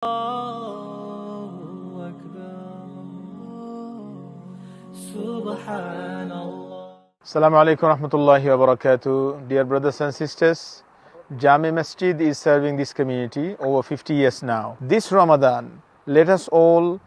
Assalamu alaikum warahmatullahi wabarakatuh. Dear brothers and sisters, Jami Masjid is serving this community over 50 years now. This Ramadan, let us all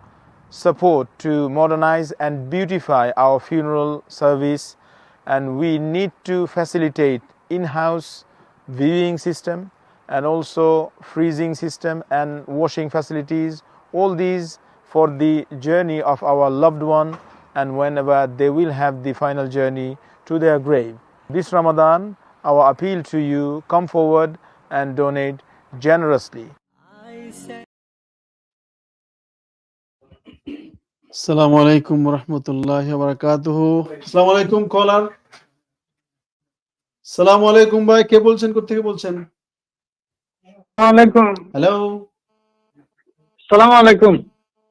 support to modernize and beautify our funeral service, and we need to facilitate in-house viewing system and also freezing system and washing facilities, all these for the journey of our loved one and whenever they will have the final journey to their grave. This Ramadan, our appeal to you, come forward and donate generously. Assalamu alaikum warahmatullahi wabarakatuh. Assalamu alaikum caller. Assalamu alaikum bhai, কে বলছেন, কোথা থেকে বলছেন? আসসালামু আলাইকুম। Hello. আসসালামু আলাইকুম।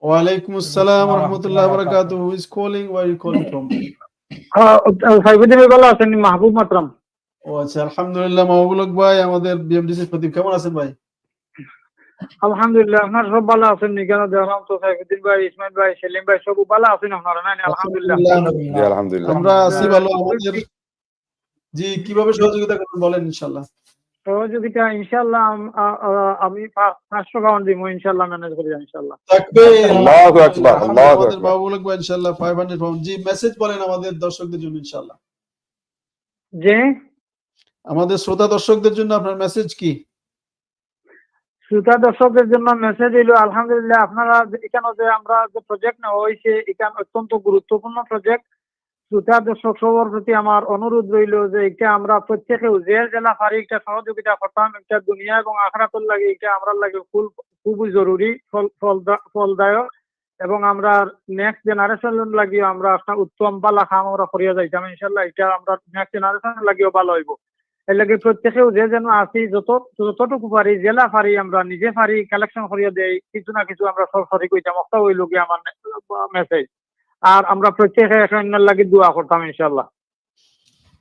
ওয়া আলাইকুম আসসালাম ওয়া রাহমাতুল্লাহি ওয়া বারাকাতুহু। Who is calling? Where are you calling from? Saifuddin ভাই ভালো আছেন? মাহবুব মাতরাম। ও আচ্ছা, আলহামদুলিল্লাহ মাহবুব ভাই, আমাদের বিএমডিসি খতিব, কেমন আছেন ভাই? আলহামদুলিল্লাহ, আপনারা সব ভালো আছেন নি? কেন দেখলাম তো সাইফুদ্দিন ভাই, ইসমাইল ভাই, সেলিম ভাই সব ভালো আছেন আপনারা? না আলহামদুলিল্লাহ। জি আলহামদুলিল্লাহ। আমরা আছি ভালো। আমাদের জি কিভাবে সহযোগিতা করবেন বলেন ইনশাআল্লাহ। সহযোগিতা ইনশাআল্লাহ আমি 500 পাউন্ড দিব ইনশাআল্লাহ, ম্যানেজ করে যাব ইনশাআল্লাহ। তাকবীর, আল্লাহু আকবার, আল্লাহু আকবার। মাহবুব ভাই ইনশাআল্লাহ 500 পাউন্ড। জি মেসেজ বলেন আমাদের দর্শকদের জন্য ইনশাআল্লাহ। জি আমাদের শ্রোতা দর্শকদের জন্য আপনার মেসেজ কি? শ্রোতা দর্শকদের জন্য মেসেজ হইলো আলহামদুলিল্লাহ, আপনারা এখানে যে আমরা যে প্রজেক্ট নেওয়া হয়েছে এখানে অত্যন্ত গুরুত্বপূর্ণ প্রজেক্ট। শ্রোতা দর্শক সবার প্রতি আমার অনুরোধ রইল যে এটা আমরা প্রত্যেকেও যে জেলা পারি একটা সহযোগিতা করতাম। একটা দুনিয়া এবং আখিরাতের লাগে এটা আমরা লাগে খুবই জরুরি, ফলদায়ক, এবং আমরা নেক্সট জেনারেশন লাগিও আমরা একটা উত্তম বালা খাম আমরা করিয়া যাইতাম ইনশাআল্লাহ। এটা আমরা নেক্সট জেনারেশন লাগিও ভালো হইব। এর লাগে প্রত্যেকেও যে যেন আসি যতটুকু পারি জেলা পারি আমরা নিজে পারি কালেকশন করিয়া দেই, কিছু না কিছু আমরা সব সরি কইতাম। একটা হইল কি আমার মেসেজ, আর আমরা প্রত্যেকে অন্যের লাগি দোয়া করতাম ইনশাআল্লাহ।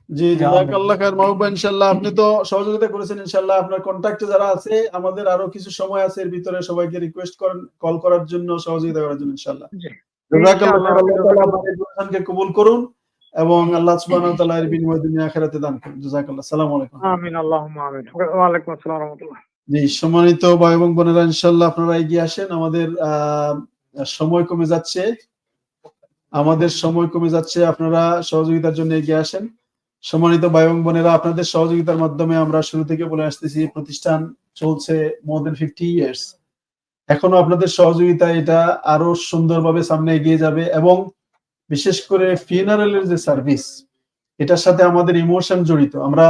জি জাযাকাল্লাহ খাইর মাহবুব ভাই, ইনশাআল্লাহ আপনি তো সহযোগিতা করেছেন। ইনশাআল্লাহ আপনার কন্টাক্টে যারা আছে, আমাদের আরো কিছু সময় আছে, এর ভিতরে সবাইকে রিকোয়েস্ট করেন কল করার জন্য, সহযোগিতা করার জন্য ইনশাআল্লাহ। জাযাকাল্লাহ, আল্লাহ তাআলা আপনাদের দোয়াকে কবুল করুন এবং আল্লাহ সুবহানাহু ওয়া তাআলা এর বিনিময়ে দুনিয়া আখিরাতে দান করুন। জাযাকাল্লাহ। আসসালামু আলাইকুম। আমিন, আল্লাহুম্মা আমিন। ওয়া আলাইকুম আসসালাম ওয়া রাহমাতুল্লাহ। জি সম্মানিত ভাই এবং বোনেরা, ইনশাআল্লাহ আপনারা এগিয়ে আসেন। আমাদের সময় কমে যাচ্ছে, আপনারা সহযোগিতার জন্য এগিয়ে আসেন। সম্মানিত ভাই এবং বোনেরা, আপনাদের সহযোগিতার মাধ্যমে আমরা শুরু থেকে বলে আসতেছি, প্রতিষ্ঠান চলছে মোর দেন 50 ইয়ার্স। এখনো আপনাদের সহযোগিতা এটা আরো সুন্দরভাবে সামনে এগিয়ে যাবে, এবং বিশেষ করে ফিউনারালের যে সার্ভিস, এটার সাথে আমাদের ইমোশন জড়িত। আমরা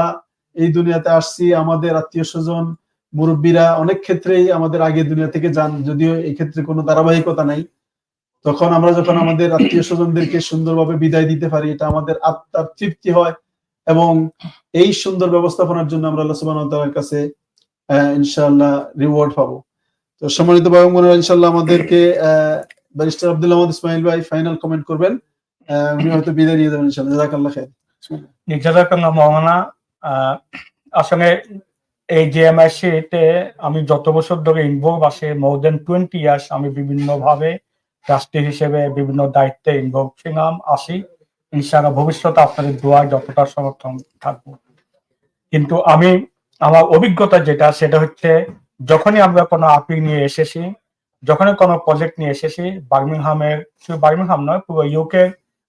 এই দুনিয়াতে আসছি, আমাদের আত্মীয় স্বজন মুরব্বীরা অনেক ক্ষেত্রেই আমাদের আগে দুনিয়া থেকে যান, যদিও এই ক্ষেত্রে কোনো ধারাবাহিকতা নাই। তখন আমরা যখন আমাদের আত্মীয় স্বজনদেরকে সুন্দরভাবে বিদায় দিতে পারি, এটা আমাদের আত্মার তৃপ্তি হয়, এবং এই সুন্দর ব্যবস্থাপনার জন্য আমরা আল্লাহ সুবহানাহু ওয়া তাআলার কাছে ইনশাআল্লাহ রিওয়ার্ড পাবো। তো সম্মানিত ভাই বোনেরা, ইনশাআল্লাহ আমাদেরকে ব্যারিস্টার আব্দুল আহমদ ইসমাইল ভাই ফাইনাল কমেন্ট করবেন, উনি হয়তো বিদায় নিয়ে যাবেন ইনশাআল্লাহ। জাযাকাল্লাহ খাইর। জাযাকাল্লাহ মাওলানা। আসলে এই জিএমআইসিতে আমি যত বছর ধরে ইনভলভ আছে, মোর দেন 20 ইয়ার্স, আমি বিভিন্ন ভাবে ট্রাস্টি হিসেবে বিভিন্ন দায়িত্বে ইনভলভ ছিলাম, আসি। ইনশাআল্লাহ ভবিষ্যতে আপনাদের দোয়ায় যতটা সমর্থন থাকবো। কিন্তু আমি আমার অভিজ্ঞতা যেটা, সেটা হচ্ছে যখনই আমরা কোনো আপিল নিয়ে এসেছি, যখনই কোনো প্রজেক্ট নিয়ে এসেছি, শুধু বার্মিংহাম নয়, পুরো ইউকে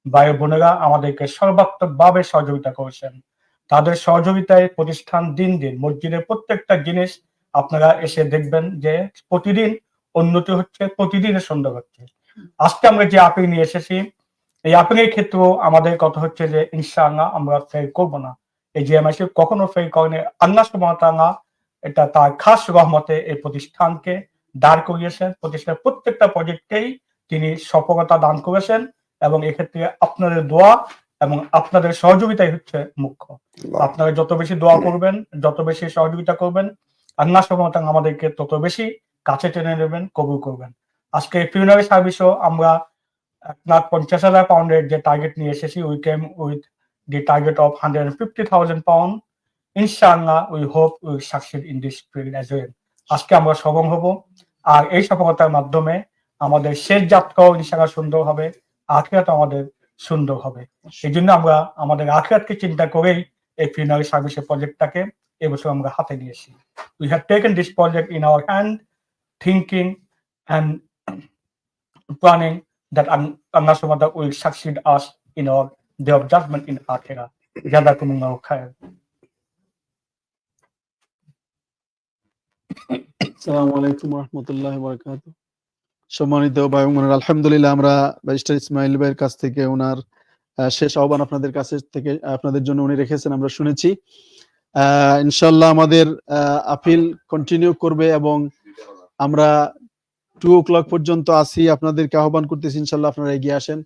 ভাই বোনেরা আমাদেরকে সর্বাত্মকভাবে সহযোগিতা করেছেন। তাদের সহযোগিতায় প্রতিষ্ঠান দিন দিন, মসজিদের প্রত্যেকটা জিনিস আপনারা এসে দেখবেন যে প্রতিদিন উন্নতি হচ্ছে, প্রতিদিন সুন্দর হচ্ছে। আজকে আমরা যে আপিল নিয়ে এসেছি, এই আপিলের ক্ষেত্রেও আমাদের কথা হচ্ছে যে ইনশাআল্লাহ আমরা ফেল করবো না। এই জিএমআইসি কখনো ফেল করেনি। আল্লাহ সুবহানাহু ওয়া তাআলা এটা তার খাস রহমতে এই প্রতিষ্ঠানকে দাঁড় করিয়েছেন। প্রতিষ্ঠানের প্রত্যেকটা প্রজেক্টেই তিনি সফলতা দান করেছেন, এবং এক্ষেত্রে আপনাদের দোয়া এবং আপনাদের সহযোগিতাই হচ্ছে মুখ্য। আপনারা যত বেশি দোয়া করবেন, যত বেশি সহযোগিতা করবেন, আল্লাহ সুবহানাহু ওয়া তাআলা আমাদেরকে তত বেশি কাছে টেনে নেবেন, কবুল করবেন। আজকে ফিউনারাল সার্ভিসও আমরা 1,50,000 পাউন্ডের যে টার্গেট নিয়ে এসেছি, we came with the target of 150,000 pound. ইনশাআল্লাহ we hope we succeed in this field as well. আজকে আমরা সফল হব। আর এই সফলতার মাধ্যমে আমাদের শেষ যাত্রাও ইনশাআল্লাহ সুন্দর হবে, আখিরাত আমাদের সুন্দর হবে। এই জন্য আমরা আমাদের আখিরাতকে চিন্তা করেই এই ফিনারি সার্ভিসের প্রজেক্টটাকে এবছর আমরা হাতে নিয়েছি। We have taken this project in our hand, thinking and planning that Allah subhanahu wa ta'ala will succeed us in our day of judgment in Akhirah. Jazakumullahu khair. আসসালামু আলাইকুম ওয়া রাহমাতুল্লাহি ওয়া বারাকাতুহু। সম্মানিত ভাই এবং বোনেরা, আলহামদুলিল্লাহ আমরা ব্যারিস্টার ইসমাইল ভাইয়ের কাছ থেকে ওনার শেষ আহ্বান আপনাদের কাছে থেকে আপনাদের জন্য উনি রেখেছেন, আমরা শুনেছি। ইনশাআল্লাহ আমাদের আপিল কন্টিনিউ করবে এবং আমরা 2 o'clock পর্যন্ত আসি। আপনাদেরকে আহ্বান করতেছি ইনশাআল্লাহ আপনারা এগিয়ে আসেন।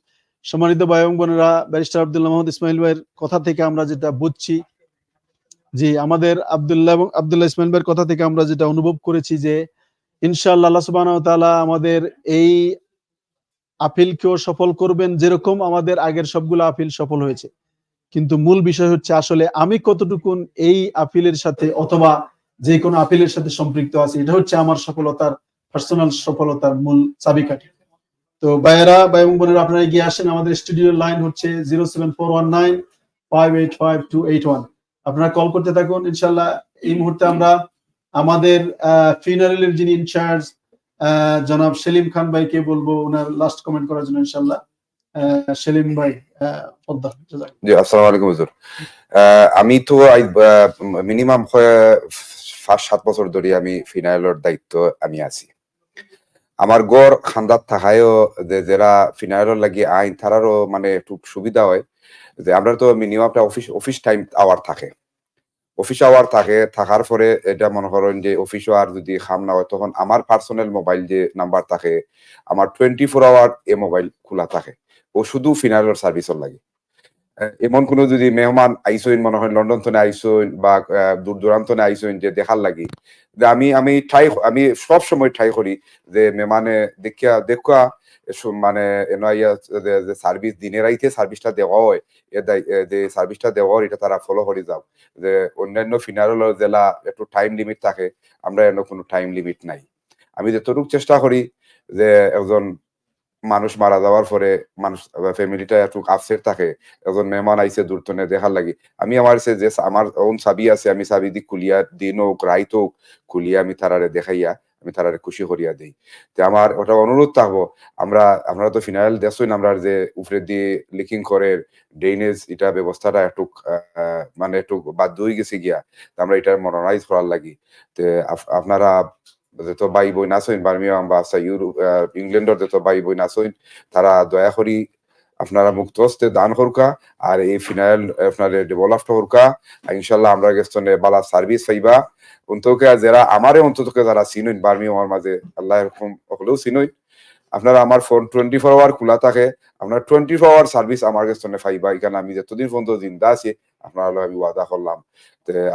সম্মানিত ভাই এবং বোনেরা, ব্যারিস্টার আব্দুল্লাহ মাহমুদ ইসমাইল ভাইয়ের কথা থেকে আমরা যেটা বুঝছি, জি আমাদের আব্দুল্লাহ ইসমাইল ভাইয়ের কথা থেকে আমরা যেটা অনুভব করেছি যে ইনশাআল্লাহ আল্লাহ সুবহানাহু ওয়া তাআলা আমাদের এই আপিলকেও সফল করবেন, যেরকম আমাদের আগের সবগুলো আপিল সফল হয়েছে। কিন্তু মূল বিষয় হচ্ছে আসলে আমি কতটুকুন এই আপিলের সাথে অথবা যে কোনো আপিলের সাথে সম্পৃক্ত আছি, এটা হচ্ছে আমার সফলতার, পার্সোনাল সফলতার মূল চাবিকাঠি। তো ভাইয়েরা, ভাই এবং বোনেরা, আপনারা এগিয়ে আসেন। আমাদের স্টুডিওর লাইন হচ্ছে 07419585281। আপনারা কল করতে থাকুন। ইনশাআল্লাহ এই মুহূর্তে আমরা আমাদের ফিনারেলের যিনি ইনচার্জ জনাব সেলিম খান ভাইকে বলবো ওনার লাস্ট কমেন্ট করার জন্য। ইনশাআল্লাহ সেলিম ভাই, জি আসসালামু আলাইকুম হুজুর। আমি তো মিনিমাম 5-7 বছর ধরে আমি ফিনাইলের দায়িত্ব আমি আছি। আমার গড় খান্দাত থাকায়ও যারা ফিনাইলের লাগি আইন তারারও মানে একটু সুবিধা হয় যে আমরা তো মিনিমাম একটা অফিস টাইম আওয়ার থাকে, অফিস আওয়ার থাকার পরে এটা মনে করেন যে অফিস আওয়ার যদি খাম না হয় তখন আমার পার্সোনাল মোবাইল যে নাম্বার থাকে আমার 24 আওয়ার এ মোবাইল খোলা থাকে, ও শুধু ফিনাইলের সার্ভিসের লাগে। এমন কোনো যদি মেহমান আইসইন মনে হয় লন্ডন থেকে আইসইন বা দূর দূরান্ত আইসইন যে দেখার লাগি, যে আমি সব সময় ট্রাই করি যে মেহমানে দেখা মানে যে সার্ভিস দিনের রাইতে সার্ভিসটা দেওয়া হয়, যে সার্ভিসটা দেওয়া হয় এটা তারা ফলো করে যাও। যে অন্যান্য ফিনারেল জেলা একটু টাইম লিমিট থাকে, আমরা এর কোনো টাইম লিমিট নাই। আমি যতটুকু চেষ্টা করি যে একজন মানুষ মারা যাওয়ার পরে মানুষ ফ্যামিলিটা একটু আপসেট থাকে, একজন মেহমান আইসে দূরতনে দেখার লাগি, আমি আমার যে আমার ওন চাবি আছে আমি চাবি দি খুলিয়া দিন হোক রাইত হোক খুলিয়া আমি তারারে দেখাইয়া আমি তারারে খুশি করিয়া দিই। তো আমার ওটা অনুরোধ থাকবো, আমরা তো ফিনাইল দেখছই আমরা যে উপরে দিয়ে লিকিং করে ড্রেনেজ এটা ব্যবস্থাটা একটু মানে একটু বাধ্য হয়ে গেছে গিয়া, আমরা এটা মডার্নাইজ করার লাগি। তো আপনারা যত ভাই বোন আছেন বার্মিয়াম বা ইউরোপ ইংল্যান্ডের যত ভাই বোন আছেন তারা দয়া করি আপনারা মুক্ত হস্তে দান করকা আর এই ফিনাইল আপনার ডেভেলপ করকা। ইনশাল্লাহ আমরা গেছনে বালা সার্ভিস পাইবা। অন্তকে যারা আমারে অন্ততকে যারা চিনুন বার্মিয়ামের মাঝে আল্লাহ এরকম হলেও চিনুন, আপনারা আমার ফোন 24 আওয়ার খোলা থাকে, আপনার 24 আওয়ার সার্ভিস আমার কাছে পাইবা। এখানে আমি যতদিন পর্যন্ত জিন্দা আছি আপনারা আমি ওয়াদা করলাম।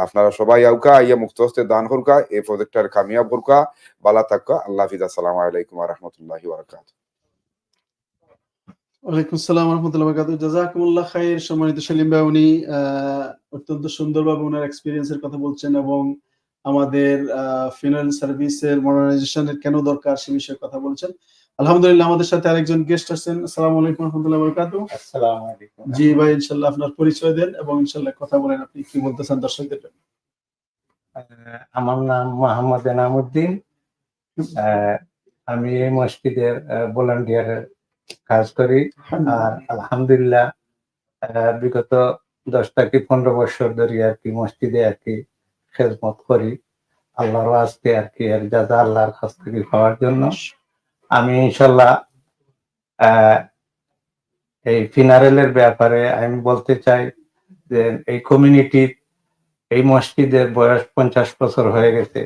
আপনারা সবাই আউকা ইয়া মুক্ত হস্তে দান করকা, এই প্রজেক্টটার কামিয়াব করকা, বালা থাকা। আল্লাহ হাফিজ। আসসালামু আলাইকুম ওয়া রাহমাতুল্লাহি ওয়া বারাকাতুহু। ওয়ালাইকুম আসসালাম ওয়া রাহমাতুল্লাহি ওয়া বারাকাতুহু। জাযাকুমুল্লাহ খাইর। সম্মানিত সেলিম ভাই, উনি অত্যন্ত সুন্দরভাবে ওনার এক্সপেরিয়েন্সের কথা বলছেন এবং আমাদের ফিনাল সার্ভিসের মডার্নাইজেশনের কেন দরকার সে বিষয়ে কথা বলছেন। আলহামদুলিল্লাহ আমাদের সাথে আরেকজন গেস্ট আছেন। আসসালামু আলাইকুম ওয়া রাহমাতুল্লাহি ওয়া বারাকাতুহু। আসসালামু আলাইকুম। জি ভাই, ইনশাআল্লাহ আপনার পরিচয় দেন এবং ইনশাআল্লাহ কথা বলেন, আপনি কি বলতে চান দর্শকদের জন্য। আমার নাম মোহাম্মদ এনামুদ্দিন। আমি এই মসজিদের ভলান্টিয়ারের কাজ করি। আর আলহামদুলিল্লাহ বিগত 10 থেকে 15 বছর ধরে আর কি মসজিদে আর কি খেদমত করি আল্লাহর ওয়াস্তে আর কি, এর জাযা আল্লাহর কাছ থেকে পাওয়ার জন্য আমি ইনশাল্লাহ এই ফিনারেলের ব্যাপারে আমি বলতে চাই যে এই কমিউনিটি, এই মসজিদের বয়স 50 বছর হয়ে গেছে।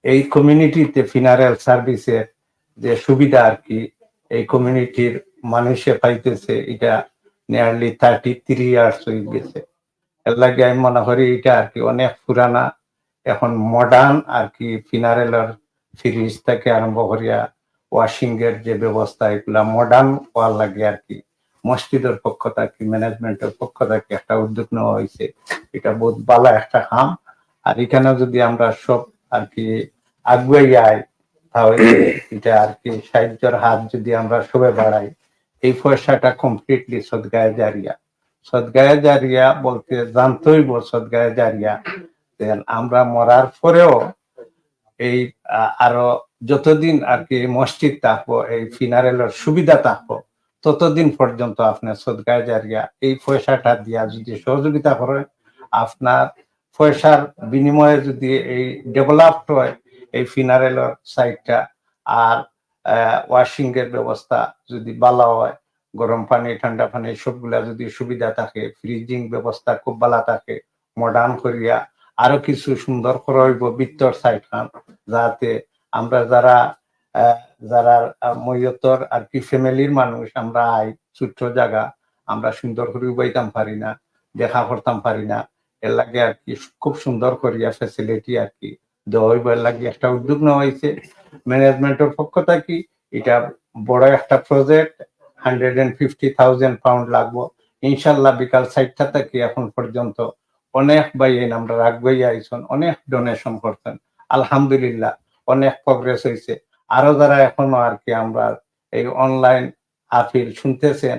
এই কমিউনিটিতে ফিনারেল সার্ভিসের যে সুবিধা আর কি এই কমিউনিটির মানুষে পাইতেছে, এটা নিয়ারলি 33 ইয়ার্স হয়ে গেছে। এর লাগে আমি মনে করি এটা আর কি অনেক পুরানা। এখন মডার্ন আর কি ফিনারেলের ফ্রিজ থেকে আরম্ভ করিয়া ওয়াশিং এর যে ব্যবস্থা এগুলা মডার্ন হওয়ার লাগে আর কি মসজিদের পক্ষ থেকে, ম্যানেজমেন্টের পক্ষ থেকে একটা উদ্যোগ নেওয়া হয়েছে। এটা বহুত ভালো একটা কাম। আর এখানে যদি আমরা সব আর কি আগুয়ে যাই তাহলে এটা আর কি সাহায্যের হাত যদি আমরা সবে বাড়াই, এই পয়সাটা কমপ্লিটলি সদগায়ে জারিয়া। সদগায়ে জারিয়া বলতে জানতেই সদগায়ে জারিয়া আমরা মরার পরেও এই আরো যতদিন আর কি মসজিদ থাকবো, এই ফিনারেলের সুবিধা থাকবো, ততদিন পর্যন্ত আপনার সদগায়ে জারিয়া এই পয়সাটা দিয়া যদি সহযোগিতা করে, আপনার পয়সার বিনিময়ে যদি এই ডেভেলপড হয় এই ফিনারেলের সাইডটা, আর ওয়াশিং এর ব্যবস্থা যদি ভালো হয়, গরম পানি ঠান্ডা পানি সবগুলা যদি সুবিধা থাকে, ফ্রিজিং ব্যবস্থা খুব ভালো থাকে, মডার্ন করিয়া আরো কিছু সুন্দর করে হইব ভিতর সাইড খান, যাতে আমরা যারা যারা ময়তর আর কি ফ্যামিলির মানুষ আমরা ছোট্ট জায়গা আমরা সুন্দর করে উবাইতাম পারি না, দেখা করতাম পারি না, এর লাগে আর কি খুব সুন্দর করিয়া ফ্যাসিলিটি আর কি দেওয়া হইব। এর লাগে একটা উদ্যোগ নেওয়া হয়েছে ম্যানেজমেন্টের পক্ষ থেকে। এটা বড় একটা প্রজেক্ট, 150,000 পাউন্ড লাগবো ইনশাল্লাহ। বিকাল 6টা থেকে এখন পর্যন্ত অনেক ভাই আমরা রাখবই আইসন, অনেক ডোনেশন করছেন, আলহামদুলিল্লাহ অনেক প্রগ্রেস হয়েছে। আরো যারা এখনো আর কি আমরা এই অনলাইন আপিল শুনতেছেন,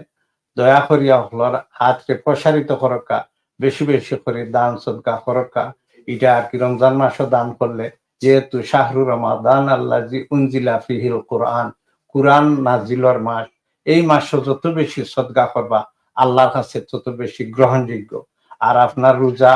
দয়া করিয়া হলর হাতকে প্রসারিত করকা, বেশি বেশি করে দান সদকা করকা। এটা আর কি রমজান মাসও দান করলে, যেহেতু শাহরু রমাদান আল্লাজি উনজিলা ফিহিল কোরআন, কোরআন নাজিলর মাস, এই মাসও যত বেশি সদকা করবা আল্লাহর কাছে তত বেশি গ্রহণযোগ্য। আর আপনার রোজা,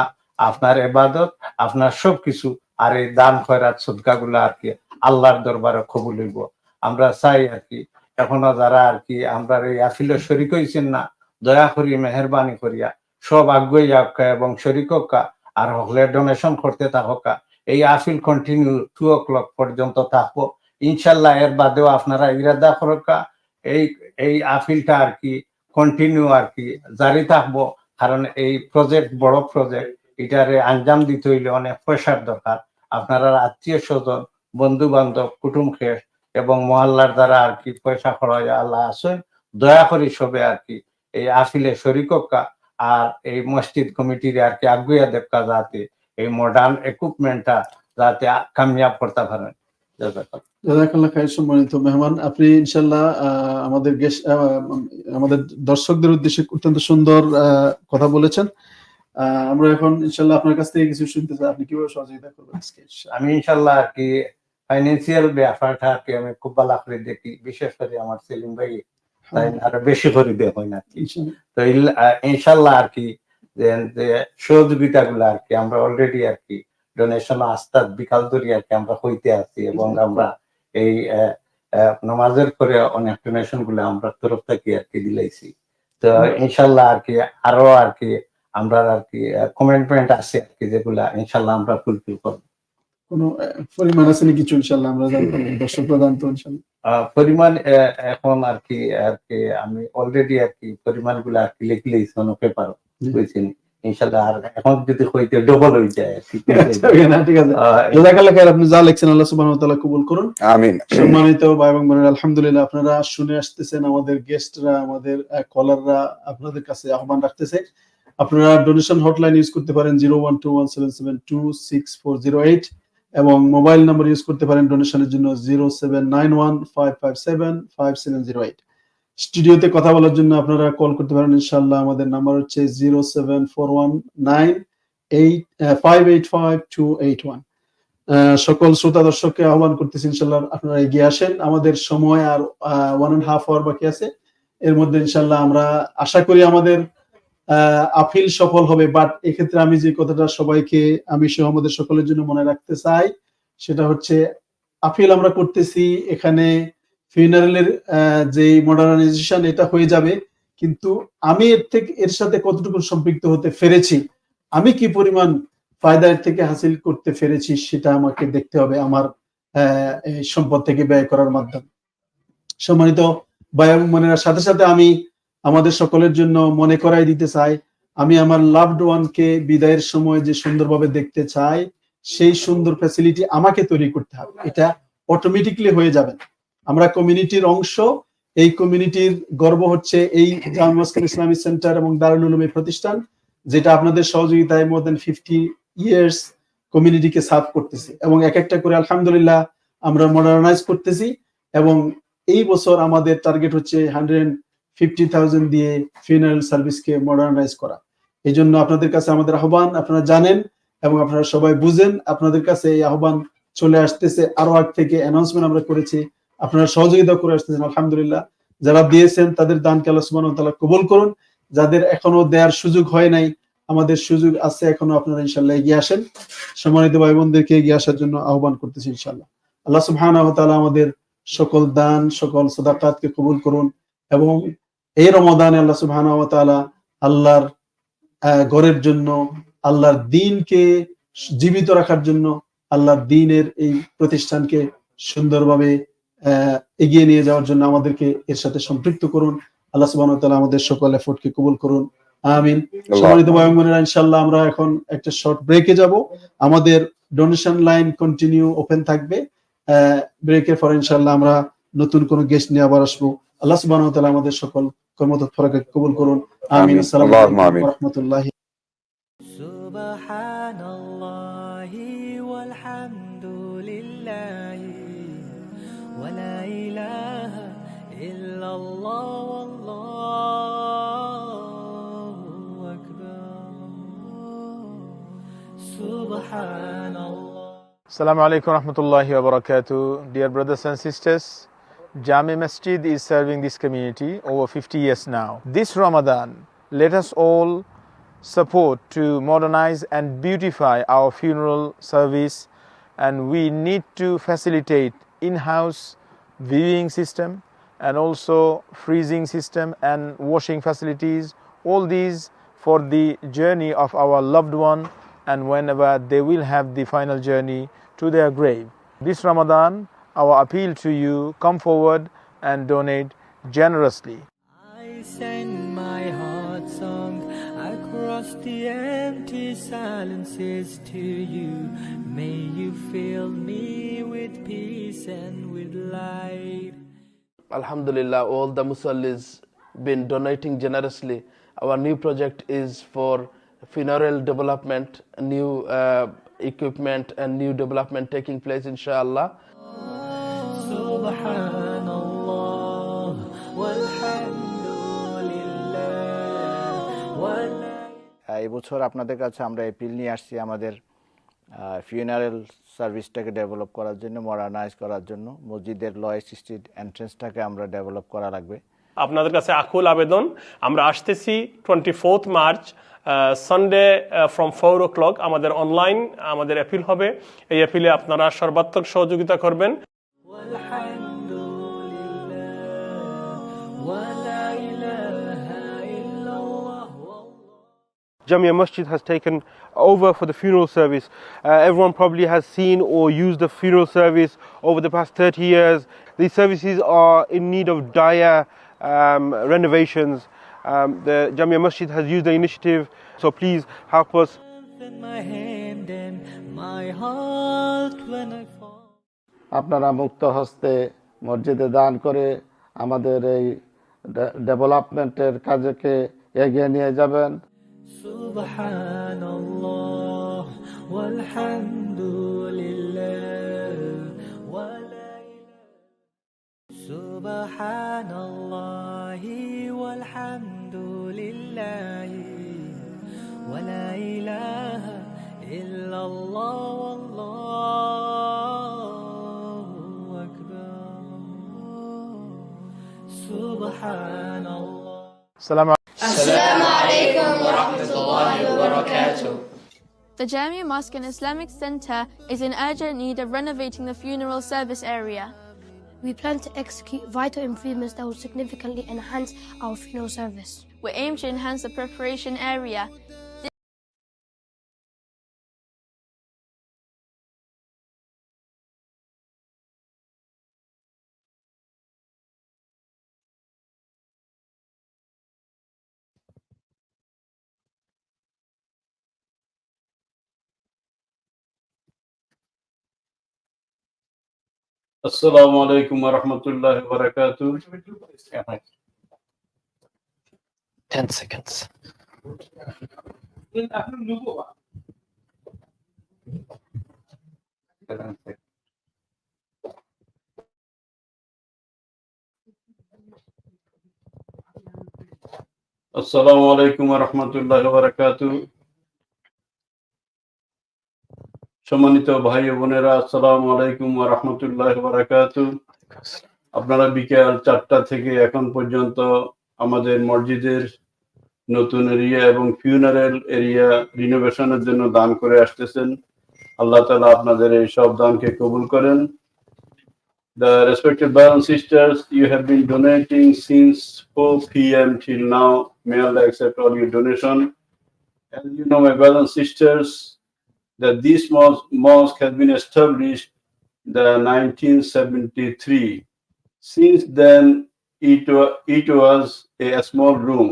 আপনার ইবাদত, আপনার সবকিছু আর এই দান খয়রাত সদকা গুলা আর কি আল্লাহর দরবারে কবুল হইব। আমরা চাই আর কি এখনো যারা আর কি আমরা এই আফিলে শরিক হইছেন না, দয়া করি মেহরবানি করিয়া সব আগুয়ে যাকা এবং শরিক হোকা, আর হলে ডোনেশন করতে থাকা। এই আফিল কন্টিনিউ 2 o'clock পর্যন্ত থাকবো ইনশাল্লাহ। এর বাদেও আপনারা ইরাদা করকা এই আফিলটা আর কি কন্টিনিউ আর কি জারি থাকবো, কারণ এই প্রজেক্ট বড় প্রজেক্ট, এটারে আঞ্জাম দিতে হইলে অনেক পয়সার দরকার। আপনারা আত্মীয় স্বজন, বন্ধু বান্ধব, কুটুম খেস এবং মহল্লার দ্বারা আর কি পয়সা খরচ আল্লাহ আসেন, দয়া করি সবে আর কি এই আফিলে শরিক হোকা, আর এই মসজিদ কমিটির আর কি আগুয়া দেখা, যাতে এই মডার্ন ইকুইপমেন্টটা যাতে কামিয়াব করতে পারেন। জাযাকাল্লাহ খাইর। সম্মানিত মেহমান, আপনি ইনশাল্লাহ আমাদের আমাদের দর্শকদের উদ্দেশ্যে অত্যন্ত সুন্দর কথা বলেছেন। আমরা এখন ইনশাল্লাহ আপনার কাছ থেকে কিছু শুনতে চাই, আপনি কিভাবে সহযোগিতা করবেন আজকে। আমি ইনশাল্লাহ আর কি ফাইন্যান্সিয়াল ব্যাপারটা আর কি আমি খুব ভালো করে দেখি, বিশেষ করে আমার সেলিম ভাই তাই আরো বেশি করে দেওয়া হয় না। তো ইনশাল্লাহ আর কি যে সহযোগিতা গুলো আর কি আমরা অলরেডি আর কি ডোনেশন আস্থা বিকাল ধরে আর কি আমরা হইতে আছি, এবং আমরা এই নামাজের পরে অনেক ডোনেশন গুলো আমরা তরফ থেকে আর কি দিলাইছি। তো ইনশাল্লাহ আর কি আরো আর কি আমরা আর কি কমিটমেন্ট আছে আর কি, যেগুলা ইনশাল্লাহ আমরা ফুলফিল করবো। কোনো পরিমাণ আছে নাকি কিছু ইনশাল্লাহ আমরা জানবো, দর্শকরা জানতো ইনশাল্লাহ পরিমাণ এখন আর কি আমি অলরেডি আর কি পরিমাণ গুলো আর কি লিখলেই পেপার বুঝছেন ইনশাল্লাহ। আর এখন যদি হইতে ডবল হয়ে যায় ঠিক আছে। জাযাকাল্লাহ খাইর, আপনি যা লিখছেন আল্লাহ সুবহানাহু ওয়া তাআলা কবুল করুন, আমিন। সম্মানিত ভাই এবং বোনেরা, আলহামদুলিল্লাহ আপনারা শুনে আসতেছেন, আমাদের গেস্টরা, আমাদের কলাররা আপনাদের কাছে আহ্বান রাখতেছে, আপনারা ডোনেশন হটলাইন ইউজ করতে পারেন 012177264008, এবং মোবাইল নাম্বার ইউজ করতে পারেন ডোনেশনের জন্য 079155757008। স্টুডিওতে কথা বলার জন্য আপনারা কল করতে পারেন ইনশাআল্লাহ। আমাদের নাম্বার হচ্ছে 07419585281। সকল শ্রোতা দর্শককে আহ্বান করতেছি ইনশাআল্লাহ আপনারা এগিয়ে আসেন। আমাদের সময় আর 1.5 hour বাকি আছে, এর মধ্যে ইনশাআল্লাহ আমরা আশা করি আমাদের আপিল সফল হবে। বাট এক্ষেত্রে আমি যে কথাটা সবাইকে, আমি সহ আমাদের সকলের জন্য মনে রাখতে চাই, সেটা হচ্ছে আপিল আমরা করতেছি, এখানে ফিউনারেলের যে মডার্নাইজেশন এটা হয়ে যাবে, কিন্তু আমি এর সাথে কতটুকু সম্পৃক্ত হতে পেরেছি, আমি কি পরিমাণ ফায়দা এর থেকে হাসিল করতে পেরেছি, সেটা আমাকে দেখতে হবে আমার সম্পদ থেকে ব্যয় করার মাধ্যমে। সম্মানিত ভাই এবং বোনেরা, সাথে সাথে আমি আমাদের সকলের জন্য মনে করাই দিতে চাই, আমি আমার লাভড ওয়ানকে বিদায়ের সময় যে সুন্দরভাবে দেখতে চাই, সেই সুন্দর ফ্যাসিলিটি আমাকে তৈরি করতে হবে। এটা অটোমেটিকলি হয়ে যাবে। আমরা কমিউনিটির অংশ, এই কমিউনিটির গর্ব হচ্ছে এই জামে মসজিদ ইসলামিক সেন্টার এবং দারুল উলুম প্রতিষ্ঠান, যেটা আপনাদের সহযোগিতায় মোর দেন 50 ইয়ার্স কমিউনিটিকে সার্ভ করতেছে, এবং এক একটা করে আলহামদুলিল্লাহ আমরা মডার্নাইজ করতেছি এবং এই বছর আমাদের টার্গেট হচ্ছে 150,000 দিয়ে ফিউনারাল সার্ভিসকে মডার্নাইজ করা। এই জন্য আপনাদের কাছে আমাদের আহ্বান, আপনারা জানেন এবং আপনারা সবাই বুঝেন, আপনাদের কাছে এই আহ্বান চলে আসতেছে। আরো আগ থেকে অ্যানাউন্সমেন্ট আমরা করেছি, আপনারা সহযোগিতা করে আসতেছেন, আলহামদুলিল্লাহ। যারা দিয়েছেন তাদের দানকে আল্লাহ সুবহানাহু ওয়া তাআলা কবুল করুন। যাদের এখনো দেওয়ার সুযোগ হয় নাই, আমাদের সুযোগ আছে এখনো, আপনারা ইনশাআল্লাহ এগিয়ে আসেন। সম্মানিত ভাই বোনদেরকে এগিয়ে আসার জন্য আহ্বান করতেছি ইনশাআল্লাহ। আল্লাহ সুবহানাহু ওয়া তাআলা আমাদের সকল দান, সকল সাদাকাতকে কবুল করুন এবং এই রমাদানে আল্লাহ সুবহানাহু ওয়া তাআলা আল্লাহর ঘরের জন্য, আল্লাহর দ্বীনকে জীবিত রাখার জন্য, আল্লাহর দ্বীনের এই প্রতিষ্ঠানকে সুন্দরভাবে এগিয়ে নিয়ে যাওয়ার জন্য আমাদেরকে এর সাথে সম্পৃক্ত করুন। আল্লাহ সুবহানাহু ওয়া তাআলা আমাদের সকল এফোর্টকে কবুল করুন, আমিন। সম্মানিত ভাই বোনেরা, ইনশাআল্লাহ আমরা এখন একটা শর্ট ব্রেকে যাব। আমাদের ডোনেশন লাইন কন্টিনিউ ওপেন থাকবে। ব্রেকের পর ইনশাআল্লাহ আমরা নতুন কোন গেস্ট নিয়ে আবার আসবো। আল্লাহ সুবহানাহু ওয়া তাআলা আমাদের সকল কর্মতৎপরকে কবুল করুন, আমিন। আসসালামু আলাইকুম ওয়া রাহমাতুল্লাহি। সুবহানাল্লাহি ওয়াল হামদুলিল্লাহি ওয়া লা ইলাহা ইল্লাল্লাহ ওয়াল্লাহু আকবার। Subhanallah. Assalamu alaikum warahmatullahi wabarakatuh. Dear brothers and sisters, Jamic Masjid is serving this community over 50 years now. This Ramadan, let us all support to modernize and beautify our funeral service, and we need to facilitate in-house viewing system and also freezing system and washing facilities, all these for the journey of our loved one and whenever they will have the final journey to their grave. This Ramadan, our appeal to you, come forward and donate generously. I send my heart song across the empty silences to you. May you fill me with peace and with light. Alhamdulillah, all the musallis been donating generously. Our new project is for funeral development, new equipment and new development taking place, inshallah. Subhanallah walhamdulillah. এই বছর আপনাদের কাছে আমরা appeal নিয়ে আসছি আমাদের funeral সার্ভিসটাকে develop করার জন্য, মডার্নাইজ করার জন্য। মসজিদের লয়েডস স্ট্রিট এন্ট্রেন্সটাকে আমরা ডেভেলপ করা লাগবে। আপনাদের কাছে আকুল আবেদন, আমরা আসতেছি 24 মার্চ সানডে ফ্রম 4 o'clock। আমাদের অনলাইন আমাদের অ্যাপিল হবে। এই অ্যাপিলে আপনারা সর্বাত্মক সহযোগিতা করবেন। Jamic Masjid has taken over for the funeral service. Everyone probably has seen or used the funeral service over the past 30 years. These services are in need of dire renovations. The Jamic Masjid has used the initiative, so please help us. আপনারা মুক্ত হস্তে মসজিদে দান করে আমাদের এই ডেভেলপমেন্টের কাজকে এগিয়ে নিয়ে যাবেন। Subhanallah walhamdulillah wa la ilaha. Subhanallahi walhamdulillah wa la ilaha illallah wallahu akbar. Subhanallah. Assalamu alaikum wa rahmatullahi wa barakatuh. The Jamic Mosque and Islamic Center is in urgent need of renovating the funeral service area. We plan to execute vital improvements that will significantly enhance our funeral service. We aim to enhance the preparation area. Assalamu alaikum wa rahmatullahi wa barakatuh. 10 seconds. আসসালামু আলাইকুম ওয়া রাহমাতুল্লাহি ওয়া বারাকাতুহু। সম্মানিত ভাই ও বোনেরা, আসসালামু আলাইকুম ওয়া রাহমাতুল্লাহি ওয়া বারাকাতুহু। আপনারা বিকেল 4টা থেকে এখন পর্যন্ত আমাদের মসজিদের নতুন এরিয়া এবং ফিউনারেল এরিয়া রিনোভেশনের জন্য দান করে আসতেছেন। আল্লাহ তাআলা আপনাদের এই সব দানকে কবুল করেন। The respected brothers and sisters, you have been donating since 4 p.m. till now. May Allah accept all your donation. As you know, my brothers and sisters, that this mosque has been established in 1973. Since then, it was a small room.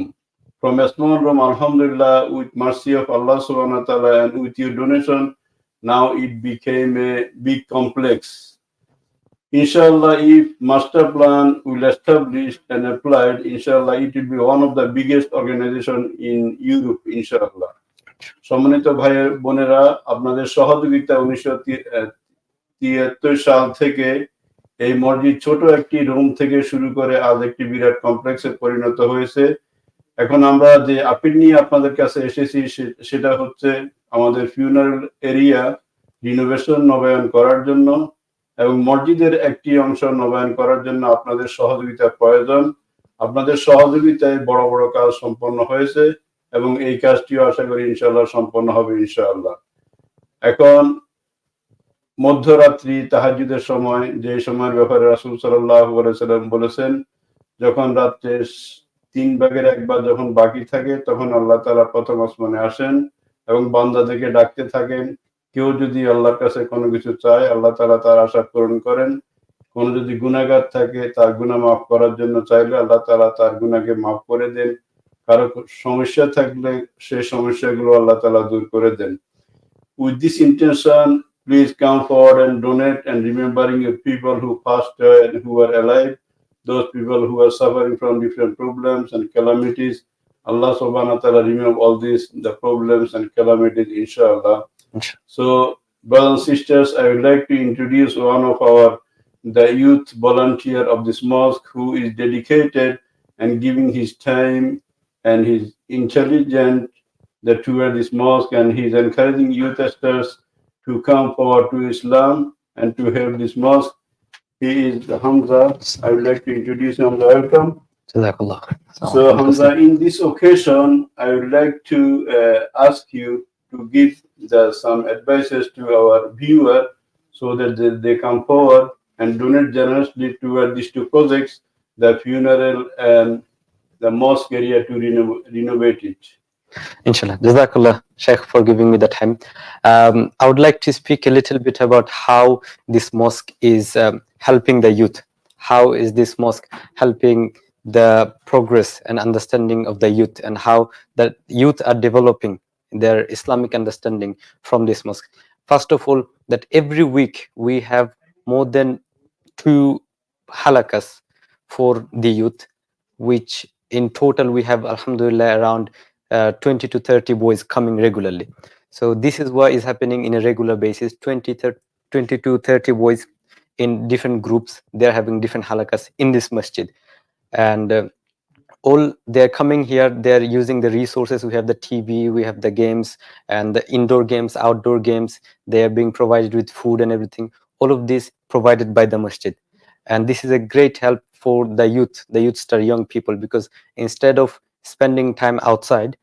From a small room, alhamdulillah, with mercy of Allah subhanahu wa ta'ala and with your donation, now it became a big complex. Inshallah, if master plan will establish and applied, inshallah, it will be one of the biggest organization in Europe, inshallah. সম্মানিত ভাই বোনেরা, আপনাদের সহযোগিতা 1973 সাল থেকে এই মসজিদ ছোট একটি রুম থেকে শুরু করে আজ একটি বিরাট কমপ্লেক্সে পরিণত হয়েছে। এখন আমরা যে আপিল নিয়ে আপনাদের কাছে এসেছি সেটা হচ্ছে আমাদের ফিউনারেল এরিয়া রিনোভেশন নবায়ন করার জন্য এবং মসজিদের একটি অংশ নবায়ন করার জন্য আপনাদের সহযোগিতার প্রয়োজন। আপনাদের সহযোগিতায় বড় বড় কাজ সম্পন্ন হয়েছে এবং এই কাজটিও আশা করি ইনশাআল্লাহ সম্পন্ন হবে ইনশাআল্লাহ। এখন মধ্যরাত্রি তাহাজ্জুদের সময়, যে সময়ের ব্যাপারে রাসূল সাল্লাল্লাহু আলাইহি সাল্লাম বলেছেন, যখন রাত্রে 3 ভাগের 1 ভাগ যখন বাকি থাকে তখন আল্লাহ তাআলা প্রথম আসমানে আসেন এবং বান্দাদেরকে ডাকতে থাকেন। কেউ যদি আল্লাহর কাছে কোনো কিছু চায়, আল্লাহ তাআলা তার আশা পূরণ করেন। কোনো যদি গুনাহগার থাকে, তার গুনাহ মাফ করার জন্য চাইলে আল্লাহ তাআলা তার গুনাহকে মাফ করে দেন। কারো সমস্যা থাকলে সেই সমস্যাগুলো আল্লাহ তাআলা দূর করে দেন। With this intention, please come forward and donate, and remembering your people who passed away and who are alive, those people who are suffering from different problems and calamities. Allah subhanahu wa ta'ala remove all these, the problems and calamities, inshallah. So, brothers and sisters, I would like to introduce one of the youth volunteer of this mosque who is dedicated and giving his time and his intelligence toward this mosque, and he is encouraging youngsters to come forward to Islam and to help this mosque. He is Hamza. I would like to introduce him. Welcome. Jazakallah. So Hamza, in this occasion, I would like to ask you to give some advices to our viewer so that they come forward and donate generously toward these two projects, the funeral and the mosque area, to renovate it. Inshallah. Jazakallah, Sheikh, for giving me the time. I would like to speak a little bit about how this mosque is helping the youth. How is this mosque helping the progress and understanding of the youth, and how the youth are developing their Islamic understanding from this mosque. First of all, that every week we have more than 2 halakas for the youth, which in total we have, alhamdulillah, around 20 to 30 boys coming regularly. So this is what is happening in a regular basis. 20 to 30 boys in different groups, they're having different halakas in this masjid, and all they're coming here, they're using the resources. We have the TV, we have the games, and the indoor games, outdoor games. They are being provided with food and everything. All of this provided by the masjid, and this is a great help for the youth. The youths are young people, because instead of spending time outside,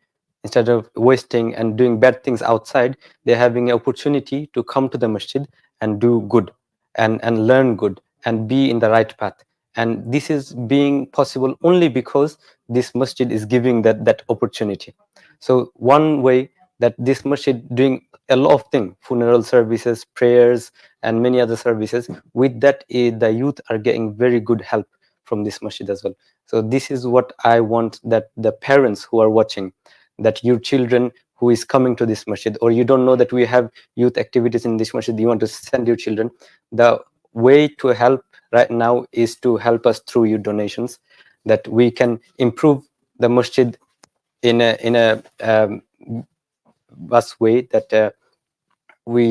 instead of wasting and doing bad things outside, they're having an opportunity to come to the masjid and do good and learn good and be in the right path. And this is being possible only because this masjid is giving that opportunity. So one way that this masjid doing a lot of things, funeral services, prayers, and many other services, with that the youth are getting very good help from this masjid as well. So this is what I want, that the parents who are watching, that your children who is coming to this masjid, or you don't know that we have youth activities in this masjid, you want to send your children, the way to help right now is to help us through your donations, that we can improve the masjid in a best way, that we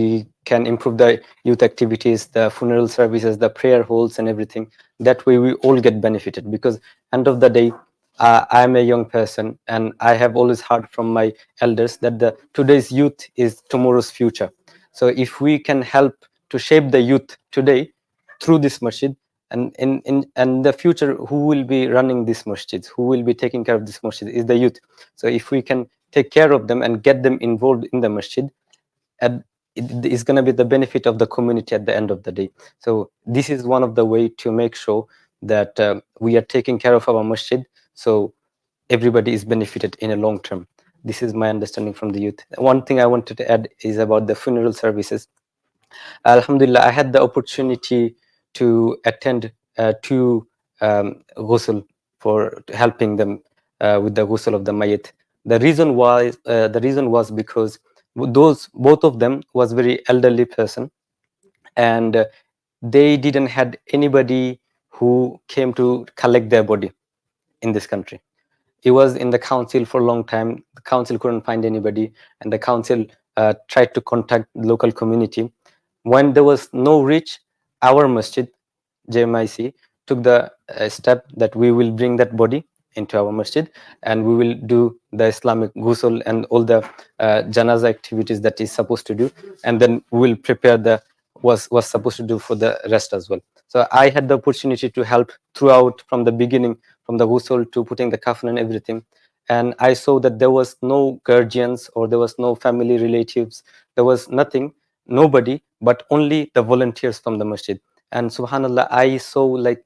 can improve the youth activities, the funeral services, the prayer halls and everything. That way we all get benefited, because end of the day, I am a young person and I have always heard from my elders that the today's youth is tomorrow's future. So if we can help to shape the youth today through this masjid, and in the future, who will be running this masjids, who will be taking care of this masjid is the youth. So if we can take care of them and get them involved in the masjid, and it is going to be the benefit of the community at the end of the day. So this is one of the way to make sure that we are taking care of our masjid, so everybody is benefited in a long term. This is my understanding from the youth. One thing I wanted to add is about the funeral services. Alhamdulillah, I had the opportunity to attend 2 ghusl for helping them with the ghusl of the mayit. The reason was because both of them was very elderly person, and they didn't had anybody who came to collect their body in this country. It was in the council for a long time. The council couldn't find anybody, and the council tried to contact the local community. When there was no reach, our masjid, JMIC, took the step that we will bring that body into our masjid, and we will do the Islamic ghusl and all the janaza activities that is supposed to do, and then we will prepare the was supposed to do for the rest as well. So I had the opportunity to help throughout, from the beginning, from the ghusl to putting the kafan and everything. And I saw that there was no guardians or there was no family relatives. There was nothing, nobody, but only the volunteers from the masjid. And subhanallah, I saw like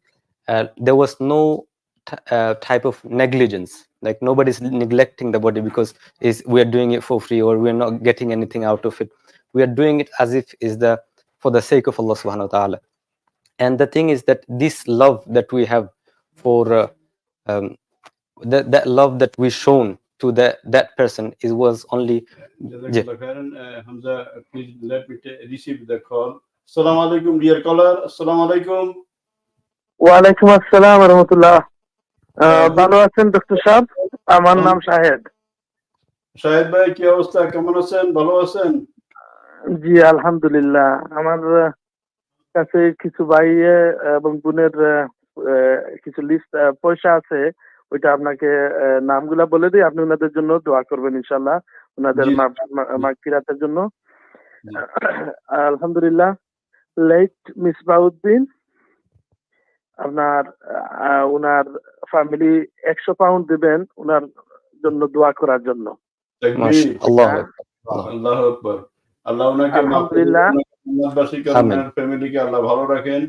there was no type of negligence. Like nobody's neglecting the body because we are doing it for free or we're not getting anything out of it. We are doing it as if is for the sake of Allah subhanahu wa ta'ala. And the thing is that this love that we have for that love that we shown to that person was only. Hamza, please let me receive the call. Assalamu alaikum, dear caller. Assalamu alaikum. ওয়ালাইকুম আসসালাম ওয়া রাহমাতুল্লাহ। ভালো আছেন doctor সাহেব? আমার নাম শাহেদ। শাহেদ ভাই, কি অবস্থা, কেমন আছেন? ভালো আছেন? জি আলহামদুলিল্লাহ। আমার কাছে কিছু ভাই এবং বোনের কিছু লিস্ট পয়সা আছে, ওইটা আপনাকে নামগুলা বলে দিই, আপনি ওনাদের জন্য দোয়া করবেন ইনশাআল্লাহ, ওনাদের মাগফিরাতের জন্য। আলহামদুলিল্লাহ। লেট মিসবাউদ্দিন, আপনার ওনার ফ্যামিলি 100 পাউন্ড দিবেন ওনার জন্য দোয়া করার জন্য। আল্লাহু আকবার। আল্লাহ ওনাকে আলহামদুলিল্লাহ, ওনার ফ্যামিলিকে আল্লাহ ভালো রাখেন।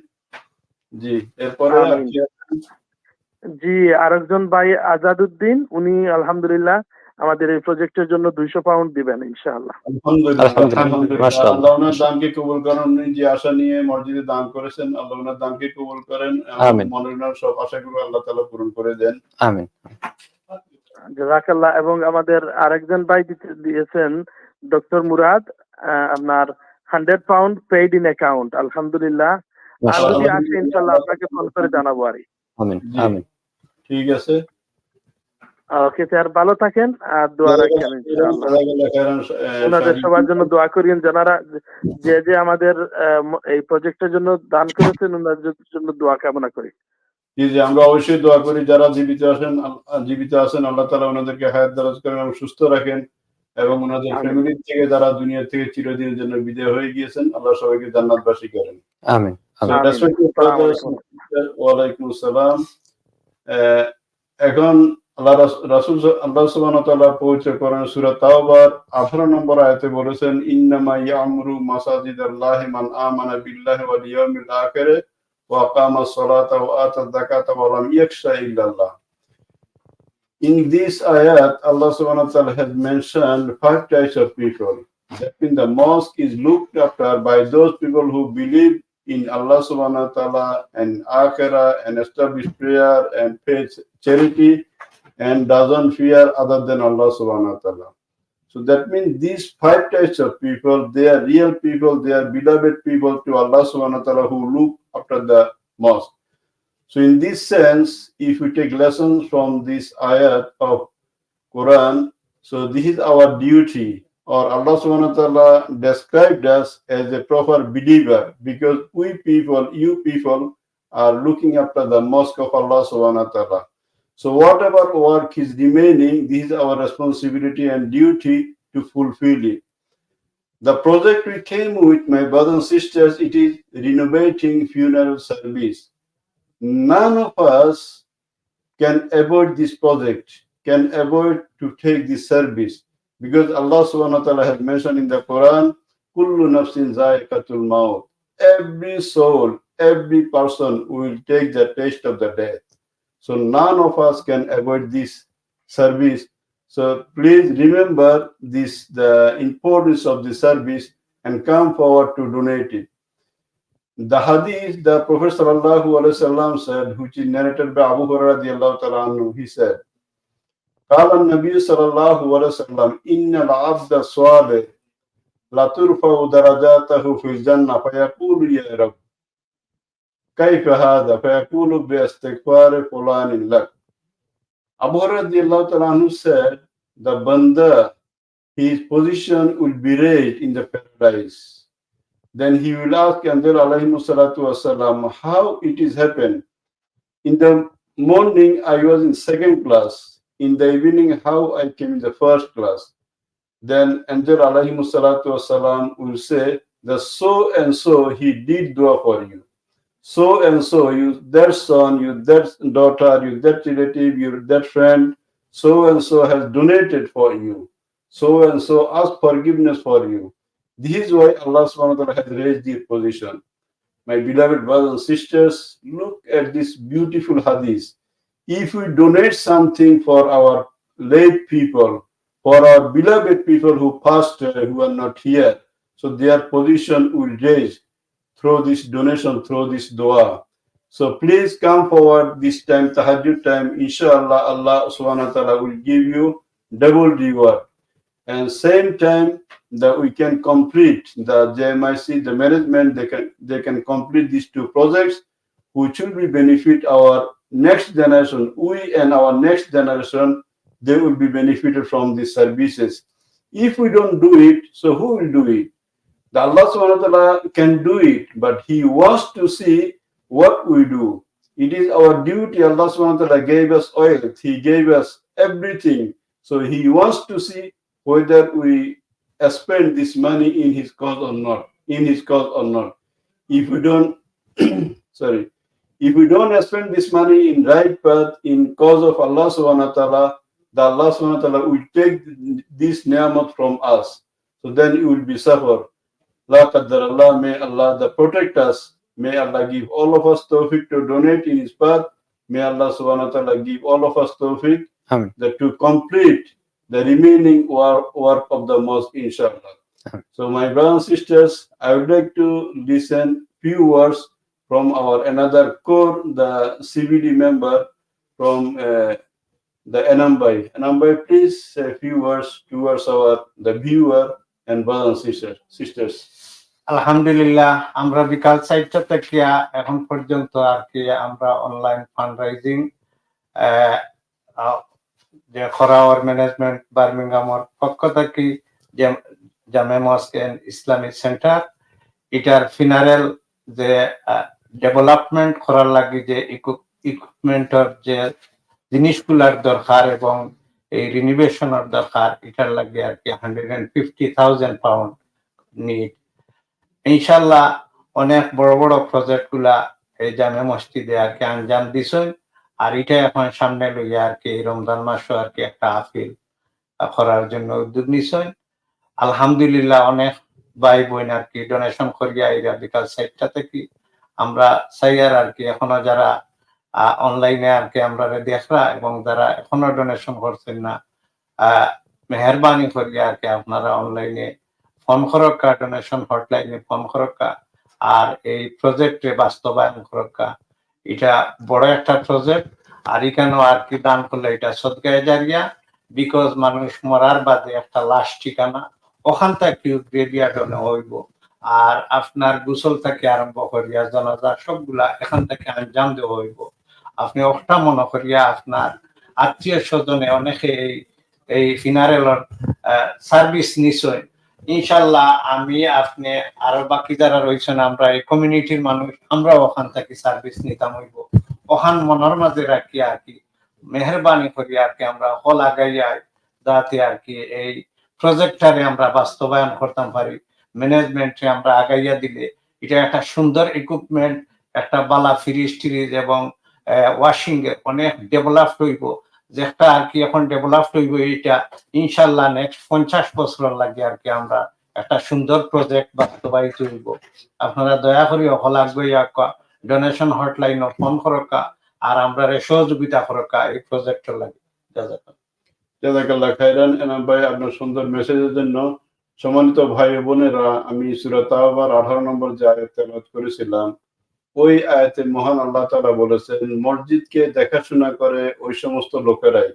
জি, এরপরে জি আরেকজন ভাই আজাদউদ্দিন, উনি আলহামদুলিল্লাহ আমাদের এই প্রজেক্টের জন্য 200 পাউন্ড দিবেন ইনশাআল্লাহ। আলহামদুলিল্লাহ, আল্লাহ ওনার দানকে কবুল করেন। উনি যে আশা নিয়ে মসজিদে দান করেছেন, আল্লাহ ওনার দানকে কবুল করেন। মনের সব আশাগুলো আল্লাহ তাআলা পূরণ করে দেন। আমিন। জাযাকাল্লাহ। এবং আমাদের আরেকজন ভাই দিয়েছেন ডক্টর মুরাদ, আপনার 100 পাউন্ড পেইড ইন অ্যাকাউন্ট। আলহামদুলিল্লাহ। আর যদি আসে ইনশাআল্লাহ আপনাকে ফোন করে জানাবো। আমিন আমিন। ঠিক আছে, ওকে স্যার, ভালো থাকেন আর দোয়া রাখেন ইনশাআল্লাহ। ওনাদের সবার জন্য দোয়া করিয়েন, যারা যে আমাদের এই প্রজেক্টের জন্য দান করেছেন, ওনাদের জন্য দোয়া কামনা করি। জি জি, আমরা অবশ্যই দোয়া করি। যারা জীবিত আছেন আল্লাহ তাআলা ওনাদেরকে হায়াত দারাজ করেন এবং সুস্থ রাখেন, এবং ওনাদের ফ্যামিলি থেকে যারা দুনিয়া থেকে চিরদিনের জন্য বিদায় হয়ে গিয়েছেন, আল্লাহ সবাইকে জান্নাতবাসী করেন। আমিন। ওয়ালাইকুম আসসালাম। এখন রাসূল আল্লাহ সুবহানাহু ওয়া তাআলা পবিত্র কোরআন সূরা তাওবার 18 নম্বর আয়াতে বলেছেন, ইন্নামা ইয়ামুরু মাসাজিদাল্লাহি মান আমানা বিল্লাহি ওয়াল ইয়াউমিল আখির ওয়া আকামাস সালাতা ওয়া আতায যাকাতা ওয়া লাম ইয়াখশা ইল্লাল্লাহ। In this ayat, Allah subhanahu wa ta'ala has mentioned 5 types of people. That means the mosque is looked after by those people who believe in Allah subhanahu wa ta'ala and akhirah and establish prayer and pay charity and doesn't fear other than Allah subhanahu wa ta'ala. So that means these 5 types of people, they are real people, they are beloved people to Allah subhanahu wa ta'ala who look after the mosque. So in this sense, if we take lessons from this ayat of Quran, so this is our duty or Allah subhanahu wa ta'ala described us as a proper believer, because we people, you people, are looking after the mosque of Allah subhanahu wa ta'ala. So whatever work is remaining, this is our responsibility and duty to fulfill it. The project we came with, my brothers and sisters, it is renovating funeral service. None of us can avoid this project, can avoid to take this service, because Allah subhanahu wa ta'ala has mentioned in the Quran, Kullu nafsin za'iqatul maut. Every soul, every person will take the taste of the death. So none of us can avoid this service. So please remember this, the importance of the service, and come forward to donate it. The hadith, the Prophet sallallahu alaihi wasallam said, which is narrated by Abu Hurairah radiyallahu ta'ala anhu, he said, قال النبي صلى الله عليه وسلم إن العبد الصالح لا ترفع درجاته في الجنة فيقول يا رب كيف هذا فيقول باستغفار فلان لك. Abu Hurairah radiyallahu ta'ala anhu said, the banda, his position will be raised in the paradise. Then he will ask Angel alayhi salatu wasalam, how it is happened. In the morning, I was in second class. In the evening, how I came in the first class. Then Angel alayhi salatu wasalam will say, the so and so he did dua for you. So and so, you that son, you that daughter, you that relative, you that friend, so and so has donated for you. So and so ask forgiveness for you. This is why Allah subhanahu wa ta'ala has raised your position. My beloved brothers and sisters, look at this beautiful hadith. If we donate something for our late people, for our beloved people who passed away, who are not here, so their position will raise through this donation, through this dua. So please come forward this time, tahajjud time. Inshallah, Allah subhanahu wa ta'ala will give you double reward. And same time that we can complete the JMIC, the management, they can complete these two projects, which will be benefit our next generation. We and our next generation, they will be benefited from these services. If we don't do it, so who will do it? The Allah subhanahu wa ta'ala can do it, but He wants to see what we do. It is our duty. Allah subhanahu wa ta'ala gave us oil. He gave us everything. So He wants to see whether we spend this money in His cause or not. If we don't, sorry, if we don't spend this money in right path, in cause of Allah subhanahu wa ta'ala, the Allah subhanahu wa ta'ala will take this ni'mat from us. So then it will be suffer. La qaddar Allah, may Allah protect us. May Allah give all of us tawfiq to donate in His path. May Allah subhanahu wa ta'ala give all of us tawfiq to complete the remaining work of the mosque, inshallah. So my brothers and sisters, I would like to listen few words from our another core, the CBD member from the Anambai. Anambai, please say a few words towards the viewer and brothers and sisters. আলহামদুলিল্লাহ, আমরা বিকাল 4টা থেকে এখন পর্যন্ত আর কি আমরা online fundraising যে খরাওয়ার ম্যানেজমেন্ট বার্মিংহামের পক্ষ থেকে জামে মস্ক এন্ড ইসলামিক সেন্টার এটার ফিনারেল যে ডেভেলপমেন্ট করার লাগি যে ইকুইপমেন্টের যে জিনিসগুলার দরকার এবং এই রিনোভেশনের দরকার, এটার লাগে আর কি 150,000 পাউন্ড নিড। ইনশাল্লাহ অনেক বড় বড় প্রজেক্ট গুলা এই জামে মসজিদে আর কি আঞ্জাম দিছেন, আর এটা এখন সামনে লইয়া আর কি রমজান মাসও আর কি একটা আপিল করার জন্য উদ্যোগ নিছেন। আলহামদুলিল্লাহ অনেক ভাই বোন আর কি ডোনেশন করিয়া এরা বিকাল 4টা থেকে আমরা চাইয়ার আর কি এখনো যারা অনলাইনে আর কি আমরা দেখরা এবং যারা এখনো ডোনেশন করছেন না, মেহরবানি করিয়া আর কি আপনারা অনলাইনে ফোন করক্কা, ডোনেশন হটলাইনে ফোন করক্কা, আর এই প্রজেক্টে বাস্তবায়ন করক্কা। এটা বড় একটা প্রজেক্ট, আর এখানেও আর কি দান করলে এটা সদকায়ে জারিয়া, বিকজ মানুষ মরার বাদে একটা লাশ ঠিকানা ওখান থেকে গ্রেভিয়ার্ডনে হইব, আর আপনার গোসল থেকে আরম্ভ করিয়া জানাজা সবগুলা এখান থেকে আঞ্জাম দেওয়া হইব। আপনি ওটা মনে করিয়া আপনার আত্মীয় স্বজনে অনেকে এই ফিনারেলের সার্ভিস নিশ্চয় ইনশাল্লাহ আমি আপনি আরো বাকি যারা রয়েছেন আমরা এই কমিউনিটির মানুষ আমরা ওখান থেকে সার্ভিস নিতাম হইব ওখান মনের মাঝে রাখি আর কি মেহরবানি করি আর কি আমরা হল আগাইয়া যাতে আর কি এই প্রজেক্টটারে আমরা বাস্তবায়ন করতাম পারি ম্যানেজমেন্টে আমরা আগাইয়া দিলে এটা একটা সুন্দর ইকুইপমেন্ট একটা বালা ফ্রিজ ট্রিজ এবং ওয়াশিং এ অনেক ডেভেলপ হইব যেটা আর কি এখন ডেভেলপ হইব এটা ইনশাল্লাহ নেক্সট 50 বছর লাগে আর কি আমরা একটা সুন্দর প্রজেক্ট বাস্তবায়িত হইব আপনারা দয়া করে হল আগাইয়া ডোনেশন হটলাইন ফোন করকা আর আমরা সহযোগিতা করকা এই প্রজেক্টের লাগে জাযাকাল্লাহ খাইরান এনাম ভাই আপনার সুন্দর মেসেজের জন্য। সম্মানিত ভাই বোনেরা, আমি সূরা তাওবার 18 নম্বর যে আয়াত তেলাওয়াত করেছিলাম ওই আয়াতে মহান আল্লাহ তাআলা বলেছেন মসজিদকে দেখাশোনা করে ওই সমস্ত লোকেরাই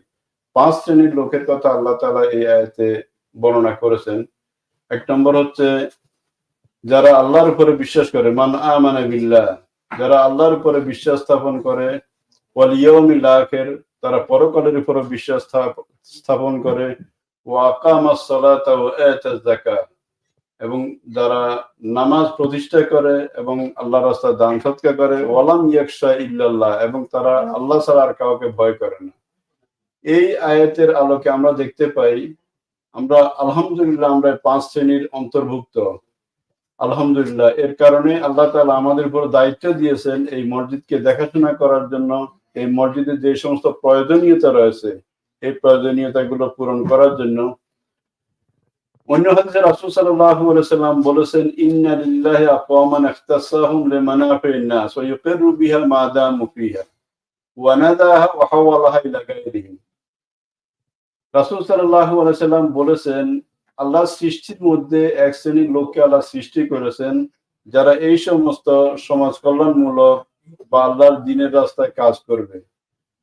5 শ্রেণীর লোকের কথা আল্লাহ তাআলা এই আয়াতে বর্ণনা করেছেন। এক নম্বর হচ্ছে যারা আল্লাহর উপরে বিশ্বাস করে, মান আমানা বিল্লাহ, যারা আল্লাহর উপরে বিশ্বাস স্থাপন করে, ওয়াল ইয়াউমিল আখির, তারা পরকালের উপরে বিশ্বাস স্থাপন করে, ওয়া আকামাস সালাতা ওয়া আতাজ যাকাত, এবং যারা নামাজ প্রতিষ্ঠা করে এবং আল্লাহর রাস্তায় দান সদকা করে, ওয়ালাম ইয়াখশা ইল্লাল্লাহ, এবং তারা আল্লাহ ছাড়া আর কাউকে ভয় করে না। এই আয়াতের আলোকে আমরা দেখতে পাই আমরা আলহামদুলিল্লাহ আমরা 5 শ্রেণীর অন্তর্ভুক্ত আলহামদুলিল্লাহ। এর কারণে আল্লাহ তাআলা আমাদের উপর দায়িত্ব দিয়েছেন এই মসজিদকে দেখাশোনা করার জন্য, এই মসজিদে যে সমস্ত প্রয়োজনীয়তা রয়েছে এই প্রয়োজনীয়তাগুলো পূরণ করার জন্য। অন্য হাদিসে রাসূল সাল্লাল্লাহু আলাইহি সাল্লাম বলেছেন ইন্না লিল্লাহি আকওয়ামান ইখতাসাহুম লিমানাফি'ন নাস ওয়া ইউকিরু বিহা মা দামু ফিহা ওয়া নাদাহা ওয়া হাওয়ালাহা ইলা গায়রিহিম। রাসূল সাল্লাল্লাহু আলাইহি সাল্লাম বলেছেন আল্লাহ সৃষ্টির মধ্যে এক শ্রেণীর লোককে আল্লাহ সৃষ্টি করেছেন যারা এই সমস্ত সমাজ কল্যাণমূলক বা আল্লাহর দ্বীনের রাস্তায় কাজ করবে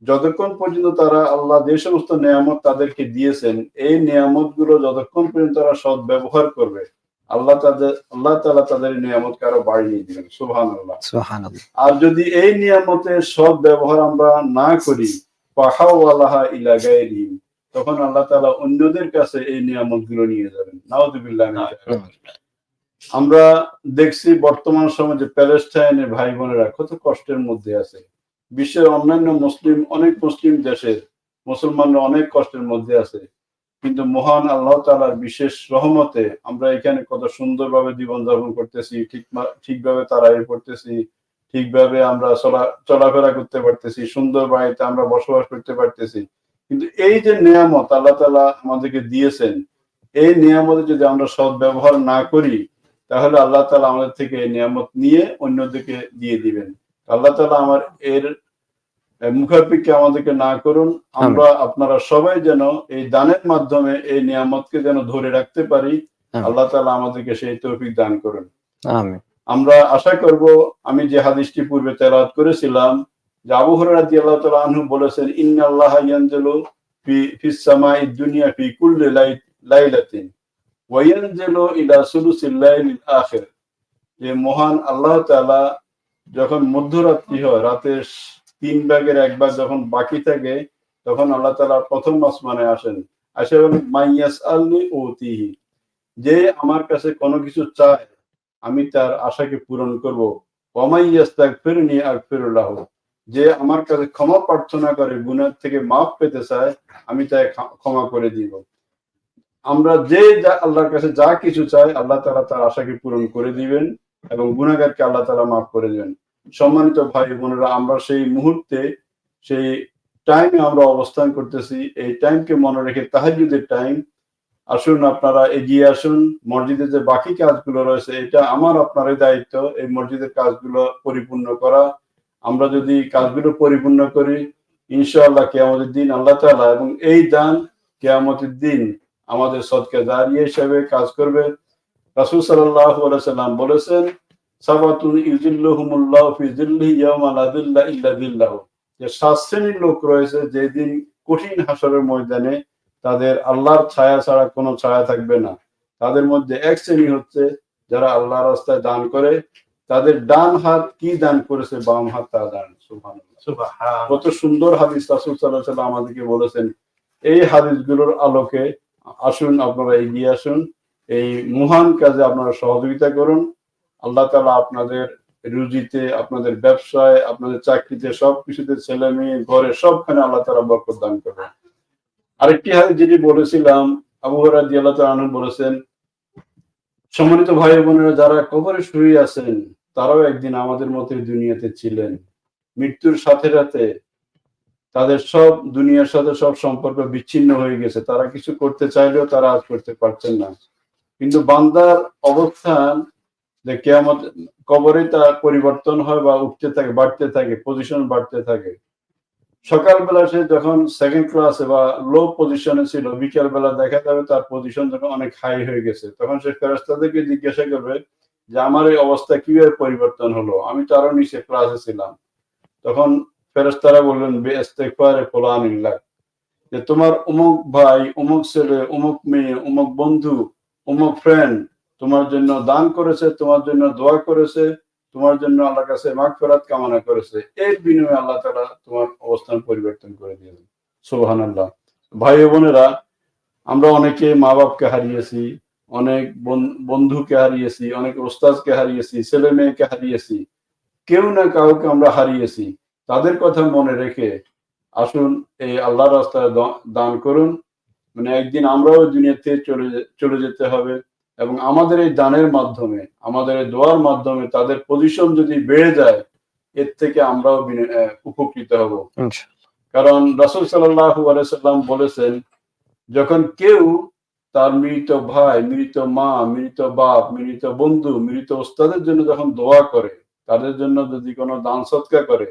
যতক্ষণ পর্যন্ত তারা আল্লাহ যে সমস্ত নিয়ামত তাদেরকে দিয়েছেন এই নিয়ামত গুলো যতক্ষণ পর্যন্ত তারা সৎ ব্যবহার করবে আল্লাহ তাআলা তাদের নিয়ামতকে আরো বাড়িয়ে দিবেন। সুবহানাল্লাহ। আর যদি এই নিয়ামতের সৎ ব্যবহার আমরা না করি ফাহাওয়ালাহা ইলা গায়রিহিম, তখন আল্লাহ তাআলা অন্যদের কাছে এই নিয়ামত গুলো নিয়ে যাবেন। নাউযুবিল্লাহ। আমরা দেখছি বর্তমান সময়ে যে প্যালেস্টাইনের ভাই বোনেরা কত কষ্টের মধ্যে আছে। বিশ্বের অন্যান্য অনেক মুসলিম দেশের মুসলমানরা অনেক কষ্টের মধ্যে আছে, কিন্তু মহান আল্লাহ তাআলার বিশেষ রহমতে আমরা এখানে কত সুন্দরভাবে জীবনযাপন করতেছি, ঠিকভাবে তারাই পড়তেছি, ঠিকভাবে আমরা চলাফেরা করতে পারতেছি, সুন্দর বাড়িতে আমরা বসবাস করতে পারতেছি। কিন্তু এই যে নিয়ামত আল্লাহ তাআলা আমাদেরকে দিয়েছেন এই নিয়ামতে যদি আমরা সৎ ব্যবহার না করি তাহলে আল্লাহ তাআলা আমাদের থেকে এই নিয়ামত নিয়ে অন্যদিকে দিয়ে দিবেন। আল্লাহ তাআলা আমার এর মুখাপেক্ষী আমাদেরকে না করুন। আমরা আপনারা সবাই যেন এই দানের মাধ্যমে এই নিয়ামতকে যেন ধরে রাখতে পারি, আল্লাহ তাআলা আমাদেরকে সেই তৌফিক দান করুন। আমিন। আমরা আশা করব আমি যে হাদিসটি পূর্বে তেলাওয়াত করেছিলাম যে আবু হুরায়রা রাদিয়াল্লাহু তাআলা আনহু বলেছেন ইন্নাল্লাহা ইয়ানজিলু ফিস সামাঈদ দুনিয়া ফি কুল্লি লাইলাতিন ওয়া ইয়ানজিলু ইলা সুলুসিল লাইলিল আখির, যে মহান আল্লাহ তাআলা যখন মধ্যরাত্রি হয় রাতের 3 ভাগের 1 ভাগ যখন বাকি থাকে তখন আল্লাহ তাআলা প্রথম আসমানে আসেন, আসে বলেন মাইয়াসআলনি উতিহি, যে আমার কাছে কোনো কিছু চায় আমি তার আশাকে পূরণ করব। ওয়া মাইয়াস্তাগফিরনি আগফিরু লাহু, যে আমার কাছে ক্ষমা প্রার্থনা করে গুনাহ থেকে মাফ পেতে চায় আমি তাকে ক্ষমা করে দিব। আমরা যে আল্লাহর কাছে যা কিছু চাই আল্লাহ তাআলা তার আশাকে পূরণ করে দিবেন এবং গুনাহগারকে আল্লাহ তাআলা মাফ করে দিবেন। সম্মানিত ভাই বোনেরা, আমরা সেই মুহূর্তে সেই টাইমে আমরা অবস্থান করতেছি। এই টাইমকে মনে রেখে তাহাজ্জুদের টাইম, আসুন আপনারা এগিয়ে আসুন। মসজিদে যে বাকি কাজগুলো রয়েছে এটা আমার আপনারই দায়িত্ব এই মসজিদের কাজগুলো পরিপূর্ণ করা। আমরা যদি কাজগুলো পরিপূর্ণ করি ইনশাআল্লাহ কিয়ামতের দিন আল্লাহ তাআলা এবং এই দান কিয়ামতের দিন আমাদের সদকা জারিয়া হিসেবে কাজ করবে। রাসূল সাল্লাল্লাহু আলাইহি সাল্লাম বলেছেন সাবাতুন ইযিল্লুহুমুল্লাহু ফি যিল্লিহি ইয়াওমা লা যিল্লা ইল্লা যিল্লাহু, যে 7 শ্রেণীর লোক রয়েছে যেদিন কঠিন হাসরের ময়দানে তাদের আল্লাহর ছায়া ছাড়া কোনো ছায়া থাকবে না। তাদের মধ্যে এক শ্রেণী হচ্ছে যারা আল্লাহর রাস্তায় দান করে, তাদের ডান হাত কি দান করেছে বাম হাত তা দান। সুবহানাল্লাহ। কত সুন্দর হাদিস রাসূল সাল্লাল্লাহু আলাইহি ওয়াসাল্লাম আমাদেরকে বলেছেন। এই হাদিসগুলোর আলোকে আসুন আপনারা এগিয়ে আসুন, এই মহান কাজে আপনারা সহযোগিতা করুন। আল্লাহ তাআলা আপনাদের রুজিতে, আপনাদের ব্যবসায়, আপনাদের চাকরিতে, সবকিছুতে, ছেলে মেয়ে, ঘরে, সবখানে আল্লাহ তাআলা বরকত দান করবেন। আরেকটি হাদিস যেটি বলেছিলাম, আবু হুরায়রা রাদিয়াল্লাহু তাআলা আনহু বলেছেন, সম্মানিত ভাই বোনেরা, যারা কবরে শুয়ে আছেন তারাও একদিন আমাদের মতোই দুনিয়াতে ছিলেন। মৃত্যুর সাথে সাথে তাদের সব দুনিয়ার সাথে সব সম্পর্ক বিচ্ছিন্ন হয়ে গেছে, তারা কিছু করতে চাইলেও তারা আজ করতে পারছেন না। কিন্তু বান্দার অবস্থান যে কিয়ামত, কবরে তার পরিবর্তন হয় বা উঠতে থাকে, বাড়তে থাকে, পজিশন বাড়তে থাকে। সকালবেলা সে যখন সেকেন্ড ক্লাসে বা লো পজিশনে ছিল, বিকেল বেলা দেখা যাবে তার পজিশন যখন অনেক হাই হয়ে গেছে, তখন সে ফেরেশতাদেরকে জিজ্ঞাসা করবে যে আমার এই অবস্থা কিভাবে পরিবর্তন হলো, আমি তো আরো নিচে ক্লাসে ছিলাম। তখন ফেরেশতারা বললেন বিইস্তিগফারে ফুলানিল্লাহ, যে তোমার অমুক ভাই, অমুক ছেলে, অমুক মেয়ে, অমুক বন্ধু, অমুক ফ্রেন্ড তোমার জন্য দান করেছে, তোমার জন্য দোয়া করেছে, তোমার জন্য আল্লাহর কাছে মাগফিরাত কামনা করেছে, এর বিনিময়ে আল্লাহ তাআলা তোমার অবস্থান পরিবর্তন করে দিবেন। সুবহানাল্লাহ। ভাই ও বোনেরা, আমরা অনেকে মা বাপকে হারিয়েছি, অনেক বন্ধুকে হারিয়েছি, অনেক ওস্তাদকে হারিয়েছি, ছেলে মেয়েকে হারিয়েছি, কেউ না কাউকে আমরা হারিয়েছি। তাদের কথা মনে রেখে আসুন এই আল্লাহর রাস্তায় দান করুন। মানে একদিন আমরাও দুনিয়াতে চলে যেতে হবে, এবং আমাদের এই দানের মাধ্যমে, আমাদের এই দোয়ার মাধ্যমে তাদের পজিশন যদি বেড়ে যায়, এর থেকে আমরাও উপকৃত হব। কারণ রাসূল সাল্লাল্লাহু আলাইহি সাল্লাম বলেছেন, যখন কেউ তার মৃত ভাই, মৃত মা, মৃত বাপ, মৃত বন্ধু, মৃত ওস্তাদের জন্য যখন দোয়া করে, তাদের জন্য যদি কোনো দান সৎকার করে,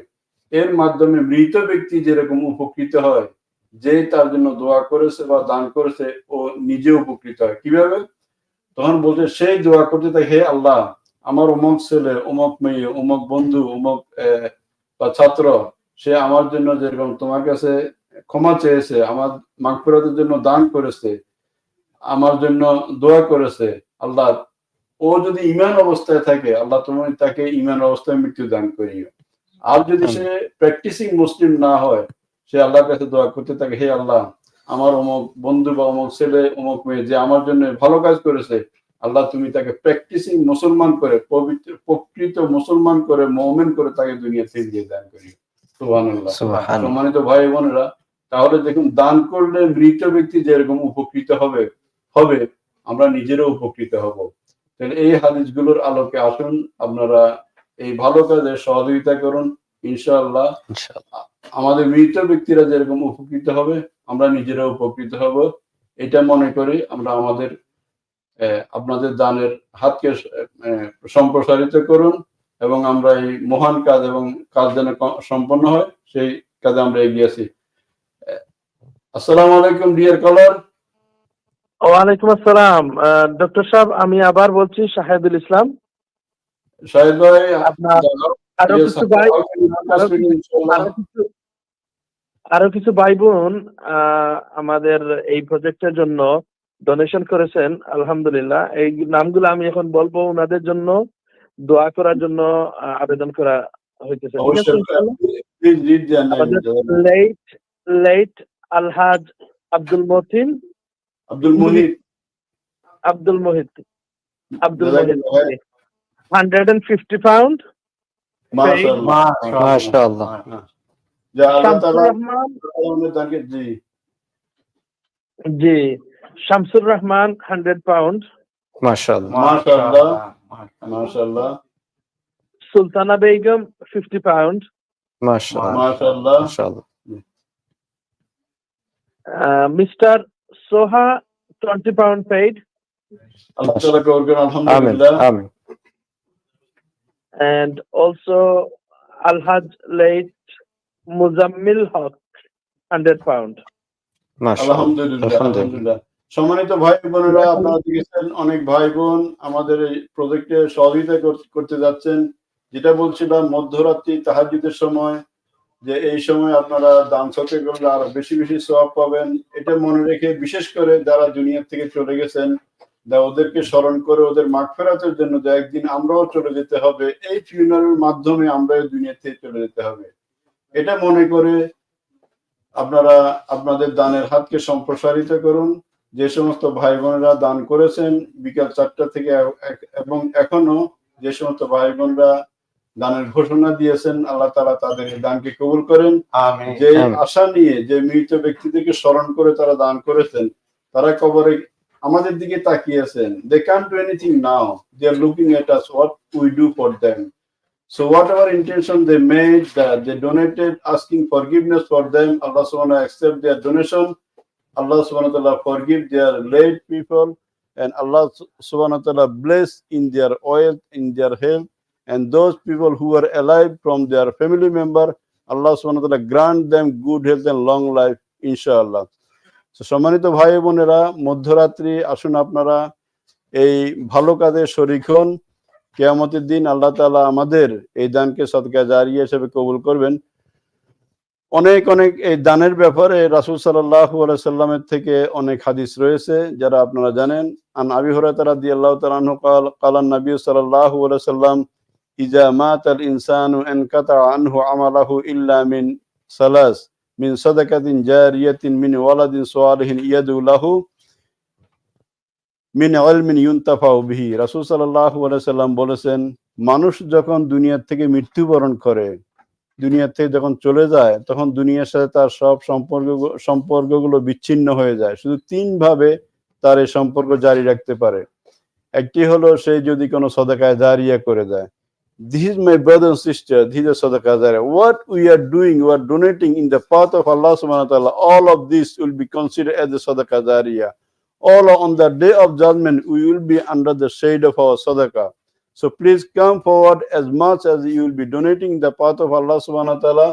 এর মাধ্যমে মৃত ব্যক্তি যেরকম উপকৃত হয়, যে তার জন্য দোয়া করেছে বা দান করেছে, ও নিজে উপকৃত হয়। কিভাবে? তখন বলছে, সেই দোয়া করতে থাকে, হে আল্লাহ, আমার অমুক ছেলে, অমুক মেয়ে, অমুক বন্ধু, অমুক বা ছাত্র, সে আমার জন্য যেরকম তোমার কাছে ক্ষমা চেয়েছে, আমার মাগফিরাতের জন্য দান করেছে, আমার জন্য দোয়া করেছে, আল্লাহ ও যদি ঈমান অবস্থায় থাকে, আল্লাহ তুমি তাকে ঈমান অবস্থায় মৃত্যু দান করিও। আর যদি সে প্র্যাকটিসিং মুসলিম না হয়, সে আল্লাহর কাছে দোয়া করতে থাকে, হে আল্লাহ, আমার অমুক বন্ধু বা অমুক ছেলে, অমুক মেয়ে যে আমার জন্য ভালো কাজ করেছে, আল্লাহ তুমি তাকে প্র্যাকটিসিং মুসলমান করে, পবিত্র প্রকৃত মুসলমান করে, মুমিন করে তাকে দুনিয়া থেকে দিয়ে দান করি। সুবহানাল্লাহ। সম্মানিত ভাই বোনেরা, তাহলে দেখুন, দান করলে মৃত ব্যক্তি যেরকম উপকৃত হবে, আমরা নিজেরও উপকৃত হব। তাহলে এই হাদিসগুলোর আলোকে আসুন আপনারা এই ভালো কাজে সহযোগিতা করুন। ইনশাআল্লাহ আমাদের মৃত ব্যক্তিরা যেরকম উপকৃত হবে, আমরা নিজেরাও উপকৃত হব। এটা মনে করি আমরা আমাদের আপনাদের দানের হাতকে সম্প্রসারিত করুন, এবং আমরা এই মহান কাজ এবং কাজ যেন সম্পন্ন হয়, সেই কাজে আমরা এগিয়ে আসি। আসসালামু আলাইকুম ডিয়ার কলার। ওয়ালাইকুম আসসালাম ডক্টর সাহেব, আমি আবার বলছি শাহেদুল ইসলাম। শাহেদ ভাই, আপনার আরো কিছু ভাই বোন আমাদের এই প্রজেক্টের জন্য ডোনেশন করেছেন, আলহামদুলিল্লাহ। এই নামগুলো আমি এখন বলবো, ওনাদের জন্য দোয়া করার জন্য আবেদন করা হইতেছে। লেট আলহাজ আব্দুল মতিন, আব্দুল মুহিত, 150 pound. মাশাআল্লাহ, মাশাআল্লাহ। জি, শামসুর রহমান 100 pound. মাশাআল্লাহ, মাশাআল্লাহ, মাশাআল্লাহ। সুলতানা বেগম 50 pound. মাশাআল্লাহ, মাশাআল্লাহ, মাশাআল্লাহ। Mr. Soha 20 pound paid. আল্লাহ তাআলা কবুল করুন, আলহামদুলিল্লাহ। আমিন। And also Alhaj late Muzammil Haq 100 pound. আলহামদুলিল্লাহ, আলহামদুলিল্লাহ। সম্মানিত ভাই বোনেরা, আপনারা দেখেছেন অনেক ভাই বোন আমাদের এই প্রজেক্টে সহযোগিতা করতে যাচ্ছেন। যেটা বলছিলাম মধ্যরাত্রি তাহাজ্জুদের সময়, যে এই সময় আপনারা দান সদকা করলে আরো বেশি বেশি সওয়াব পাবেন, এটা মনে রেখে, বিশেষ করে যারা দুনিয়া থেকে চলে গেছেন, ওদেরকে স্মরণ করে ওদের মাগফিরাতের জন্য, যে একদিন আমরাও চলে যেতে হবে, এই ফিউনারের মাধ্যমে আমরা দুনিয়া থেকে চলে যেতে হবে, এটা মনে করে আপনারা আপনাদের দানের হাতকে সম্প্রসারিত করুন। যে সমস্ত ভাই বোনেরা দান করেছেন বিকাল 4টা থেকে এবং এখনো যে সমস্ত ভাই বোনরা দানের ঘোষণা দিয়েছেন, আল্লাহ তাআলা তাদের দানকে কবুল করেন। যে আশা নিয়ে যে মৃত ব্যক্তিদেরকে স্মরণ করে তারা দান করেছেন, তারা কবরে আমাদের দিকে তাকিয়েছেন। They can't do anything now. They are looking at us, what we do for them. So whatever intention they made, that they donated, asking forgiveness for them, Allah subhanahu wa ta'ala accept their donation. Allah subhanahu wa ta'ala forgive their late people, and Allah subhanahu wa ta'ala bless in their wealth, in their health, and those people who are alive from their family member, Allah subhanahu wa ta'ala grant them good health and long life, inshallah. So সম্মানিত ভাই বোনেরা, মধ্যরাত্রি আসুন আপনারা এই ভালো কাজে শরীক হন। কিয়ামতের দিন আল্লাহ তাআলা আমাদের এই দানকে সদকা জারিয়া হিসেবে কবুল করবেন। অনেক অনেক এই দানের ব্যাপারে রাসূল সাল্লাল্লাহু আলাইহি সাল্লামের থেকে অনেক হাদিস রয়েছে যারা আপনারা জানেন। আন আবি হুরায়রা রাদিয়াল্লাহু তাআলা আনহু قال النبي صلى الله عليه وسلم إذا مات الإنسان انقطع عنه عمله إلا من ثلاث من صدقة جارية من ولد صالح يدعو له من علم ينتفع به। রাসূল সাল্লাল্লাহু আলাইহি সাল্লাম বলেছেন, মানুষ যখন দুনিয়া থেকে মৃত্যুবরণ করে, দুনিয়া থেকে যখন চলে যায়, তখন দুনিয়ার সাথে তার সব সম্পর্কগুলো বিচ্ছিন্ন হয়ে যায়। শুধু 3 ভাবে তার এই সম্পর্ক জারি রাখতে পারে। একটি হলো সে যদি কোনো সদকায়ে জারিয়া করে দেয়। This is my brother and sister, this is sadaqah jariyah. What we are doing, we are donating in the path of Allah subhanahu wa ta'ala, all of this will be considered as the sadaqah jariyah. All on the day of judgment, we will be under the shade of our sadaqah. So please come forward as much as you will be donating in the path of Allah subhanahu wa ta'ala.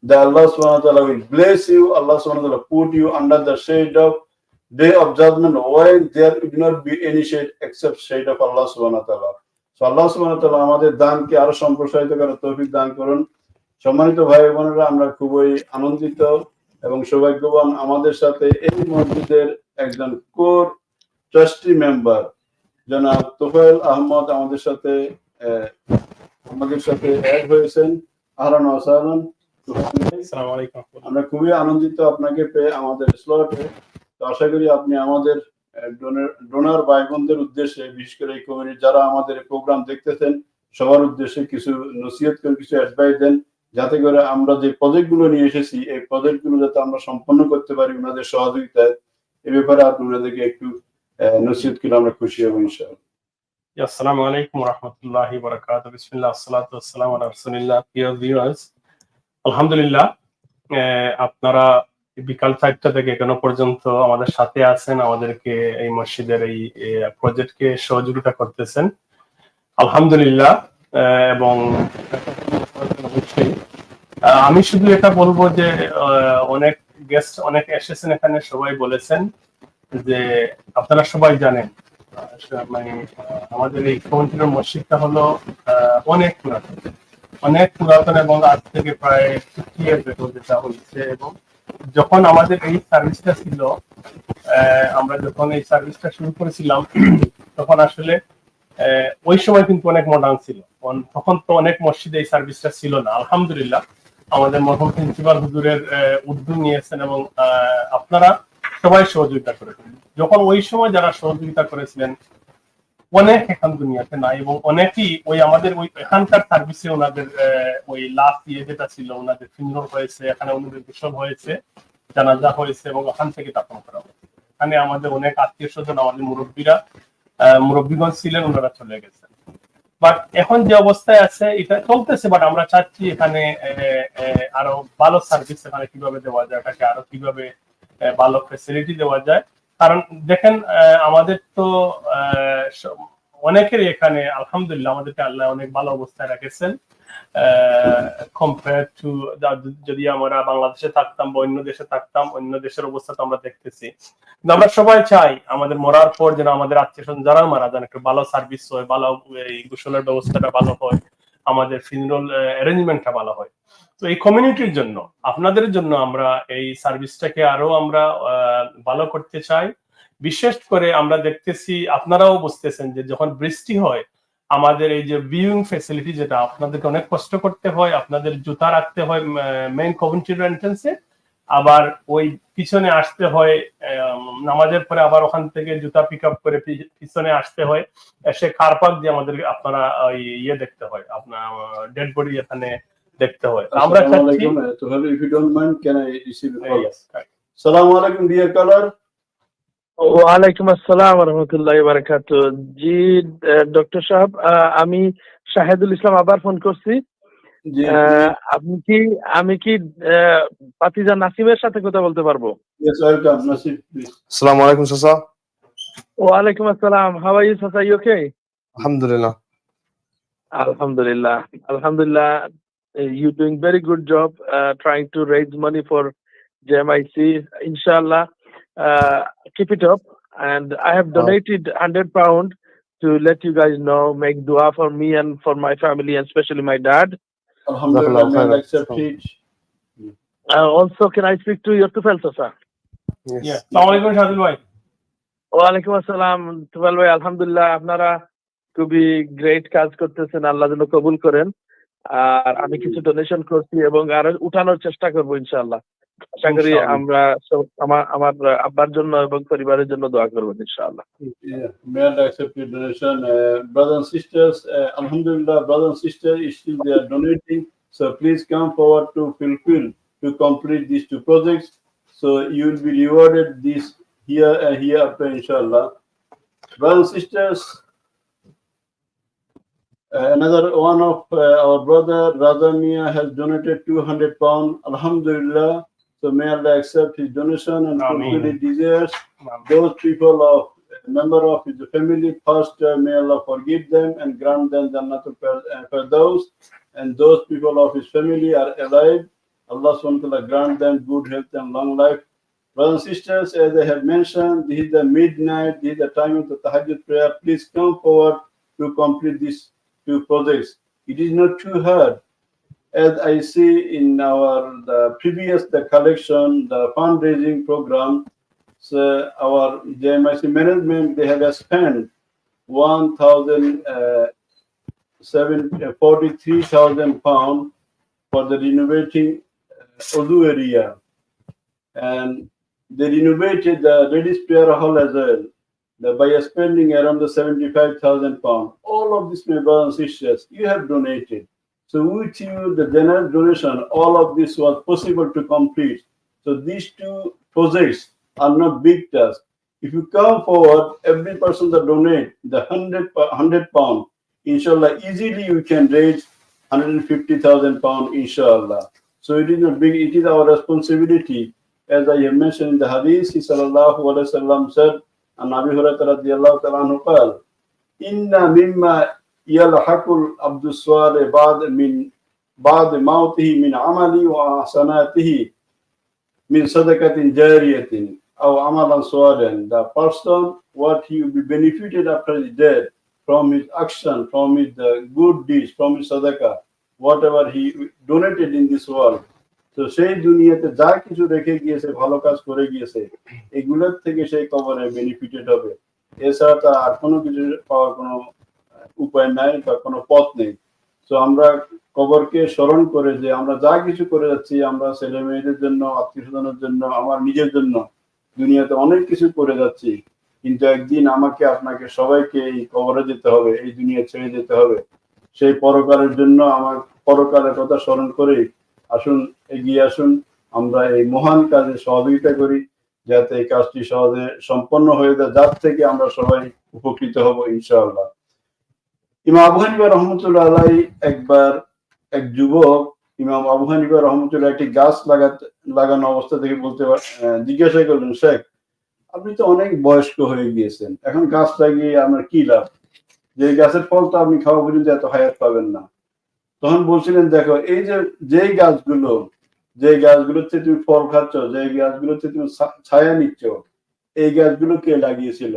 That Allah subhanahu wa ta'ala will bless you. Allah subhanahu wa ta'ala put you under the shade of day of judgment, where there will not be any shade except shade of Allah subhanahu wa ta'ala. So Allah subhanahu wa ta'ala আমাদের দানকে আরো সম্প্রসারিত করার তৌফিক দান করুন। সম্মানিত ভাই বোনেরা, আমরা খুবই আনন্দিত এবং সৌভাগ্যবান আমাদের সাথে এই মসজিদের একজন কোর ট্রাস্টি মেম্বার জনাব তোফায়েল আহমদ আমাদের সাথে অ্যাড হয়েছেন। আহলান ওয়া সাহলান। আসসালামু আলাইকুম। আমরা খুবই আনন্দিত আপনাকে পেয়ে আমাদের স্লটে। তো আশা করি আপনি আমাদের ডোনার ভাই বোনদের উদ্দেশ্যে, বিশেষ করে এই কমিউনিটি যারা আমাদের প্রোগ্রাম দেখতেছেন সবার উদ্দেশ্যে কিছু নসিহত করেন, কিছু অ্যাডভাইস দেন, যাতে করে আমরা যে প্রজেক্টগুলো নিয়ে এসেছি এই প্রজেক্টগুলো যাতে আমরা সম্পন্ন করতে পারি ওনাদের সহযোগিতায়। এই ব্যাপারে আপনাদেরকে একটু নসিহত করে আমরা খুশি হব ইনশাআল্লাহ। আসসালামু আলাইকুম ওয়া রাহমাতুল্লাহি ওয়া বারাকাতুহু। বিসমিল্লাহ, আসসালাতু ওয়াসসালামু আলা রাসূলিল্লাহ। প্রিয় ভিউয়ার্স, আলহামদুলিল্লাহ আপনারা বিকাল 4টা থেকে এখনো পর্যন্ত আমাদের সাথে আছেন, আমাদেরকে এই মসজিদের এই প্রজেক্টকে সহযোগিতা করতেছেন, আলহামদুলিল্লাহ। এবং আমি শুধু এটা বলবো যে অনেক গেস্ট অনেক এসেছেন এখানে, সবাই বলেছেন যে আপনারা সবাই জানেন মানে আমাদের এই কমিউনিটির মসজিদটা হলো অনেক পুরাতন এবং আজ থেকে প্রায় 50 ইয়ার বেতন যেটা হচ্ছে। এবং যখন আমাদের এই সার্ভিসটা ছিল, আমরা যখন এই সার্ভিসটা শুরু করেছিলাম তখন আসলে ওই সময় কিন্তু অনেক মডার্ন ছিল, তখন তো অনেক মসজিদে এই সার্ভিসটা ছিল না। আলহামদুলিল্লাহ আমাদের মরহুম প্রিন্সিপাল হুজুরের উদ্যোগ নিয়েছেন এবং আপনারা সবাই সহযোগিতা করেছেন। যখন ওই সময় যারা সহযোগিতা করেছিলেন অনেক এখন দুনিয়াতে নাই, এবং অনেকেই ওই আমাদের ওই এখানকার সার্ভিসে ওনাদের ওই লাস্ট যেটা ছিল ওনাদের ফিউনারাল হয়েছে, এখানে ওনাদের গোসল হয়েছে, জানাজা হয়েছে এবং ওখান থেকে দাফন করা হয়েছে। এখানে আমাদের অনেক আত্মীয় স্বজন, আমাদের মুরব্বীগণ ছিলেন, ওনারা চলে গেছেন। বাট এখন যে অবস্থায় আছে এটা চলতেছে, বাট আমরা চাচ্ছি এখানে আরো ভালো সার্ভিস এখানে কিভাবে দেওয়া যায়, এটাকে আরো কিভাবে ভালো ফ্যাসিলিটি দেওয়া যায়। কারণ দেখেন আমাদের তো অনেকেরই এখানে আলহামদুলিল্লাহ আমাদেরকে আল্লাহ অনেক ভালো অবস্থায় রেখেছেন কম্পেয়ার টু যদি আমরা বাংলাদেশে থাকতাম বা অন্য দেশে থাকতাম, অন্য দেশের অবস্থা তো আমরা দেখতেছি। কিন্তু আমরা সবাই চাই আমাদের মরার পর যেন আমাদের আত্মীয় স্বজন যারা মারা যান একটু ভালো সার্ভিস হয়, ভালো এই গোসলের ব্যবস্থাটা ভালো হয়, আমাদের ফিউনারাল অ্যারেঞ্জমেন্টটা ভালো হয়। তো এই কমিউনিটির জন্য, আপনাদের জন্য আমরা এই সার্ভিসটাকে আরো আমরা ভালো করতে চাই। বিশেষ করে আমরা দেখতেছি, আপনারাও বুঝতেছেন যে যখন বৃষ্টি হয় আমাদের এই যে ভিউইং ফ্যাসিলিটি, যেটা আপনাদেরকে অনেক কষ্ট করতে হয়, আপনাদের জুতা রাখতে হয় মেইন কমিউনিটির এন্ট্রান্সে, আবার ওই পিছনে আসতে হয়, নামাজের পরে আবার ওখান থেকে জুতা পিক আপ করে পিছনে আসতে হয়, এসে কার পার্ক দিয়ে আমাদের আপনারা ইয়ে দেখতে হয়, আপনার ডেড বডি এখানে দেখতে হয়। আমরা চাচ্ছি if you don't mind, can I receive a call? Assalamu alaikum dear caller. ওয়ালাইকুম আসসালাম ওয়া রাহমাতুল্লাহি ওয়া বারাকাতুহু। জি ডক্টর সাহেব, আমি শাহেদুল ইসলাম আবার ফোন করছি। আমি কি পাতিজা নাসিমের সাথে কথা বলতে পারবো? Yes, welcome Nasib, please. Assalamu alaikum, Sasa. ওয়ালাইকুম আসসালাম। How are you, Sasa? You okay? Alhamdulillah. Alhamdulillah. Alhamdulillah. You're doing very good job trying to raise money for JMIC. Inshallah, keep it up. And I have donated £100 to let you guys know, make dua for me and for my family, and especially my dad. Alhamdulillah, may Allah accept it. Also, can I speak to your Tufel, Sasa? Yes. Assalamu alaikum Shahidul bhai. ওয়ালাইকুম আসসালাম তুফাল ভাই, আলহামদুলিল্লাহ আপনারা খুবই great কাজ করতেছেন, আল্লাহ যেন কবুল করেন। আর আমি কিছু ডোনেশন করছি এবং আরো উঠানোর চেষ্টা করবো ইনশাআল্লাহ। আশা করি আমরা আমার আব্বার জন্য এবং পরিবারের জন্য দোয়া করবেন ইনশাআল্লাহ। May Allah accept your donation. Brothers and sisters, Alhamdulillah, brothers and sisters, still they are donating. So please come forward to complete these two projects. So you will be rewarded this here and hereafter, inshallah. Brothers and sisters, another one of our brother Razamia has donated £200. Alhamdulillah. So may Allah accept his donation and fulfill his desires. Those people of member of his family, first may Allah forgive them and grant them Jannatul Firdaus. And those people of his family are alive, Allah subhanahu wa ta'ala grant them good health and long life. Brothers and sisters, as I have mentioned, this is the midnight, this is the time of the Tahajjud prayer. Please come forward to complete these two projects. It is not too hard. As I see in the previous collection, the fundraising program, so our JMIC management, they have spent 43,000 pounds for the renovating Urdu area, and they renovated the ladies prayer hall as well by spending around the 75,000 pounds. All of this, my brothers and sisters, you have donated. So with you, the general donation, all of this was possible to complete. So these two projects are not big tasks. If you come forward, every person that donate the 100 pounds, inshallah, easily you can raise 150,000 pounds, inshallah. So it is not big, it is our responsibility. As I have mentioned in the hadith, he sallallahu alaihi wasallam said, and Abi Hurairah radiyallahu ta'ala anhu qala, inna mimma yalhaqul abdu salih ba'd mautihi min amali wa hasanatihi min sadaqatin jariyatin aw amalan salihan. The person, what he will be benefited after his death from his action, from his good deeds, from his sadaqah, whatever he donated in this world. তো সেই দুনিয়াতে যা কিছু রেখে গিয়েছে, ভালো কাজ করে গিয়েছে, এগুলোর থেকে সেই কবরে বেনিফিটেড হবে। এছাড়া তার আর কোনো কিছু পাওয়ার কোনো উপায় নাই বা কোনো পথ নেই। তো আমরা কবরকে স্মরণ করে যে আমরা যা কিছু করে যাচ্ছি, আমরা ছেলে মেয়েদের জন্য, আত্মীয় স্বজনের জন্য, আমার নিজের জন্য দুনিয়াতে অনেক কিছু করে যাচ্ছি, কিন্তু একদিন আমাকে আপনাকে সবাইকে এই কবরে যেতে হবে, এই দুনিয়া ছেড়ে যেতে হবে। সেই পরকালের জন্য আমার পরকালের কথা স্মরণ করে আসুন, এগিয়ে আসুন, আমরা এই মহান কাজে সহযোগিতা করি, যাতে এই কাজটি সহজে সম্পন্ন হয়ে যায়, যার থেকে আমরা সবাই উপকৃত হব ইনশাআল্লাহ। ইমাম আবু হানিফা রহমতুল্লাহ আলাইহি একবার এক যুবক ইমাম আবু হানিফা রহমতুল্লাহ একটি গাছ লাগানো অবস্থা থেকে জিজ্ঞাসা করলেন, শেখ আপনি তো অনেক বয়স্ক হয়ে গিয়েছেন, এখন গাছ লাগিয়ে আমার কি লাভ? যে গাছের ফল তো আপনি খাওয়া পর্যন্ত এত হায়াত পাবেন না। তখন বলছিলেন, দেখো এই যে গাছগুলোতে তুমি ফল খাচ্ছ, যে গাছগুলোতে তুমি ছায়া নিচ্ছ, এই গাছগুলো কে লাগিয়েছিল?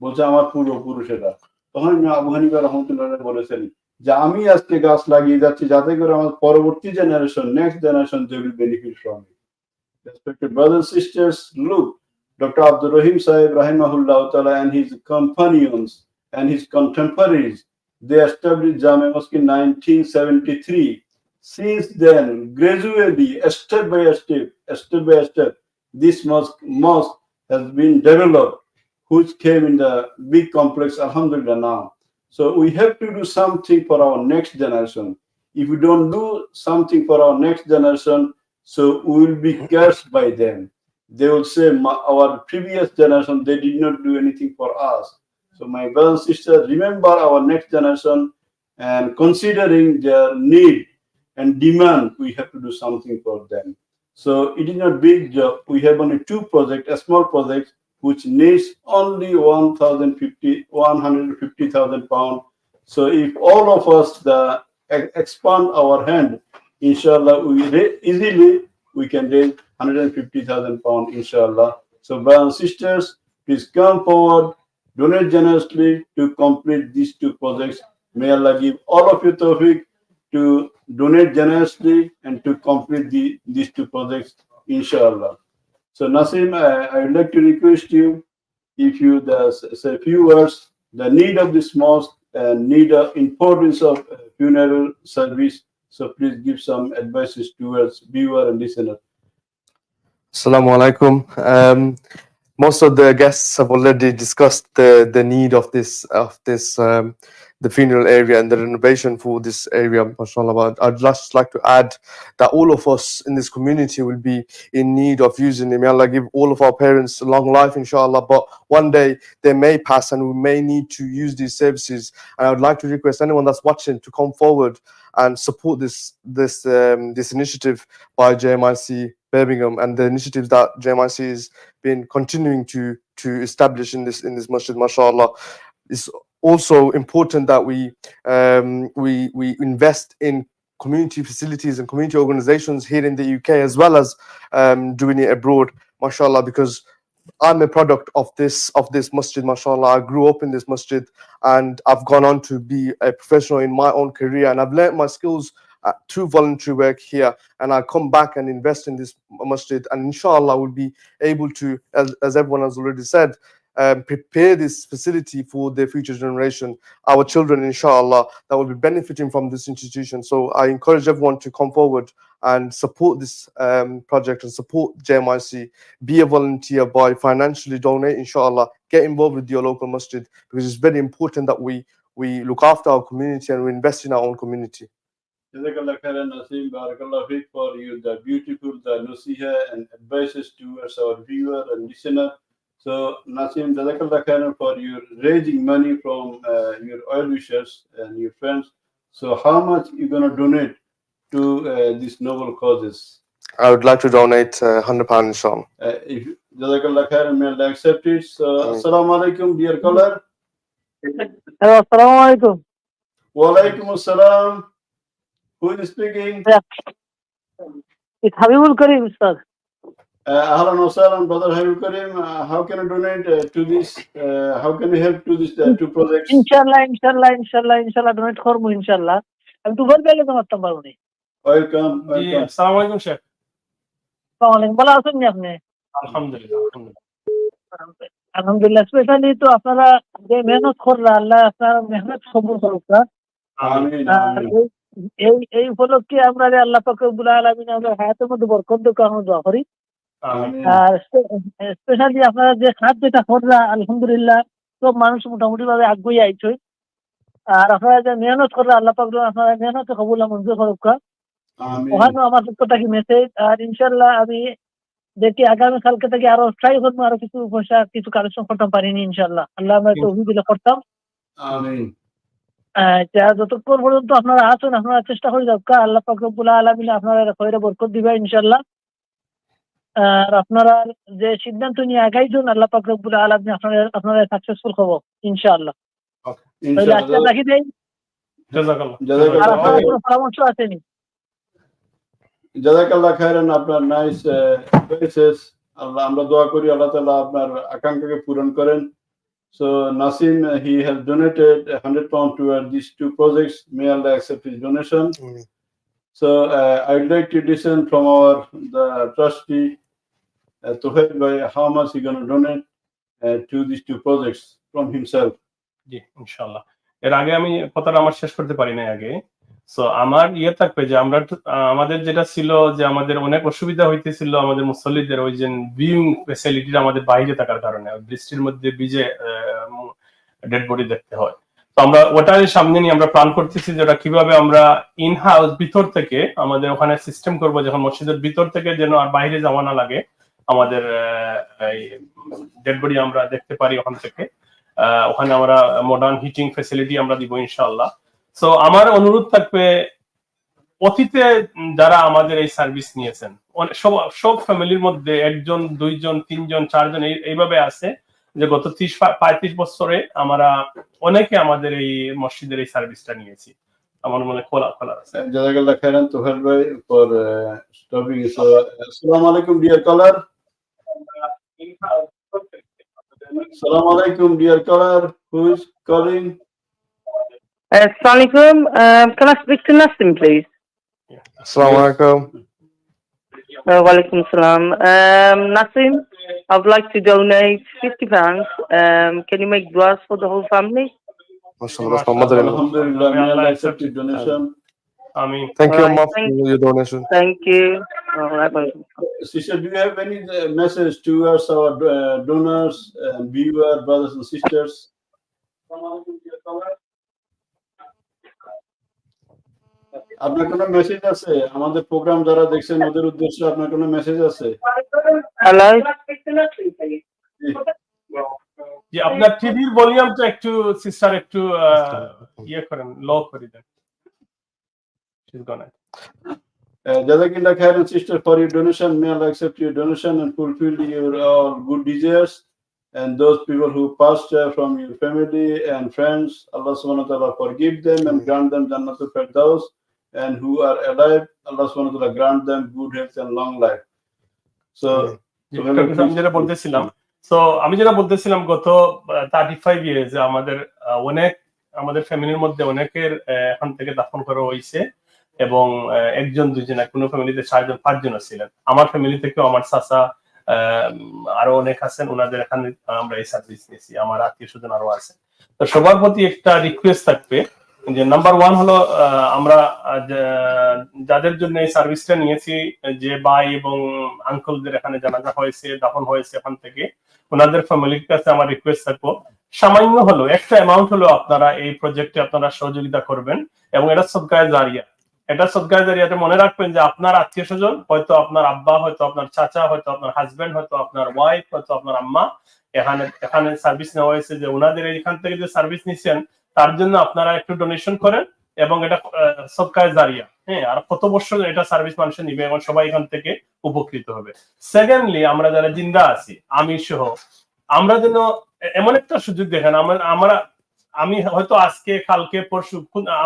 বলছে আমার পূর্বপুরুষেরা। তখন আবু হানিফা রহমতুল্লাহ বলেছেন যে আমি আজকে গাছ লাগিয়ে যাচ্ছি যাতে করে আমার পরবর্তী generation, next generation, they will benefit from it. Respected brothers and sisters, look, Dr. Abdul Rahim Sahib rahimahullah ta'ala and his companions and his contemporaries, they established Jamic Mosque in 1973 Since then, gradually, step by step, this mosque has been developed, which came in the big complex, alhamdulillah now. So we have to do something for our next generation. If we don't do something for our next generation, so we will be cursed by them. They will say, our previous generation, they did not do anything for us. So my brothers and sisters, remember our next generation, and considering their need and demand, we have to do something for them. So it is not big job. We have only two projects, a small project, which needs only 150,000 pounds. So if all of us expand our hand, inshallah, easily we can raise 150,000 pounds, inshallah. So brothers and sisters, please come forward, donate generously to complete these two projects. May Allah give all of you tawfiq to donate generously and to complete these two projects, inshallah. So Nasim, I would like to request you, if you say a few words, the need of this mosque and need of importance of funeral service. So please give some advices towards viewer and listener. Assalamu alaikum. Most of the guests have already discussed the need of this the funeral area and the renovation for this area, mashallah. But I'd just like to add that all of us in this community will be in need of using it. May Allah give all of our parents a long life, inshallah. But one day they may pass and we may need to use these services. And I would like to request anyone that's watching to come forward and support this initiative by JMIC Birmingham and the initiatives that JMIC has been continuing to establish in this masjid, mashallah. It's also important that we invest in community facilities and community organizations here in the UK, as well as doing it abroad, mashallah, because I'm a product of this masjid, mashallah. I grew up in this masjid and I've gone on to be a professional in my own career, and I've learned my skills through voluntary work here, and I come back and invest in this masjid, and inshallah we'll be able to, as everyone has already said, prepare this facility for the future generation, our children, inshallah, that will be benefiting from this institution. So I encourage everyone to come forward and support this project and support JMIC. Be a volunteer by financially donate, inshallah. Get involved with your local masjid, because it's very important that we look after our community and we invest in our own community. Jazakallah khairan, Nasim. Barakallah fiqh for you, the beautiful, the nasiha and advices towards our viewer and listener. So Nasim, Jazakallah khairan for you raising money from your oil wishers and your friends. So how much you gonna donate to these noble causes? I would like to donate £100, inshallah. If Jazakallah khairan, may Allah accept it. So Assalamu alaikum, dear caller. Hello, Assalamu alaikum. Wa alaikum assalam. Who is speaking? It's Habibul Karim, sir. Ahlan wa sahlan, brother Habib Karim. How can I donate to this? How can we help to this two projects? Inshallah, donate korbo, inshallah. I'm to work bele tomartam baruni. Welcome. Assalamu alaikum, Sheikh. Assalamu alaikum. Bala asun ni apne? Alhamdulillah. Alhamdulillah. Especially to apnara je mehnat korra, Allah apnara mehnat kabul korukka. Amin. এই উপলক্ষে আমরা আল্লাহ পাক রব্বুল আলামিন আমাদের হায়াতের মধ্যে বরকত দাও কারণ দোয়া করি। আর স্পেশালি আপনারা যে খাত যেটা করলা, আলহামদুলিল্লাহ সব মানুষ মোটামুটি ভাবে আগুয়ে আইছে। আর আপনারা যে মেহনত করলা, আল্লাহ পাক আপনারা মেহনত কবুল মঞ্জুর করুক। ওখানে আমার পক্ষ থেকে মেসেজ, আর ইনশাআল্লাহ আমি দেখি আগামী কালকে থেকে আরো ট্রাই করবো, আরো কিছু পয়সা কিছু কালেকশন করতে পারিনি ইনশাআল্লাহ। আল্লাহ আমরা তৌফিক দিলে করতাম। আমিন। যতক্ষণ পর্যন্ত আপনারা আছেন আপনারা চেষ্টা করে যাক, আল্লাহ পাক রব্বুল আলামিন আপনারা খয়রে বরকত দিবে ইনশাআল্লাহ। আর আপনারা যে সিদ্ধান্ত নিয়ে আগাইছেন, আল্লাহ পাক রব্বুল আলামিন আপনারা সাকসেসফুল হবো ইনশাআল্লাহ। তাহলে আজকে রাখি দেই। জাযাকাল্লাহ। আর আপনার কোনো পরামর্শ আছে নি? জাযাকাল্লাহ খাইরান, আপনার নাইস অ্যাডভাইসেস। আল্লাহ আমরা দোয়া করি আল্লাহ তাআলা আপনার আকাঙ্ক্ষাকে পূরণ করেন। So Nasim, he has donated £100 toward these two projects. May Allah accept his donation. So I would like to listen from the trustee to help by how much he going to donate to these two projects from himself. জি ইনশাআল্লাহ। এর আগে আমি কথাটা আমার শেষ করতে পারি না আগে। সো আমার ইয়ে থাকবে যে আমরা আমাদের যেটা ছিল যে আমাদের অনেক অসুবিধা হইতেছিল আমাদের মুসল্লিদের ওই যে ভিউইং ফ্যাসিলিটি আমাদের বাইরে থাকার কারণে বৃষ্টির মধ্যে ভিজে ডেড বডি দেখতে হয়। তো আমরা ওটার সামনে নিয়ে আমরা প্ল্যান করতেছি যে ওটা কিভাবে আমরা ইন হাউস ভিতর থেকে আমাদের ওখানে সিস্টেম করব, যখন মসজিদের ভিতর থেকে যেন আর বাইরে যাওয়া না লাগে, আমাদের ডেড বডি আমরা দেখতে পারি ওখান থেকে। ওখানে আমরা মডার্ন হিটিং ফ্যাসিলিটি আমরা দিব ইনশাআল্লাহ। সো আমার অনুরোধ থাকবে অতীতে যারা আমাদের এই সার্ভিস নিয়েছেন সব ফ্যামিলির মধ্যে একজন, দুইজন, তিনজন, চারজন এইভাবে আছে যে গত 30-35 বছরে আমরা অনেকে আমাদের এই মসজিদের এই সার্ভিসটা নিয়েছি। আমার মনে খোলা আছে। জাযাকাল্লাহ খাইরান তোফাল ভাই ফর স্টপিং। আসসালামু আলাইকুম deer collar. Assalamu alaikum, dear caller. Who is calling? Assalamu alaikum. Can I speak to Nassim, please? Assalamu alaikum. Wa alaikum salam. Nassim, I would like to donate £50. Can you make duas for the whole family? Alhamdulillah, may Allah accept your donation. Amin. Thank you, Amma, Thank- for your donation. Thank you. All right, bye. Sister, do you have any message towards our donors and viewer brothers and sisters? আপনার কোনো message আছে আমাদের programme যারা দেখছেন ওদের উদ্দেশ্যে? আপনার কোনো মেসেজ আছে? Hello? যে আপনার টিভির ভলিউমটা একটু সিস্টার একটু ইয়ে করেন, লো করে দেন। She's gone. Jazakallah khairan, sister, for your donation. May Allah accept your donation and fulfill your all good desires. And those people who passed from your family and friends, Allah subhanahu wa ta'ala forgive them and grant them Jannatul Firdaus. And who are alive, Allah subhanahu wa ta'ala grant them good health and long life. So, আমি যেটা বলতেছিলাম গত 35 years আমাদের ফ্যামিলির মধ্যে অনেকের এখান থেকে দাফন করা হয়েছে, এবং একজন, দুইজন, কোনো ফ্যামিলিতে 4জন, 5জন ছিলেন। আমার ফ্যামিলি থেকেও আমার চাচা আরো অনেক আছেন, ওনাদের এখানে আমরা এই সার্ভিস নিয়েছি, আমার আত্মীয় স্বজন আরো আছে। তো সবার প্রতি একটা রিকোয়েস্ট থাকবে যে নাম্বার 1 হলো আমরা যাদের জন্য এই সার্ভিসটা নিয়েছি, যে ভাই এবং আঙ্কেলদের এখানে জানাজা হয়েছে, দাফন হয়েছে এখান থেকে, ওনাদের ফ্যামিলির কাছে আমার রিকোয়েস্ট থাকবো সামান্য হলো একটা অ্যামাউন্ট হলো আপনারা এই প্রজেক্টে আপনারা সহযোগিতা করবেন, এবং এটা সদকায়ে জারিয়া। এটা সদকায়ে জারিয়াতে মনে রাখবেন যে আপনার আত্মীয় স্বজন, হয়তো আপনার আব্বা, হয়তো আপনার চাচা, হয়তো আপনার হাজবেন্ড, হয়তো আপনার ওয়াইফ, হয়তো আপনার আম্মা এখানে সার্ভিস নেওয়া হয়েছে, যে ওনাদের এখান থেকে যে সার্ভিস নিচ্ছেন তার জন্য আপনারা একটু ডোনেশন করেন, এবং এটা সদকায়ে জারিয়া। হ্যাঁ, আর কত বছর এটা সার্ভিস মানুষের নিবে এবং সবাই এখান থেকে উপকৃত হবে। সেকেন্ডলি, আমরা যারা জিন্দা আছি, আমি সহ, আমরা যেন এমন একটা সুযোগ দেখেন, আমি হয়তো আজকে, কালকে, পরশু,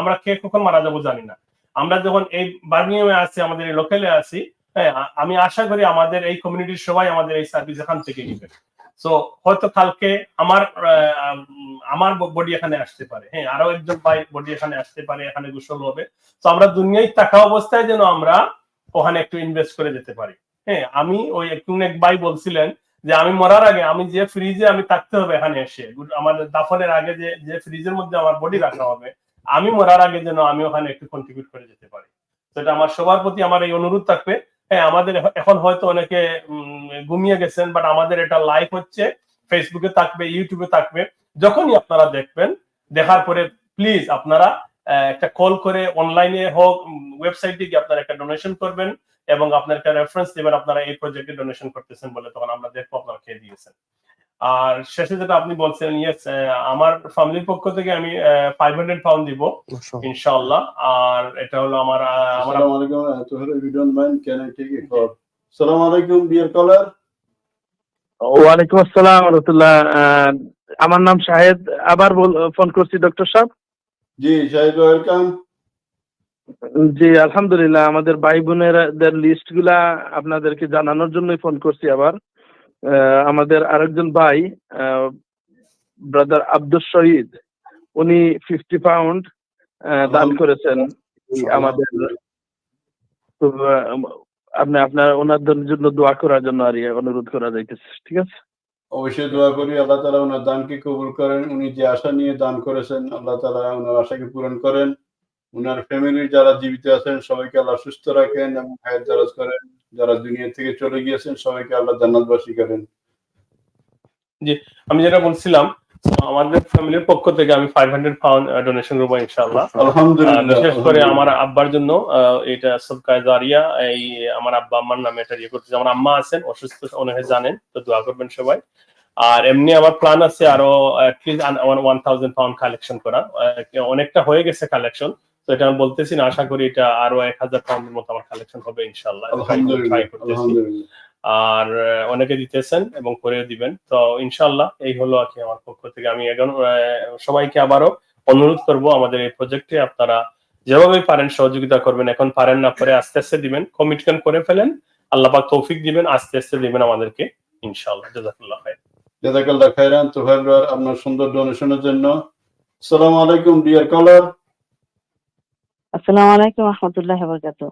আমরা কে কখন মারা যাবো জানি না। আমরা যখন এই বার্মিংহামে আছি, আমাদের এই লোকালে আছি, হ্যাঁ, আমি আশা করি আমাদের এই কমিউনিটির সবাই আমাদের এই সার্ভিস এখান থেকে নিবে। সো হয়তো কালকে আমার বডি এখানে আসতে পারে, হ্যাঁ, আরো একজন ভাই বডি এখানে আসতে পারে, এখানে গোসল হবে। তো আমরা দুনিয়ায় থাকা অবস্থায় যেন আমরা ওখানে একটু ইনভেস্ট করে যেতে পারি। হ্যাঁ, আমি ওই এক ভাই বলছিলেন যে আমি মরার আগে আমি যে ফ্রিজে আমি থাকতে হবে এখানে এসে, আমাদের দাফনের আগে যে ফ্রিজের মধ্যে আমার বডি রাখা হবে, আমি মরার আগে যেন আমি ওখানে একটু কন্ট্রিবিউট করে যেতে পারি। তো এটা আমার সবার প্রতি আমার এই অনুরোধ থাকবে। হ্যাঁ, আমাদের এখন হয়তো অনেকে ঘুমিয়ে গেছেন, বাট আমাদের এটা লাইভ হচ্ছে, ফেসবুকে থাকবে, ইউটিউবে থাকবে। যখনই আপনারা দেখবেন, দেখার পরে প্লিজ আপনারা একটা কল করে অনলাইনে হোক, ওয়েবসাইটে গিয়ে আপনারা একটা ডোনেশন করবেন, এবং আপনার একটা রেফারেন্স দেবেন আপনারা এই প্রজেক্টে ডোনেশন করতেছেন বলে, তখন আমরা দেখবো আপনারা কে দিয়েছেন। আর শেষে যেটা আপনি বলছেন, ইয়েস, আমার ফ্যামিলির পক্ষ থেকে আমি £500 দিব ইনশাআল্লাহ। আর এটা হলো আমার Assalamu alaikum. If you don't mind, can I take a call? Assalamu alaikum, dear caller. ওয়ালাইকুম আসসালাম ওয়া রাহমাতুল্লাহ। আমার নাম শাহেদ, আবার ফোন করছি ডক্টর সাহেব। জি শাহেদ, ওয়েলকাম। জি আলহামদুলিল্লাহ, আমাদের ভাই বোনেদের লিস্ট গুলা আপনাদেরকে জানানোর জন্যই ফোন করছি আবার। আমাদের আরেকজন ভাই ব্রাদার আব্দুল শহীদ, উনি £50 দান করেছেন আমাদের। আপনি ওনাদের জন্য দোয়া করার জন্য আর অনুরোধ করা যাইতেছে, ঠিক আছে? অবশ্যই দোয়া করি আল্লাহ তাআলা ওনার দানকে কবুল করেন। উনি যে আশা নিয়ে দান করেছেন, আল্লাহ তাআলা ওনার আশাকে পূরণ করেন। উনার ফ্যামিলির যারা জীবিত আছেন সবাইকে আল্লাহ সুস্থ রাখেন এবং হায়াত দারাজ করেন, যারা দুনিয়া থেকে চলে গিয়েছেন সবাইকে আল্লাহ জান্নাতবাসী করেন। জি, আমি যেটা বলছিলাম আমাদের ফ্যামিলির পক্ষ থেকে আমি 500 পাউন্ড ডোনেশন করবো ইনশাআল্লাহ। আলহামদুলিল্লাহ। বিশেষ করে আমার আব্বার জন্য এটা সদকায়ে জারিয়া, এই আমার আব্বা আম্মার নামে এটা ইয়ে করতেছে। আমার আম্মা আছেন অসুস্থ, অনেকে জানেন, তো দোয়া করবেন সবাই। আর এমনি আমার প্ল্যান আছে আরো অ্যাটলিস্ট 1000 পাউন্ড কালেকশন করা, অনেকটা হয়ে গেছে কালেকশন, তো এটা আমি বলতেছি না, আশা করি এটা আরো 1000 পাউন্ডের মতো আমার কালেকশন হবে ইনশাআল্লাহ। আর অনেকে দিতেছেন এবং করেও দিবেন, তো ইনশাআল্লাহ এই হলো আর কি আমার পক্ষ থেকে। আমি এখন সবাইকে আবারও অনুরোধ করব আমাদের এই প্রজেক্টে আপনারা যেভাবে পারেন সহযোগিতা করবেন। এখন পারেন না, পরে আস্তে আস্তে দিবেন, কমিটমেন্ট করে ফেলেন, আল্লাহ পাক তৌফিক দিবেন, আস্তে আস্তে দিবেন আমাদেরকে ইনশাআল্লাহ। জাযাকাল্লাহ খাইর। জাযাকাল্লাহ খাইরান তুফাইল ভাই আপনার সুন্দর ডোনেশনের জন্য। আসসালামু আলাইকুম deer collar. Assalamu alaikum wa rahmatullahi wa barakatuh.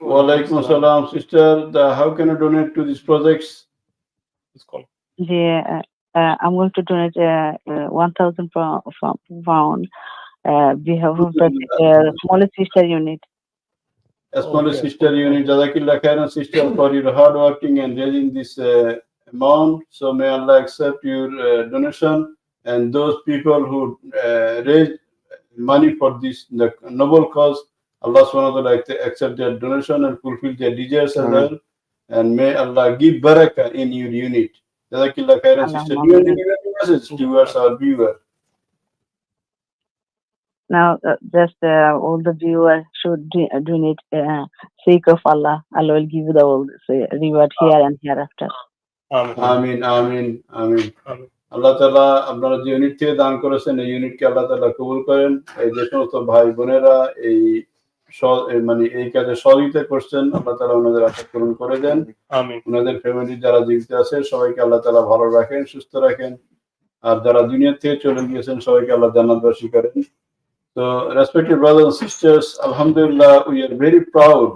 Wa alaikum assalam sister. How can you donate to these projects? I'm going to donate 1,000 pound. We have the smallest sister unit. A smallest sister unit. Jazakallah khairan sister for your hard working and raising this amount. So may Allah accept your donation, and those people who raise money for this the noble cause, Allah subhanahu wa ta'ala accept their donation and fulfill their desires as well, and may Allah give barakah in your unit. Jazakallah khairan sister. Do you want to give any message towards our viewer? Now just all the viewers should donate sake of Allah. Allah will give you the all reward here and hereafter. Amin, amin, amin. আল্লাহ তাআলা আপনারা যে unit থেকে দান করেছেন এই ইউনিটকে আল্লাহ তাআলা কবুল করেন। এই যে সমস্ত ভাই বোনেরা এই মানে এই কাজে সহযোগিতা করছেন, আল্লাহ তাআলা ওনাদের আশা পূরণ করে দেন। আমিন। ওনাদের ফ্যামিলি যারা জীবিত আছে সবাইকে আল্লাহ তাআলা ভালো রাখেন, সুস্থ রাখেন, আর যারা দুনিয়া থেকে চলে গিয়েছেন সবাইকে আল্লাহ জান্নাতবাসী করেন। So respected brothers and sisters, alhamdulillah, we are very proud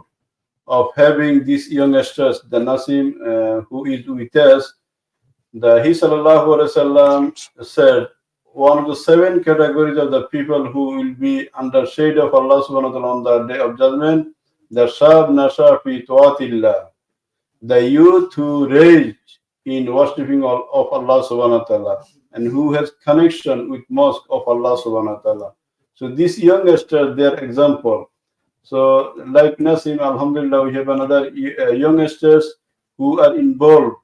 of having these youngsters, the Nasim, who is with us. He sallallahu alaihi wasallam said one of the 7 categories of the people who will be under shade of Allah subhanahu wa ta'ala on the day of judgment, the shab nasha fi ta'atillah, the youth who rage in worshipping of Allah subhanahu wa ta'ala and who has connection with mosque of Allah subhanahu wa ta'ala. So these youngsters, their example. So like Nasim, alhamdulillah, we have another youngsters who are involved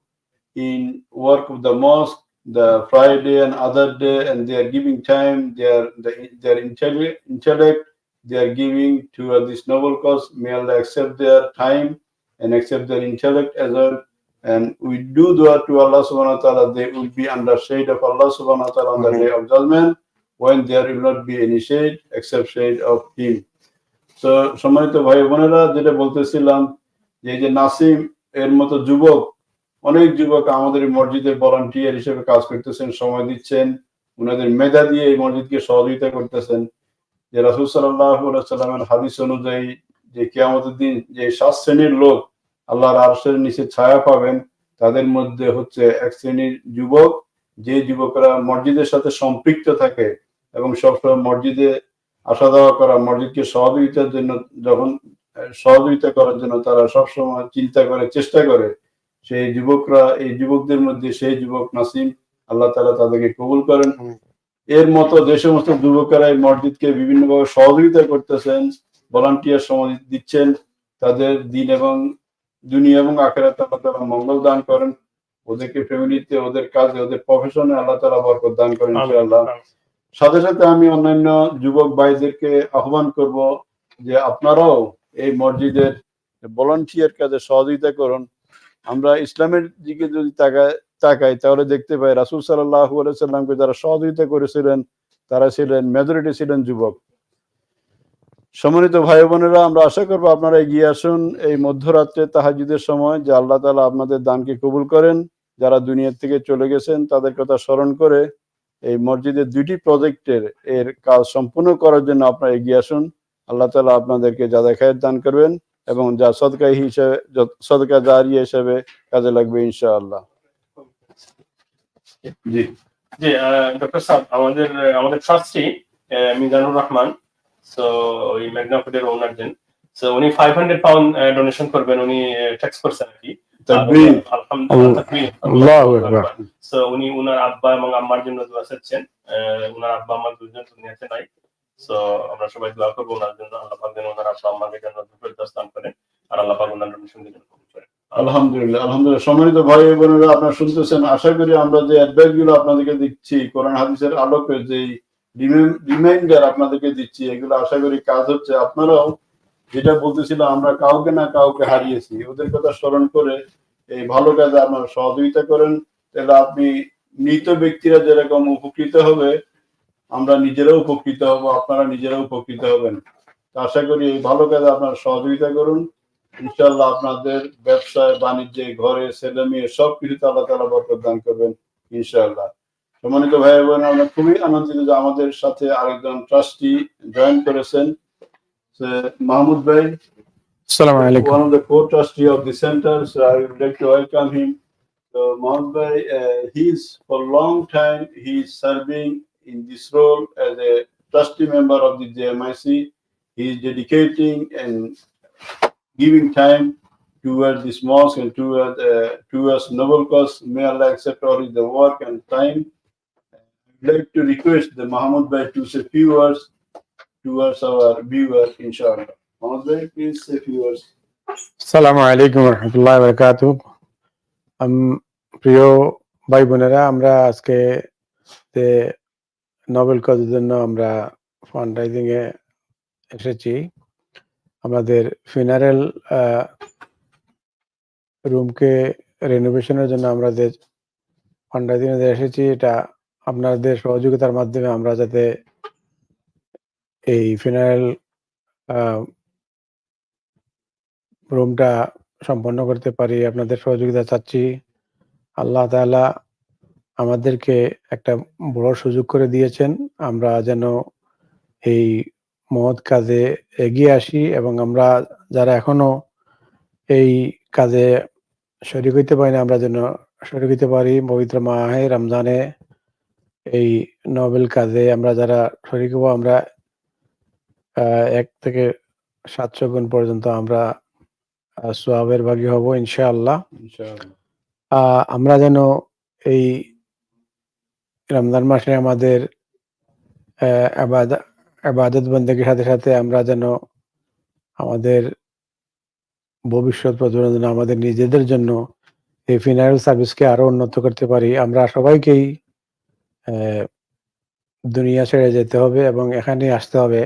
in work of the mosque, the Friday and other day, and they are giving time, their intellect, they are giving to this noble cause. May Allah accept their time and accept their intellect as well. And we do dua to Allah subhanahu wa ta'ala, they will be under shade of Allah subhanahu wa ta'ala on the day of judgment, when there will not be any shade except shade of him. So সম্মানিত ভাই বোনেরা, যেটা বলতেছিলাম যে নাসিম এর মতো যুবক, অনেক যুবক আমাদের মসজিদের ভলান্টিয়ার হিসেবে কাজ করতেছেন, সময় দিচ্ছেন, ওনাদের মেধা দিয়ে এই মসজিদকে সহযোগিতা করতেছেন। যে রাসূল সাল্লাল্লাহু আলাইহি ওয়াসাল্লামের হাদিস অনুযায়ী যে কিয়ামতের দিন যে 7 শ্রেণীর লোক আল্লাহর আরশের নিচে ছায়া পাবেন, তাদের মধ্যে হচ্ছে এক শ্রেণীর যুবক, যে যুবকরা মসজিদের সাথে সম্পৃক্ত থাকে এবং সবসময় মসজিদে আসা যাওয়া করা, মসজিদকে সহযোগিতা করার জন্য তারা সবসময় চিন্তা করে, চেষ্টা করে, সেই যুবকরা, এই যুবকদের মধ্যে সেই যুবক নাসিম, আল্লাহ তাআলা তাদেরকে কবুল করেন। এর মতো যে সমস্ত যুবকেরা এই মসজিদকে বিভিন্নভাবে সহযোগিতা করতেছেন, ভলান্টিয়ার সময় দিচ্ছেন, তাদের দিন এবং দুনিয়া এবং আখিরাতে আল্লাহ তাআলা মঙ্গল দান করেন, ওদেরকে ফ্যামিলিতে, ওদের কাজে, ওদের প্রফেশনে আল্লাহ তাআলা বরকত দান করেন ইনশাআল্লাহ। সাথে সাথে আমি অন্যান্য যুবক ভাইদেরকে আহ্বান করব যে আপনারাও এই মসজিদের ভলান্টিয়ার কাজে সহযোগিতা করুন। আমরা ইসলামের দিকে যদি তাকাই তাহলে দেখতে পাই রাসূল সাল্লাল্লাহু আলাইহি সাল্লামকে যারা সহযোগিতা করেছিলেন তারা ছিলেন, মেজরিটি ছিলেন যুবক। সম্মানিত ভাই বোনেরা, আমরা আশা করব আপনারা এগিয়ে আসুন এই মধ্যরাত্রে তাহাজ্জুদের সময়, যে আল্লাহ তাআলা আপনাদের দানকে কবুল করেন। যারা দুনিয়া থেকে চলে গেছেন তাদের কথা স্মরণ করে এই মসজিদের 2টি প্রজেক্টের এর কাজ সম্পূর্ণ করার জন্য আপনারা এগিয়ে আসুন। আল্লাহ তাআলা আপনাদেরকে যাদা খায়ের দান করবেন এবং যা সদকা জারিয়া হিসেবে কাজে লাগবে ইনশাআল্লাহ। জি জি, ডক্টর সাহেব, আমাদের ট্রাস্টি মিজানুর রহমান, সো ওই ম্যাগনা ফুডের ওনার দেন, সো উনি 500 পাউন্ড ডোনেশন করবেন, উনি ট্যাক্স করছেন আর কি। তাকবীর, আলহামদুলিল্লাহ, সো উনি উনার আব্বা এবং আম্মার জন্য দোয়া চাচ্ছেন। উনার আব্বা আম্মা দুজন দুনিয়াতে নাই, সো আমরা সবাই দোয়া করব ওনার জন্য, আল্লাহ পাক যেন ওনার আব্বা আম্মাকে জান্নাতুল ফেরদাউস দান করেন, আর আল্লাহ পাক ওনার ডোনেশন দিবেন। আলহামদুলিল্লাহ, আলহামদুলিল্লাহ। সম্মানিত ভাই বোনেরা, আপনারা শুনতেছেন, আশা করি আমরা যে অ্যাডভাইস গুলো আপনাদেরকে দিচ্ছি কোরআন হাদিসের আলোকে, যে রিমাইন্ডার আপনাদেরকে দিচ্ছি, এগুলো আশা করি কাজ হচ্ছে। আপনারাও যেটা বলতেছিলাম, আমরা কাউকে না কাউকে হারিয়েছি, ওদের কথা স্মরণ করে এই ভালো কাজে আপনারা সহযোগিতা করেন, তাহলে আপনি মৃত ব্যক্তিরা যেরকম উপকৃত হবে, আমরা নিজেরাও উপকৃত হব, আপনারা নিজেরাও উপকৃত হবেন। আশা করি এই ভালো কাজে আপনারা সহযোগিতা করুন, ইনশাআল্লাহ আপনাদের ব্যবসায় বাণিজ্যে ঘরে ছেলে মেয়ে সবকিছুতে আল্লাহ তাআলা বরকত দান করবেন ইনশাআল্লাহ। সম্মানিত ভাই বোন, আমরা খুবই আনন্দিত যে আমাদের সাথে আরেকজন ট্রাস্টি জয়েন করেছেন, মাহমুদ ভাই। Assalamu alaikum. One of the co-trustee of the center, so I would like to welcome him. So Mahmoud Bhai, he's for a long time he's serving in this role as a trustee member of the JMIC. He is dedicating and giving time towards this mosque and towards noble cause. May Allah accept all his the work and time. I'd like to request the Mahmoud Bhai to say few words towards our viewers, inshallah. Mahmoud Bhai, please say few words. Assalamu alaikum warahmatullahi wabarakatuh. প্রিয় ভাই বোনেরা, আমরা আজকে Nobel কজের জন্য আমরা fund rising এ এসেছি। আমাদের ফিনারেল রুমকে রেনোভেশনের জন্য আমরা যে ফান্ড রাইজিং এ এসেছি, এটা আপনাদের সহযোগিতার মাধ্যমে আমরা যাতে এই ফিনারেল রুমটা সম্পন্ন করতে পারি, আপনাদের সহযোগিতা চাচ্ছি। আল্লাহ তাআলা আমাদেরকে একটা বড় সুযোগ করে দিয়েছেন, আমরা যেন এই মহৎ কাজে এগিয়ে আসি এবং আমরা যারা এখনো এই কাজে শরীক হইতে পারি না, আমরা যেন শরীক হইতে পারি। পবিত্র মাহে রমজানে এই নোবেল কাজে আমরা যারা শরীক হব, আমরা 1 থেকে 700 গুণ পর্যন্ত আমরা সওয়াবের ভাগী হব ইনশাআল্লাহ। আমরা যেন এই রমজান মাসে আমাদের ইবাদত বন্দেগীর সাথে সাথে আমরা যেন আমাদের ভবিষ্যৎ প্রজন্মের জন্য, আমাদের নিজেদের জন্য এই ফিনারেল সার্ভিসকে আরো উন্নত করতে পারি। আমরা সবাইকেই দুনিয়া ছেড়ে যেতে হবে এবং এখানে আসতে হবে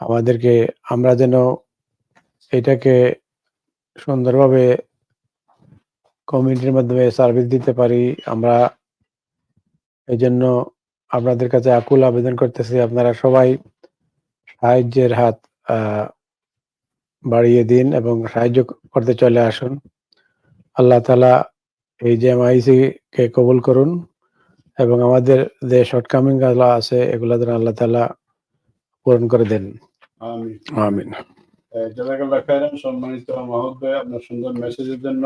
আমাদেরকে। আমরা যেন এটাকে সুন্দরভাবে কমিউনিটির মাধ্যমে সার্ভিস দিতে পারি। আমরা এই জন্য আপনাদের কাছে আকুল আবেদন করতেছি, আপনারা সবাই সাহায্যের হাত বাড়িয়ে দিন এবং সাহায্য করতে চলে আসুন। আল্লাহ তাআলা এই জেএমআইসি কে কবুল করুন এবং আমাদের যে শর্টকামিং গুলো আছে এগুলো যেন আল্লাহ তাআলা পূরণ করে দেন। আমিন আমিন। জাযাকাল্লাহ খাইরান। সম্মানিত মাহমুদ ভাই, আপনার সুন্দর মেসেজের জন্য।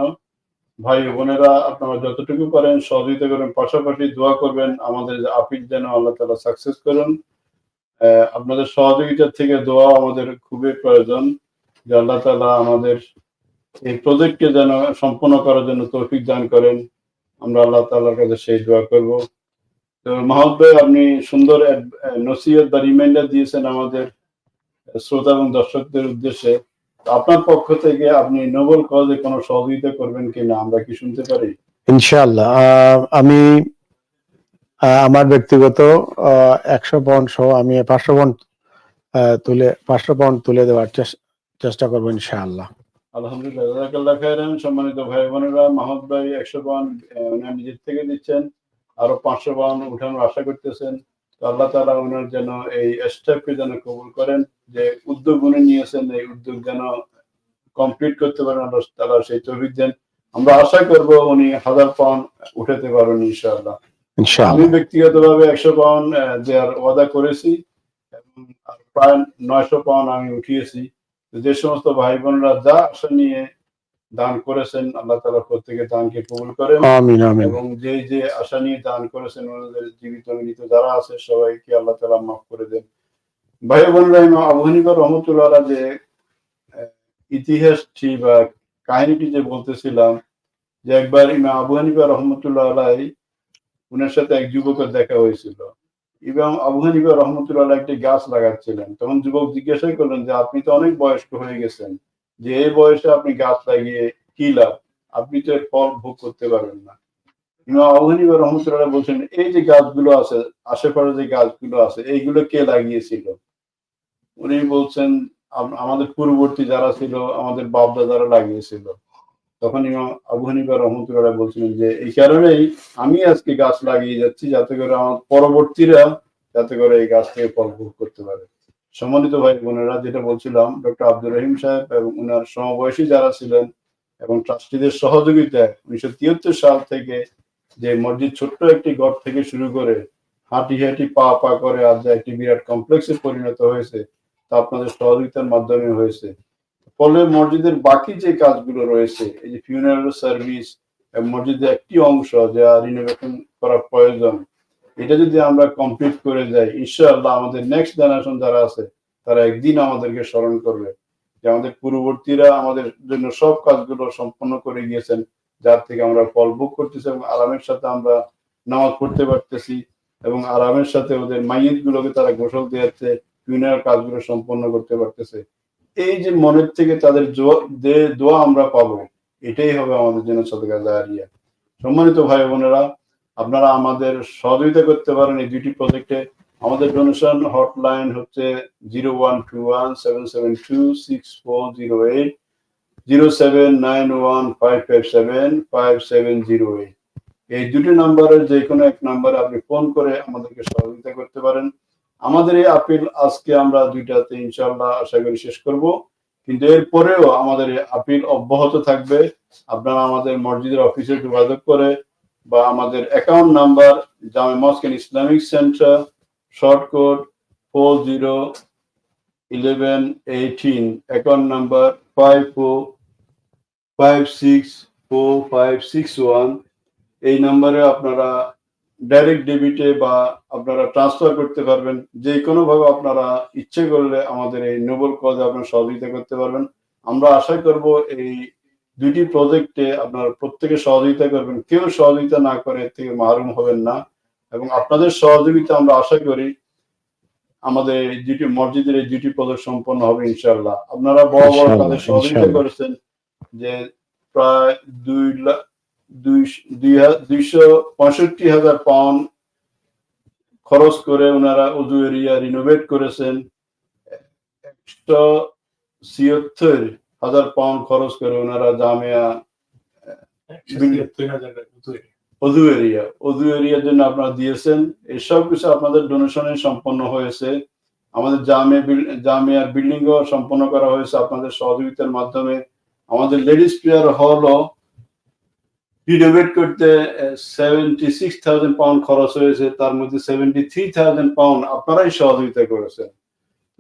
ভাই বোনেরা, আপনারা যতটুকু পারেন সহযোগিতা করেন, পাশাপাশি দোয়া করবেন আমাদের যে আপিল যেন আল্লাহ তাআলা সাকসেস করুন। আপনাদের সহযোগিতার থেকে দোয়া আমাদের খুবই প্রয়োজন, যে আল্লাহ তাআলা আমাদের এই প্রজেক্টকে যেন সম্পন্ন করার জন্য তৌফিক দান করেন। আমরা আল্লাহ তাআলার কাছে সেই দোয়া করব। তো মাহমুদ ভাই, আপনি সুন্দর নসিহত বা রিমাইন্ডার দিয়েছেন আমাদের শ্রোতা এবং দর্শকদের উদ্দেশ্যে। আপনার পক্ষ থেকে আপনি নোবেল কজে কোনো সহযোগিতা করবেন কিনা আমরা কি শুনতে পারি? ইনশাআল্লাহ। আমি আমার ব্যক্তিগত 100 পাউন্ড সহ আমি 500 পাউন্ড তুলে দেওয়ার চেষ্টা করবো ইনশাআল্লাহ। আলহামদুলিল্লাহ, জাযাকাল্লাহ খাইরান। সম্মানিত ভাই বোনেরা, মাহমুদ ভাই 100 পাউন্ড নিজের থেকে দিচ্ছেন, আরো 500 পাউন্ড উঠানোর আশা করতেছেন। তো আল্লাহ তাআলা ওনার যেন এই স্টেপকে যেন কবুল করেন, যে উদ্যোগ উনি নিয়েছেন এই উদ্যোগ যেন কমপ্লিট করতে পারেন, আল্লাহ তাআলা সেই তৌফিক দেন। আমরা আশা করব উনি 1000 পাউন্ড উঠাতে পারবেন ইনশাআল্লাহ। আমি ব্যক্তিগতভাবে 100 পাউন্ড দেওয়ার ওয়াদা করেছি এবং প্রায় 900 পাউন্ড আমি উঠিয়েছি। যে সমস্ত ভাই বোনরা যা আশা নিয়ে দান করেছেন, আল্লাহ তাআলা প্রত্যেকের দানকে কবুল করেন। আমিন আমিন। এবং যে আশা নিয়ে দান করেছেন, ওনাদের জীবিত মৃত যারা আছে সবাইকে আল্লাহ তাআলা মাফ করে দেন। ভাই বোনেরা, ইমাম আবু হানিফা রহমতুল্লাহ আলাইহি যে ইতিহাসটি বা কাহিনীটি যে বলতেছিলাম, যে একবার ইমাম আবু হানিফা রহমতুল্লাহ আলাইহি উনার সাথে এক যুবকের দেখা হয়েছিল। ইমাম আবু হানিফা রহমতুল্লাহ আলাইহি একটি গাছ লাগাচ্ছিলেন। তখন যুবক জিজ্ঞাসা করলেন যে আপনি তো অনেক বয়স্ক হয়ে গেছেন, যে এই বয়সে আপনি গাছ লাগিয়ে কি লাভ, আপনি তো এর ফল ভোগ করতে পারবেন না। ইমাম আবু হানিফা রহমতুল্লাহ আলাইহি বলছেন, এই যে গাছগুলো আছে, আশেপাশে যে গাছগুলো আছে, এইগুলো কে লাগিয়েছিল? উনি বলছেন, আমাদের পূর্ববর্তী যারা ছিল, আমাদের বাপ দাদারা লাগিয়েছিল। তখন ইমাম আবু হানিফা রহমতুল্লাহ আলাইহি বলছিলেন যে এই কারণেই আমি আজকে গাছ লাগিয়ে যাচ্ছি, যাতে করে আমার পরবর্তীরা যাতে করে এই গাছ থেকে ফল ভোগ করতে পারে। সম্মানিত ভাই বোনেরা, যেটা বলছিলাম, ডক্টর আব্দুর রহিম সাহেব এবং উনার সমবয়সী যারা ছিলেন এবং ট্রাস্টিদের সহযোগিতায় 1973 সাল থেকে যে মসজিদ ছোট্ট একটি ঘর থেকে শুরু করে হাঁটি হাঁটি পা পা করে আজ যা একটি বিরাট কমপ্লেক্সে পরিণত হয়েছে, তা আপনাদের সহযোগিতার মাধ্যমে হয়েছে। ফলে মসজিদের বাকি যে কাজগুলো রয়েছে, এই যে ফিউনারাল সার্ভিস এবং মসজিদের একটি অংশ যা রিনোভেশন করা প্রয়োজন, এটা যদি আমরা কমপ্লিট করে যাই, ইনশাআল্লাহ আমাদের নেক্সট জেনারেশন যারা আছে তারা একদিন আমাদেরকে স্মরণ করবে যে আমাদের পূর্ববর্তীরা আমাদের জন্য সব কাজগুলো সম্পন্ন করে গিয়েছেন, যার থেকে আমরা ফল ভোগ করতেছি এবং আরামের সাথে আমরা নামাজ পড়তে পারতেছি এবং আরামের সাথে ওদের মাইয়িত গুলোকে তারা গোসল দিয়েছে, ফিউনারাল কাজগুলো সম্পন্ন করতে পারতেছে। এই যে মনের থেকে তাদের দোয়া আমরা পাবো, এটাই হবে আমাদের জন্য সাদকা জারিয়া। সম্মানিত ভাই বোনেরা, আপনারা আমাদের সহযোগিতা করতে পারেন এই দুটি প্রজেক্টে। আমাদের ডোনেশন হটলাইন হচ্ছে 0121-772-6408, 0791-557-5708। এই দুটি নাম্বারের যে কোনো এক নাম্বারে আপনি ফোন করে আমাদেরকে সহযোগিতা করতে পারেন। আমাদের এই আপিল আজকে আমরা 2টাতে ইনশাআল্লাহ আশা করি শেষ করব, কিন্তু এরপরেও আমাদের এই আপিল অব্যাহত থাকবে। আপনারা আমাদের মসজিদের অফিসে যোগাযোগ করে বা আমাদের account number Jame Masjid and Islamic center, short code 401118, account number 54564561, এই নাম্বারে আপনারা ডাইরেক্ট ডেবিটে বা আপনারা ট্রান্সফার করতে পারবেন। যে কোনো ভাবে আপনারা ইচ্ছে করলে আমাদের এই নোবেল কজে আপনারা সহযোগিতা করতে পারবেন। আমরা আশা করব এই দুটি প্রজেক্টে আপনারা প্রত্যেকে সহযোগিতা করবেন, কেউ সহযোগিতা না করে এর থেকে মাহরুম হবেন না। এবং আপনাদের সহযোগিতা আমরা আশা করি আমাদের এই দুটি মসজিদের এই দুটি প্রজেক্ট সম্পন্ন হবে ইনশাআল্লাহ। আপনারা বড় বড় কাজে সহযোগিতা করেছেন, যে প্রায় 265,000 পাউন্ড খরচ করে ওনারা উজু এরিয়া রিনোভেট করেছেন। 176,000 পাউন্ড খরচ করে ওনারা জামিয়া উজু এরিয়ার জন্য আপনারা দিয়েছেন। এইসব কিছু আপনাদের ডোনেশনে সম্পন্ন হয়েছে। আমাদের জামিয়ার বিল্ডিং ও সম্পন্ন করা হয়েছে আপনাদের সহযোগিতার মাধ্যমে। আমাদের লেডিস প্রেয়ার হলও রিনোভেট করতে 76,000 পাউন্ড খরচ হয়েছে, তার মধ্যে 73,000 পাউন্ড আপনারাই সহযোগিতা করেছেন।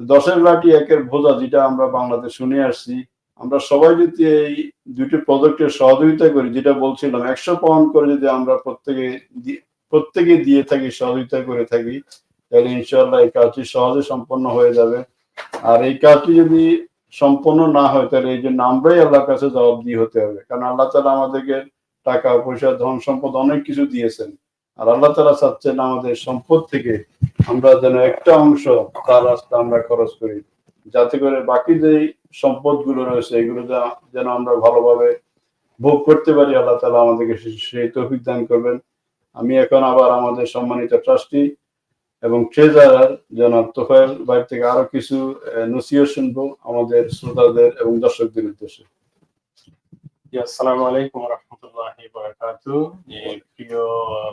10-এর লাঠি একের বোঝা, যেটা আমরা বাংলাদেশ শুনে আসছি, আমরা সবাই যদি এই দুটি প্রজেক্টের সহযোগিতা করি, যেটা বলছিলাম 100 পাউন্ড করে যদি আমরা প্রত্যেকে দিয়ে থাকি, সহযোগিতা করে থাকি, তাহলে ইনশাআল্লাহ এই কাজটি সহজে সম্পন্ন হয়ে যাবে। আর এই কাজটি যদি সম্পন্ন না হয়, তাহলে এই জন্য আমরাই আল্লাহর কাছে জবাবদিহি হতে হবে, কারণ আল্লাহ তাআলা আমাদেরকে টাকা পয়সা ধন সম্পদ অনেক কিছু দিয়েছেন, আর আল্লাহ তাআলা চাচ্ছেন আমাদের সম্পদ থেকে আমরা যেন একটা অংশ তার রাস্তা আমরা খরচ করি, যাতে করে বাকি যে সম্পদ গুলো রয়েছে এগুলো যেন আমরা ভালোভাবে ভোগ করতে পারি। আল্লাহ তাআলা আমাদেরকে সেই তৌফিক দান করবেন। আমি এখন আবার আমাদের সম্মানিত ট্রাস্টি এবং ট্রেজারার জনাব তোফায়েল ভাই থেকে আরো কিছু নসিহত শুনবো আমাদের শ্রোতাদের এবং দর্শকদের উদ্দেশ্যে। আসসালামু আলাইকুম ওয়া রাহমাতুল্লাহি ওয়া বারাকাতুহু। প্রিয়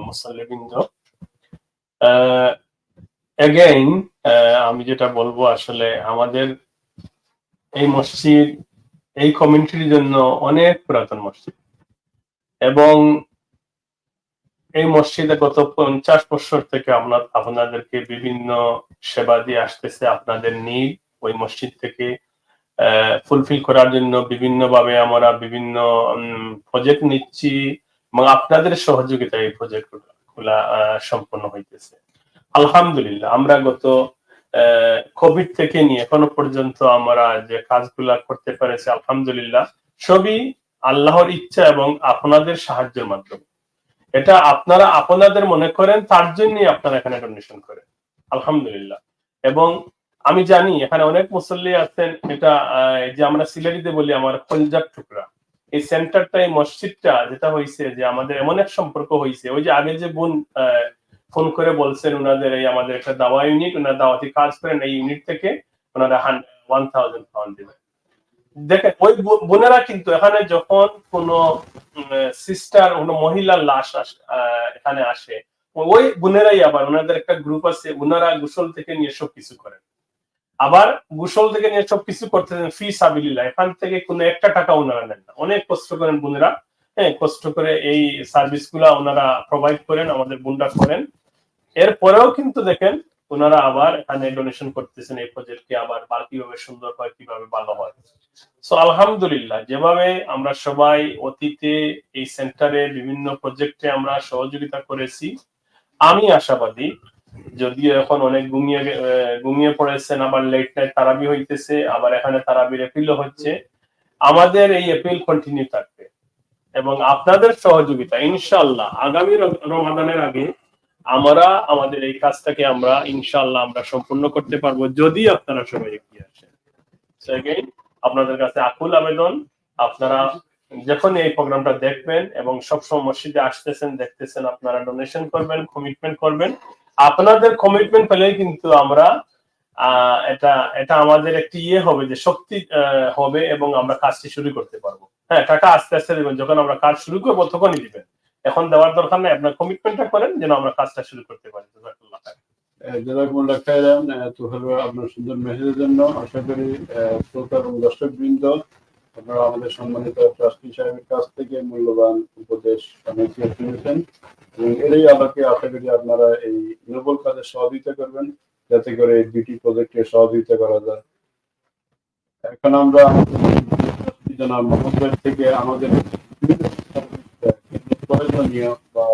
মুসল্লিবৃন্দ, এগেইন আমি যেটা বলবো, আসলে আমাদের এই মসজিদ এই কমিউনিটির জন্য অনেক পুরাতন মসজিদ, এবং এই মসজিদে গত 50 বছর থেকে আমরা আপনাদেরকে বিভিন্ন সেবা দিয়ে আসতেছে। আপনাদের নিড ওই মসজিদ থেকে ফুলফিল করার জন্য বিভিন্ন ভাবে আমরা বিভিন্ন প্রজেক্ট নিচ্ছি, এবং আপনাদের সহযোগিতায় এই প্রজেক্ট গুলা সম্পন্ন হইতেছে। আলহামদুলিল্লাহ, আমরা গত কোভিড থেকে নিয়ে এখনো পর্যন্ত আমরা যে কাজগুলা করতে পেরেছি আলহামদুলিল্লাহ সবই আল্লাহর ইচ্ছা এবং আপনাদের সাহায্যের মাধ্যমে। এটা আপনারা আপনাদের মনে করেন তার জন্যই আপনারা এখানে ডোনেশন করেন আলহামদুলিল্লাহ। এবং আমি জানি এখানে অনেক মুসল্লি আছেন, এটা যে আমরা সিলেটিতে বলি আমার কলজার টুকরা। এই সেন্টারটা এই মসজিদটা যেটা হয়েছে যে আমাদের এমন এক সম্পর্ক হয়েছে, ওই যে আগে যে বোন ফোন করে বলছেন ওনাদের এই আমাদের একটা দাওয়া ইউনিট, ওনারা দাওয়াতি কাজ করেন, এই ইউনিট থেকে ওনারা 1000 পাউন্ড দেবেন। দেখেন ওই বোনেরা কিন্তু এখানে যখন কোন সিস্টার কোন মহিলার লাশ এখানে আসে, ওই বোনেরাই আবার ওনাদের একটা গ্রুপ আছে, ওনারা গোসল থেকে নিয়ে সবকিছু করেন। আবার গোসল থেকে নিয়ে সবকিছু করতেছেন ফি সাবিলিল্লাহ, এখান থেকে কোনো একটা টাকা ওনারা নেন না। অনেক কষ্ট করেন বোনেরা, হ্যাঁ কষ্ট করে এই সার্ভিস গুলা ওনারা প্রোভাইড করেন, আমাদের বোনরা করেন। এরপরেও কিন্তু দেখেন ওনারা আবার এখানে ডোনেশন করতেছেন এই প্রজেক্টকে আবার কিভাবে সুন্দর হয়, কিভাবে ভালো হয়। সো আলহামদুলিল্লাহ, যেভাবে আমরা সবাই অতীতে এই সেন্টারে বিভিন্ন প্রজেক্টে আমরা সহযোগিতা করেছি, আমি আশাবাদী যদিও এখন অনেক ঘুমিয়ে পড়েছেন, আবার লেট নাইট তারাবি হইতেছে, আবার এখানে তারাবির এপিলও হচ্ছে, আমাদের এই এপিল কন্টিনিউ থাকবে এবং আপনাদের সহযোগিতা ইনশাআল্লাহ আগামী রমাদানের আগে আমরা আমাদের এই কাজটাকে আমরা ইনশাআল্লাহ আমরা সম্পূর্ণ করতে পারবো যদি আপনারা সবাই এগিয়ে আসেন। সেকেন্ড, আপনাদের কাছে আকুল আবেদন, আপনারা যখন এই প্রোগ্রামটা দেখবেন এবং সবসময় মসজিদে আসতেছেন দেখতেছেন, আপনারা ডোনেশন করবেন, কমিটমেন্ট করবেন। আপনাদের কমিটমেন্ট পেলেই কিন্তু আমরা এটা আমাদের একটি হবে যে শক্তি হবে এবং আমরা কাজটি শুরু করতে পারবো। হ্যাঁ, টাকা আস্তে আস্তে দেবেন, যখন আমরা কাজ শুরু করবো তখনই দিবেন, এখন দেওয়ার দরকার নেই। আপনার কমিটমেন্টটা করেন যেন আমরা কাজটা শুরু করতে পারি। জাযাকুমুল্লাহ খাইরান তুহার আপনার সুন্দর মেসেজের জন্য। আশা করি শ্রোতা এবং দর্শকবৃন্দ আপনারা আমাদের সম্মানিত ট্রাস্টি সাহেবের কাছ থেকে মূল্যবান উপদেশ অনেক শুনেছেন এবং এরই আলোকে আশা করি আপনারা এই নোবেল কাজে সহযোগিতা করবেন যাতে করে এই দুটি প্রজেক্টে সহযোগিতা করা যায়। এখন আমরা জনাব মোহাম্মদ ভাই থেকে আমাদের প্রয়োজনীয় বা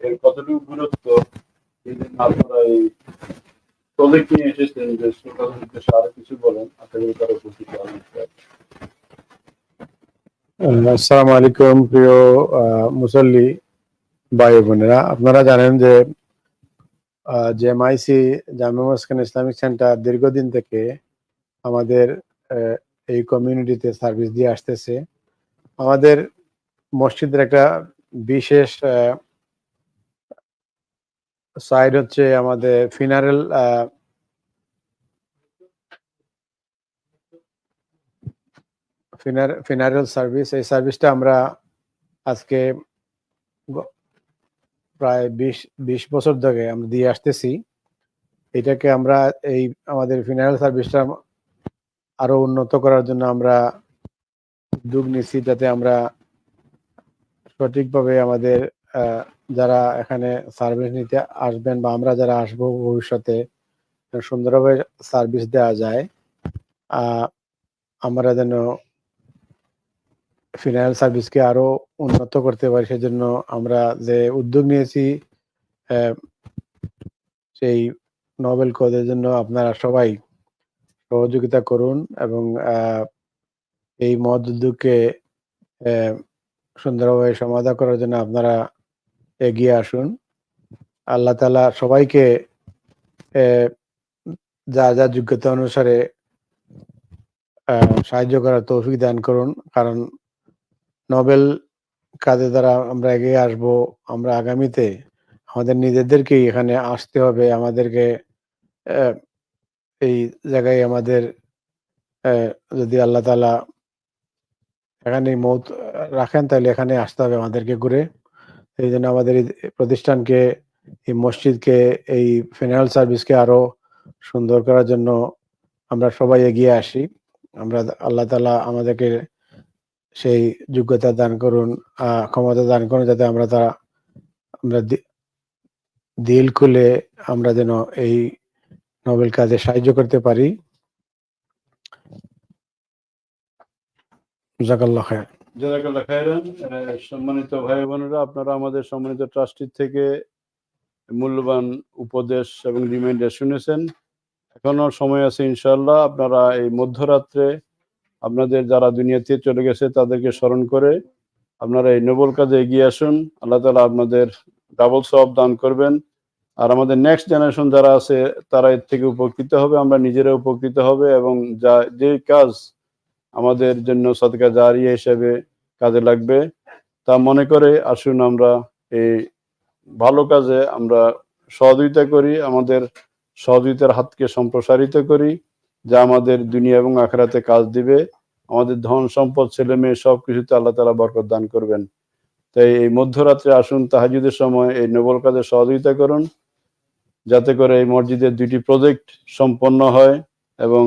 এর কতটুকু গুরুত্ব আপনারা এই প্রজেক্ট নিয়ে এসেছেন যে শ্রোতাদের উদ্দেশ্যে আরো কিছু বলেন, আশা করি তারা উপস্থিত হবেন। আসসালামু আলাইকুম প্রিয় মুসল্লি ভাই বোনেরা, আপনারা জানেন যে জেএমআইসি জামিয়া মসজিদ ইসলামিক সেন্টার দীর্ঘদিন থেকে আমাদের এই কমিউনিটিতে সার্ভিস দিয়ে আসতেছে। আমাদের মসজিদের একটা বিশেষ সাইড হচ্ছে আমাদের ফিনারেল সার্ভিস। এই সার্ভিসটা আমরা আজকে প্রায় 20 বছর ধরে আমরা দিয়ে আসতেছি। এটাকে আমরা এই আমাদের ফিনারেল সার্ভিসটা আরো উন্নত করার জন্য আমরা উদ্যোগ নিচ্ছি, যাতে আমরা সঠিকভাবে আমাদের যারা এখানে সার্ভিস নিতে আসবেন বা আমরা যারা আসবো ভবিষ্যতে সুন্দরভাবে সার্ভিস দেওয়া যায়। আমরা যেন ফিনারেল সার্ভিসকে আরো উন্নত করতে পারি, সেজন্য আমরা যে উদ্যোগ নিয়েছি সেই নোবেল কজের জন্য আপনারা সবাই সহযোগিতা করুন এবং এই মহৎ উদ্যোগকে সুন্দরভাবে সমাধান করার জন্য আপনারা এগিয়ে আসুন। আল্লাহ তাআলা সবাইকে যা যা যোগ্যতা অনুসারে সাহায্য করার তৌফিক দান করুন, কারণ নোবেল কাজে দ্বারা আমরা এগিয়ে আসবো। আমরা আগামীতে আমাদের নিজেদেরকেই এখানে আসতে হবে, আমাদেরকে এই জায়গায় আমাদের যদি আল্লাহ তাআলা এখানে মৌত রাখেন তাহলে এখানে আসতে হবে আমাদেরকে ঘুরে। এই জন্য আমাদের এই প্রতিষ্ঠানকে, এই মসজিদকে, এই ফিনারেল সার্ভিসকে আরো সুন্দর করার জন্য আমরা সবাই এগিয়ে আসি। আমরা আল্লাহ তাআলা আমাদেরকে সেই যোগ্যতা দান করুন, ক্ষমতা দান করুন, যাতে আমরা দিল খুলে আমরা যেন এই নোবেল কাজে সাহায্য করতে পারি। জাযাকাল্লাহ খায়র। জাযাকাল্লাহ খায়রান। সম্মানিত ভাই বোনেরা, আপনারা আমাদের সম্মানিত ট্রাস্টি থেকে মূল্যবান উপদেশ এবং রিমাইন্ডার শুনেছেন। এখনো সময় আছে ইনশাআল্লাহ। আপনারা এই মধ্যরাত্রে আপনাদের যারা দুনিয়াতে চলে গেছে তাদেরকে স্মরণ করে আপনারা এই নোবেল কাজে এগিয়ে আসুন। আল্লাহ তাআলা আপনাদের ডাবল সওয়াব দান করবেন। আর আমাদের নেক্সট জেনারেশন যারা আছে তারা এর থেকে উপকৃত হবে, আমরা নিজেরা উপকৃত হবে, এবং যে কাজ আমাদের জন্য সদকা জারিয়া হিসেবে কাজে লাগবে তা মনে করে আসুন আমরা এই ভালো কাজে আমরা সহযোগিতা করি, আমাদের সহযোগিতার হাতকে সম্প্রসারিত করি, যা আমাদের দুনিয়া এবং আখিরাতে কাজ দিবে। আমাদের ধন সম্পদ ছেলে মেয়ে সবকিছুতে আল্লাহ তাআলা বরকত দান করবেন। তাই এই মধ্যরাত্রে আসুন, তাহাজ্জুদের সময় এই নোবেল কাজে সহযোগিতা করুন, যাতে করে এই মসজিদের 2টি প্রজেক্ট সম্পন্ন হয় এবং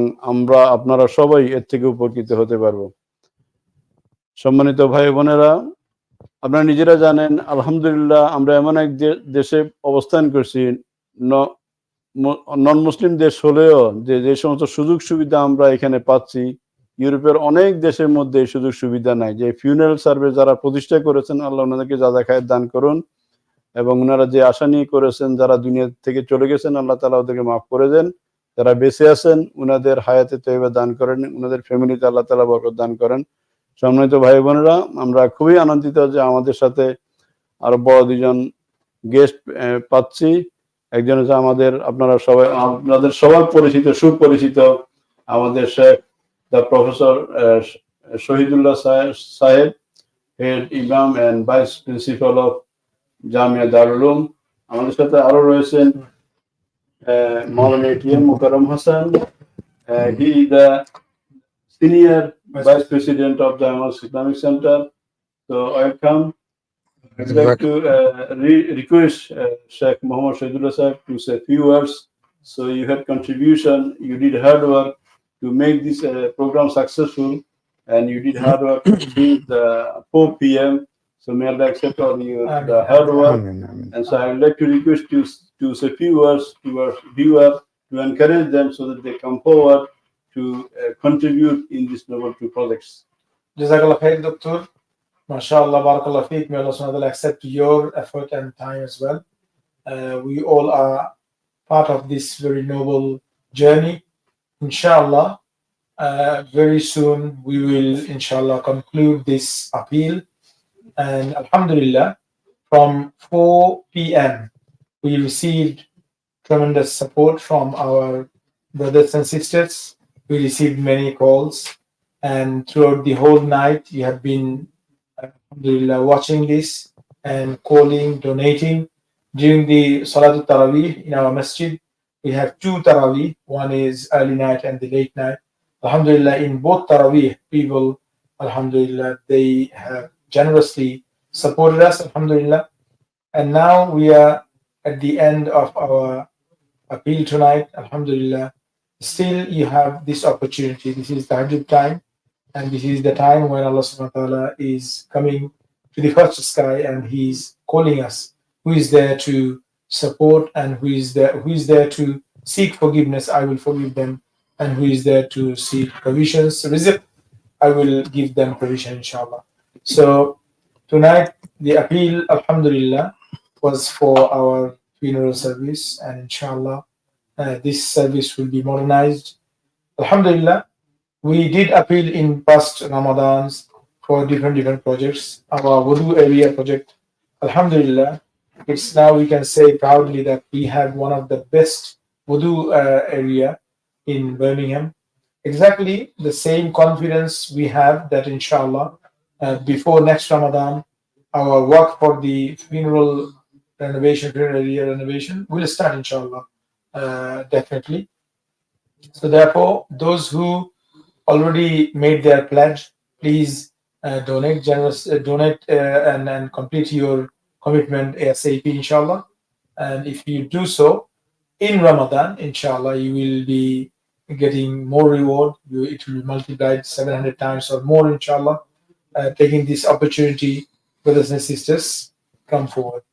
আপনারা সবাই এর থেকে উপকৃত হতে পারবো। সম্মানিত ভাই বোনেরা, আপনারা নিজেরা জানেন আলহামদুলিল্লাহ আমরা এমন এক দেশে অবস্থান করছি, নন মুসলিম দেশ হলেও যে সমস্ত সুযোগ সুবিধা আমরা এখানে পাচ্ছি ইউরোপের অনেক দেশের মধ্যে এই সুযোগ সুবিধা নাই। যে ফিউনারাল সার্ভিস যারা প্রতিষ্ঠা করেছেন আল্লাহ ওনাদেরকে যাজা খায়ের দান করুন, এবং ওনারা যে আশা নিয়ে করেছেন যারা দুনিয়া থেকে চলে গেছেন আল্লাহ তাআলা ওদেরকে মাফ করে দেন, যারা বেঁচে আছেন ওনাদের হায়াতে তৈবা দান করেন, ওনাদের ফ্যামিলিতে আল্লাহ তাআলা বরকত দান করেন। সম্মানিত ভাই বোনেরা, আমরা খুবই আনন্দিত যে আমাদের সাথে আরো বড় 2জন গেস্ট পাচ্ছি। একজন হচ্ছে আপনাদের সবার সুপরিচিত আমাদের শেখ দ্য প্রফেসর শহীদুল্লাহ সাহেব, হেড ইমাম and vice principal of Jamia Darul Uloom. আমাদের সাথে আরো রয়েছেন Maulana ATM Mukarram Hasan, he is the senior vice president of the Islamic Center. So welcome. I'd like to request Sheikh Muhammad Shahidullah Sahib to say a few words. So you had contribution, you did hard work to make this program successful, and you did hard work since 4 p.m. So may Allah accept all the hard work. And so I would like to request you to say a few words to our viewer to encourage them so that they come forward to contribute in these noble 2 projects. Jazakallah khair, Doctor. MashaAllah, barakallah feek. May Allah subhanahu wa ta'ala accept your effort and time as well. We all are part of this very noble journey. Inshallah, very soon we will, inshallah, conclude this appeal. And alhamdulillah, from 4 p.m. we received tremendous support from our brothers and sisters. We received many calls, and throughout the whole night you have been alhamdulillah watching this and calling, donating. During the Salatul Tarawih in our masjid, we have 2 Tarawih. One is early night and the late night. Alhamdulillah, in both Tarawih, people, alhamdulillah, they have generously supported us, alhamdulillah. And now we are at the end of our appeal tonight, alhamdulillah. Still you have this opportunity. This is tahajjud time, and this is the time when Allah subhanahu wa ta'ala is coming to the first sky and he's calling us. Who is there to support, and who is there to seek forgiveness? I will forgive them. And who is there to seek provisions, rizq? I will give them provision, inshallah. So tonight the appeal, alhamdulillah, was for our funeral service, and inshallah this service will be modernized. Alhamdulillah, we did appeal in past Ramadans for different projects. Our wudu area project, alhamdulillah, it's now we can say proudly that we have one of the best wudu area in Birmingham. Exactly the same confidence we have that inshallah before next Ramadan our work for the funeral area renovation will start, inshallah, definitely. So therefore, those who already made their pledge, please donate and complete your commitment ASAP, inshallah. And if you do so in Ramadan, inshallah, you will be getting more reward. It will be multiplied 700 times or more, inshallah. Taking this opportunity, brothers and sisters, come forward.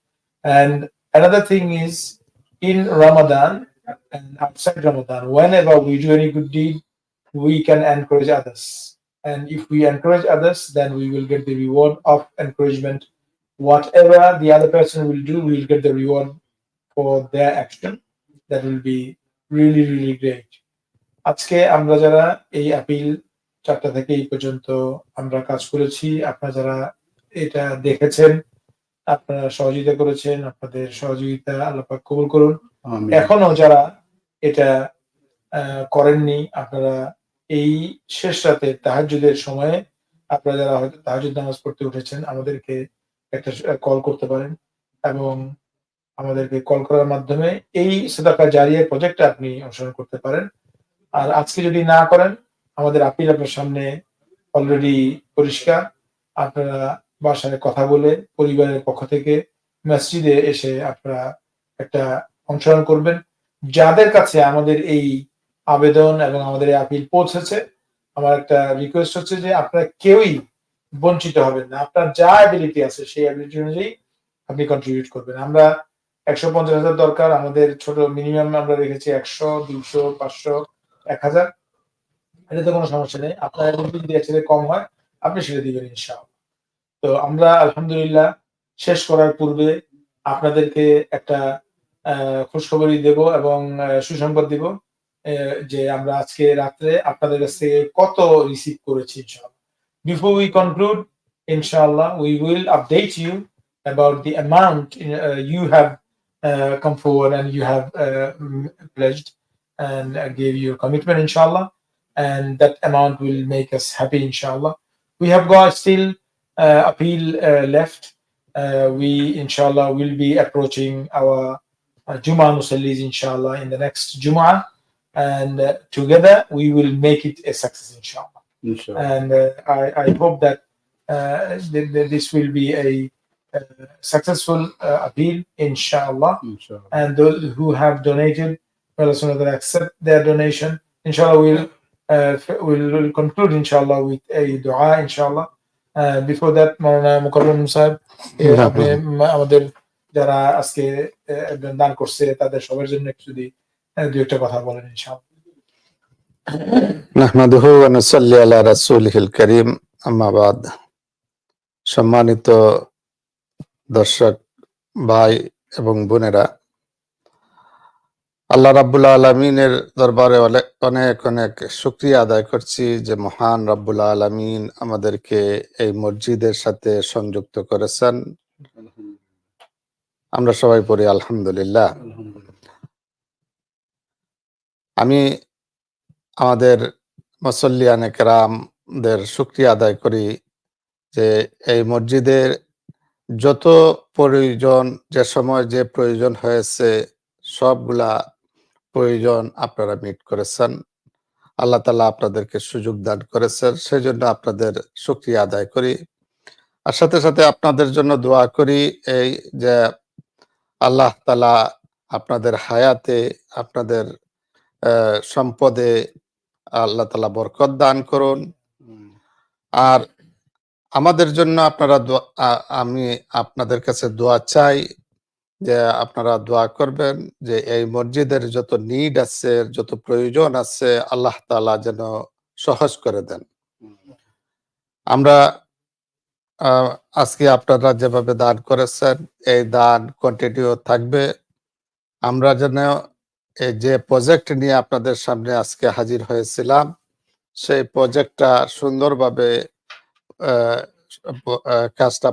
And another thing is, in Ramadan and outside Ramadan, whenever we do any good deed, we can encourage others. And if we encourage others, then we will get the reward of encouragement. Whatever the other person will do, we will get the reward for their action. That will be really great. আজকে আমরা যারা এই appeal 4টা থেকে এই পর্যন্ত আমরা কাজ করেছি, আপনারা যারা এটা দেখেছেন, আপনারা সহযোগিতা করেছেন, আপনাদের সহযোগিতা আল্লাহ পাক কবুল করুন। এখনো যারা এটা করেননি, আপনারা এই শেষ রাতে তাহাজ্জুদের সময়ে আপনারা যারা হয়তো তাহাজ্জুদ নামাজ পড়তে উঠেছেন, আমাদেরকে একটা কল করতে পারেন এবং আমাদেরকে কল করার মাধ্যমে এই সাদাকা জারিয়া প্রজেক্টটা আপনি অনুসরণ করতে পারেন। আর আজকে যদি না করেন, আমাদের আপিল আপনার সামনে অলরেডি পরিষ্কার। আপনারা বাসায় কথা বলে পরিবারের পক্ষ থেকে মসজিদে এসে আপনারা একটা অনুসরণ করবেন। যাদের কাছে আমাদের এই আবেদন এবং আমাদের এই আপিল পৌঁছেছে, আমার একটা রিকোয়েস্ট হচ্ছে যে আপনারা কেউই বঞ্চিত হবেন না। আপনার যা অ্যাবিলিটি আছে সেই অ্যাবিলিটি অনুযায়ী আপনি কন্ট্রিবিউট করবেন। আমরা 150,000 দরকার, আমাদের ছোট মিনিমাম আমরা রেখেছি 100, 200, 500, 1000। এটাতে কোনো সমস্যা নেই। আপনার অ্যাবিলিটি যদি এর চেয়ে কম হয়, আপনি সেটা দিবেন ইনশাআল্লাহ। তো আমরা আলহামদুলিল্লাহ শেষ করার পূর্বে আপনাদেরকে একটা খুশখবরি দেব এবং সুসংবাদ দিব যে আমরা আজকে রাত্রে আপনাদের কাছ থেকে কত রিসিভ করেছি ইনশাআল্লাহ। Before we conclude, inshallah, we will update you about the amount you have come forward and you have pledged and gave your commitment, inshallah, and that amount will make us happy, inshallah. We have got still appeal left. We, inshallah, will be approaching our Juma Musallis, inshallah, in the next Juma, and together we will make it a success, inshallah. And I hope that this will be a successful appeal, inshallah. And those who have donated, well, as soon as they accept their donation, inshallah, we'll conclude, inshallah, with a dua, inshallah. Before that, Maulana Mukarram Sahib, আপনি আমাদের যারা আজকে দান করছে তাদের সবার জন্য একটু যদি দু একটা কথা বলেন ইনশাআল্লাহ। নাহমাদুহু ওয়া নুসাল্লি আলা রাসূলিহিল কারীম, আম্মা বাদ। সম্মানিত দর্শক ভাই এবং বোনেরা, আল্লাহ রাব্বুল আলামিনের দরবারে অনেক অনেক শুকরিয়া আদায় করছি যে মহান রাব্বুল আলামিন আমাদেরকে এই মসজিদের সাথে সংযুক্ত করেছেন। আমরা সবাই পড়ি আলহামদুলিল্লাহ। আমি আমাদের মুসল্লিয়ানে কেরামদের শুকরিয়া আদায় করি যে এই মসজিদের যত প্রয়োজন, যে সময় যে প্রয়োজন হয়েছে সবগুলা প্রয়োজন আপনারা মিট করেছেন। আল্লাহ তাআলা আপনাদেরকে সুযোগ দান করেছেন, সেই জন্য আপনাদের শুকরিয়া আদায় করি। আর সাথে সাথে আপনাদের জন্য দোয়া করি এই যে আল্লাহ তাআলা আপনাদের হায়াতে, আপনাদের সম্পদে আল্লাহ তাআলা বরকত দান করুন। আর আমাদের জন্য আপনারা আমি আপনাদের কাছে দোয়া চাই যে আপনারা দোয়া করবেন যে এই মসজিদের যত নিড আছে, যত প্রয়োজন আছে, আল্লাহ তাআলা যেন সহজ করে দেন। আমরা আজকে আপনারা যেভাবে দান করেছেন এই দান কন্টিনিউ থাকবে। আমরা যেন এই যে প্রজেক্ট নিয়ে আপনাদের সামনে আজকে হাজির হয়েছিলাম সেই প্রজেক্টটা সুন্দরভাবে কাজটা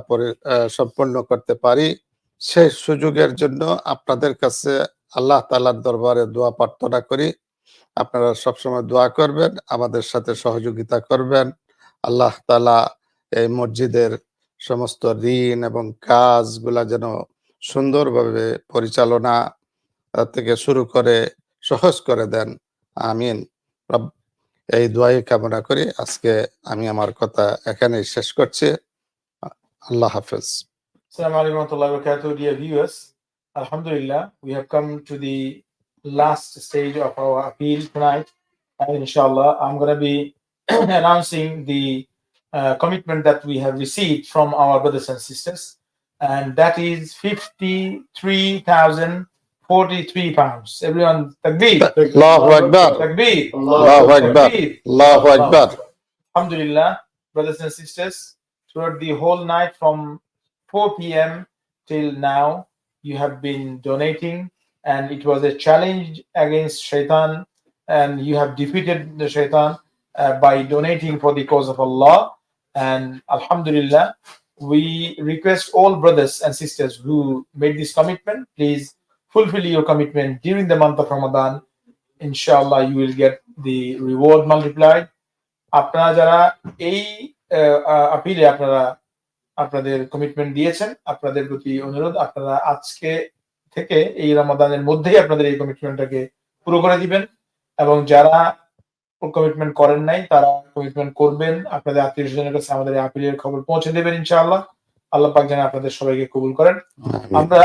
সম্পন্ন করতে পারি, সেই সুযোগের জন্য আপনাদের কাছে আল্লাহ তাআলার দরবারে দোয়া প্রার্থনা করি। আপনারা সবসময় দোয়া করবেন, আমাদের সাথে সহযোগিতা করবেন। আল্লাহ তাআলা এই মসজিদের সমস্ত ঋণ এবং কাজগুলা যেন সুন্দরভাবে পরিচালনা থেকে শুরু করে সহজ করে দেন, আমিন। এই দোয়াই কামনা করি আজকে আমি আমার কথা এখানেই শেষ করছি। আল্লাহ হাফেজ। Assalamu alaikum wa rahmatullahi wa barakatuh, dear viewers. Alhamdulillah, we have come to the last stage of our appeal tonight, and inshallah I'm going to be announcing the commitment that we have received from our brothers and sisters, and that is 53,043 pounds. Everyone, takbir. Allahu Akbar. Takbir. Allahu Akbar. Allahu Akbar. Alhamdulillah, brothers and sisters, throughout the whole night from 4 p.m. till now, you have been donating and it was a challenge against Shaitan, and you have defeated the Shaitan by donating for the cause of Allah. And Alhamdulillah, we request all brothers and sisters who made this commitment, please fulfill your commitment during the month of Ramadan. Inshallah, you will get the reward multiplied. আপনারা যারা এই আপিলে আপনাদের commitment দিয়েছেন, আপনাদের প্রতি অনুরোধ, আপনারা আজকে থেকে এই রমাদানের মধ্যেই আপনাদের এই কমিটমেন্টটাকে পুরো করে দিবেন, এবং যারা কমিটমেন্ট করেন নাই তারা কমিটমেন্ট করবেন। আপনাদের আত্মীয় স্বজনের কাছে আমাদের এই আপিলের খবর পৌঁছে দেবেন ইনশাআল্লাহ। আল্লাহ পাক যেন আপনাদের সবাইকে কবুল করেন। আমরা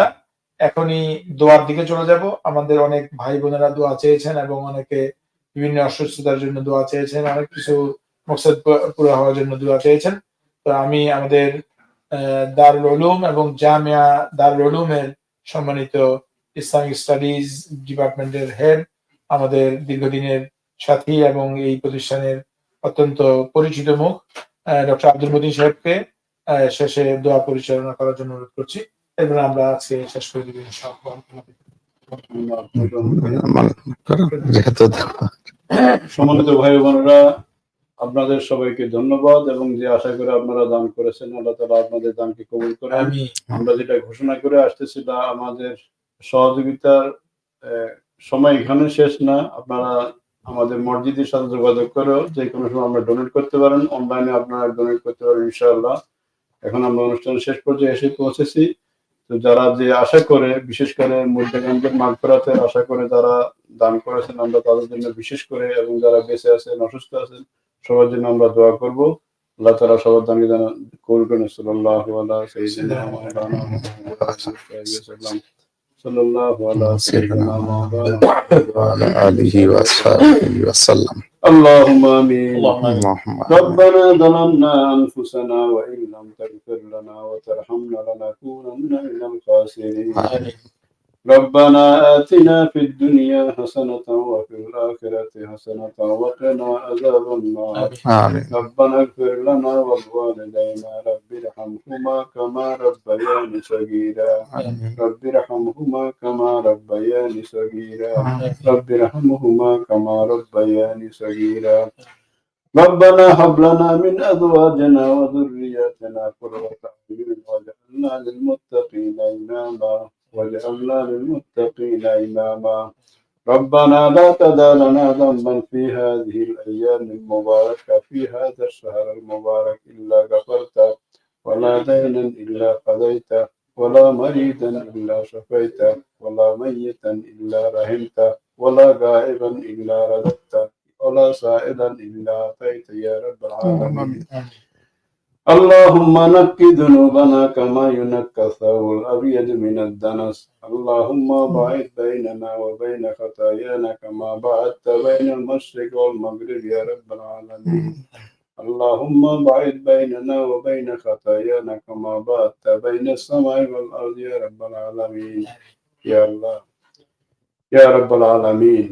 এখনই দোয়ার দিকে চলে যাব। আমাদের অনেক ভাই বোনেরা দোয়া চেয়েছেন এবং অনেকে বিভিন্ন অসুস্থতার জন্য দোয়া চেয়েছেন, অনেক কিছু মকসদ পুরো হওয়ার জন্য দোয়া চেয়েছেন। তো আমি আমাদের দারুল উলুম এবং জামিয়া দারুল উলুমের সম্মানিত ইসলামিক স্টাডিজ ডিপার্টমেন্টের হেড, আমাদের দীর্ঘদিনের সাথী এবং এই প্রতিষ্ঠানের অত্যন্ত পরিচিত মুখ ডক্টর আব্দুল মতিন সাহেবকে শেষে দোয়া পরিচালনা করার জন্য অনুরোধ করছি। এরপরে আমরা আজকে শেষ করে দিব ইনশাআল্লাহ। সম্মানিত ভাই বোনেরা, আপনাদের সবাইকে ধন্যবাদ, এবং যে আশা করে আপনারা দান করেছেন আল্লাহ তাআলা আপনাদের দানকে কবুল করেন। আমরা যেটা ঘোষণা করে আসতেছি তা আমাদের সহযোগিতার সময় এখানে শেষ না। আপনারা আমাদের মসজিদের সাথে যোগাযোগ করেও যে কোনো সময় আমরা ডোনেট করতে পারেন, অনলাইনে আপনারা ডোনেট করতে পারেন ইনশাআল্লাহ। এখন আমরা অনুষ্ঠানের শেষ পর্যায়ে এসে পৌঁছেছি। তো যারা যে আশা করে, বিশেষ করে মুর্দাগানদের মাগফিরাতের আশা করে যারা দান করেছেন, আমরা তাদের জন্য বিশেষ করে, এবং যারা বেঁচে আছেন, অসুস্থ আছেন, সবার জন্য আমরা দোয়া করব। আল্লাহ তাআলা সবার দানকে যেন কবুল করেন। সাল্লাল্লাহু আলা সাইয়্যিদিনা মাওলানা সাল্লাল্লাহু আলা সাইয়্যিদিনা মাওলানা ওয়া আলা আলিহি ওয়া সাহবিহি ওয়া সাল্লাম। আল্লাহুম্মা আমিন। রব্বানা যালামনা আনফুসানা ওয়া ইন লাম তাগফির লানা ওয়া তারহামনা লানাকুনান্না মিনাল খাসিরিন। ربنا آتنا في الدنيا حسنة وفي الآخرة حسنة وقنا عذاب النار. ربنا اغفر لنا ولوالدينا رب ارحمهما كما ربياني صغيرا. رب ارحمهما كما ربياني صغيرا. رب ارحمهما كما ربياني صغيرا. ربنا هب لنا من أزواجنا وذرياتنا قرة أعين واجعلنا للمتقين إماما. واجعلنا للمتقين إماما. ربنا لا تدع لنا ذنبا في هذه الأيام المباركة في هذا الشهر المبارك إلا غفرته، ولا دينا إلا قضيته، ولا مريضا إلا شفيته، ولا ميتا إلا رحمته، ولا غائبا إلا رددته، ولا سائلا إلا أعطيته يا رب العالمين. اللهم نقي ذنوبنا كما ينقى الثوب الأبيض من الدنس. اللهم باعد بيننا وبين خطايانا كما باعدت بين المشرق والمغرب يا رب العالمين. اللهم باعد بيننا وبين خطايانا كما باعدت بين السماء والأرض يا رب العالمين. يا الله يا رب العالمين.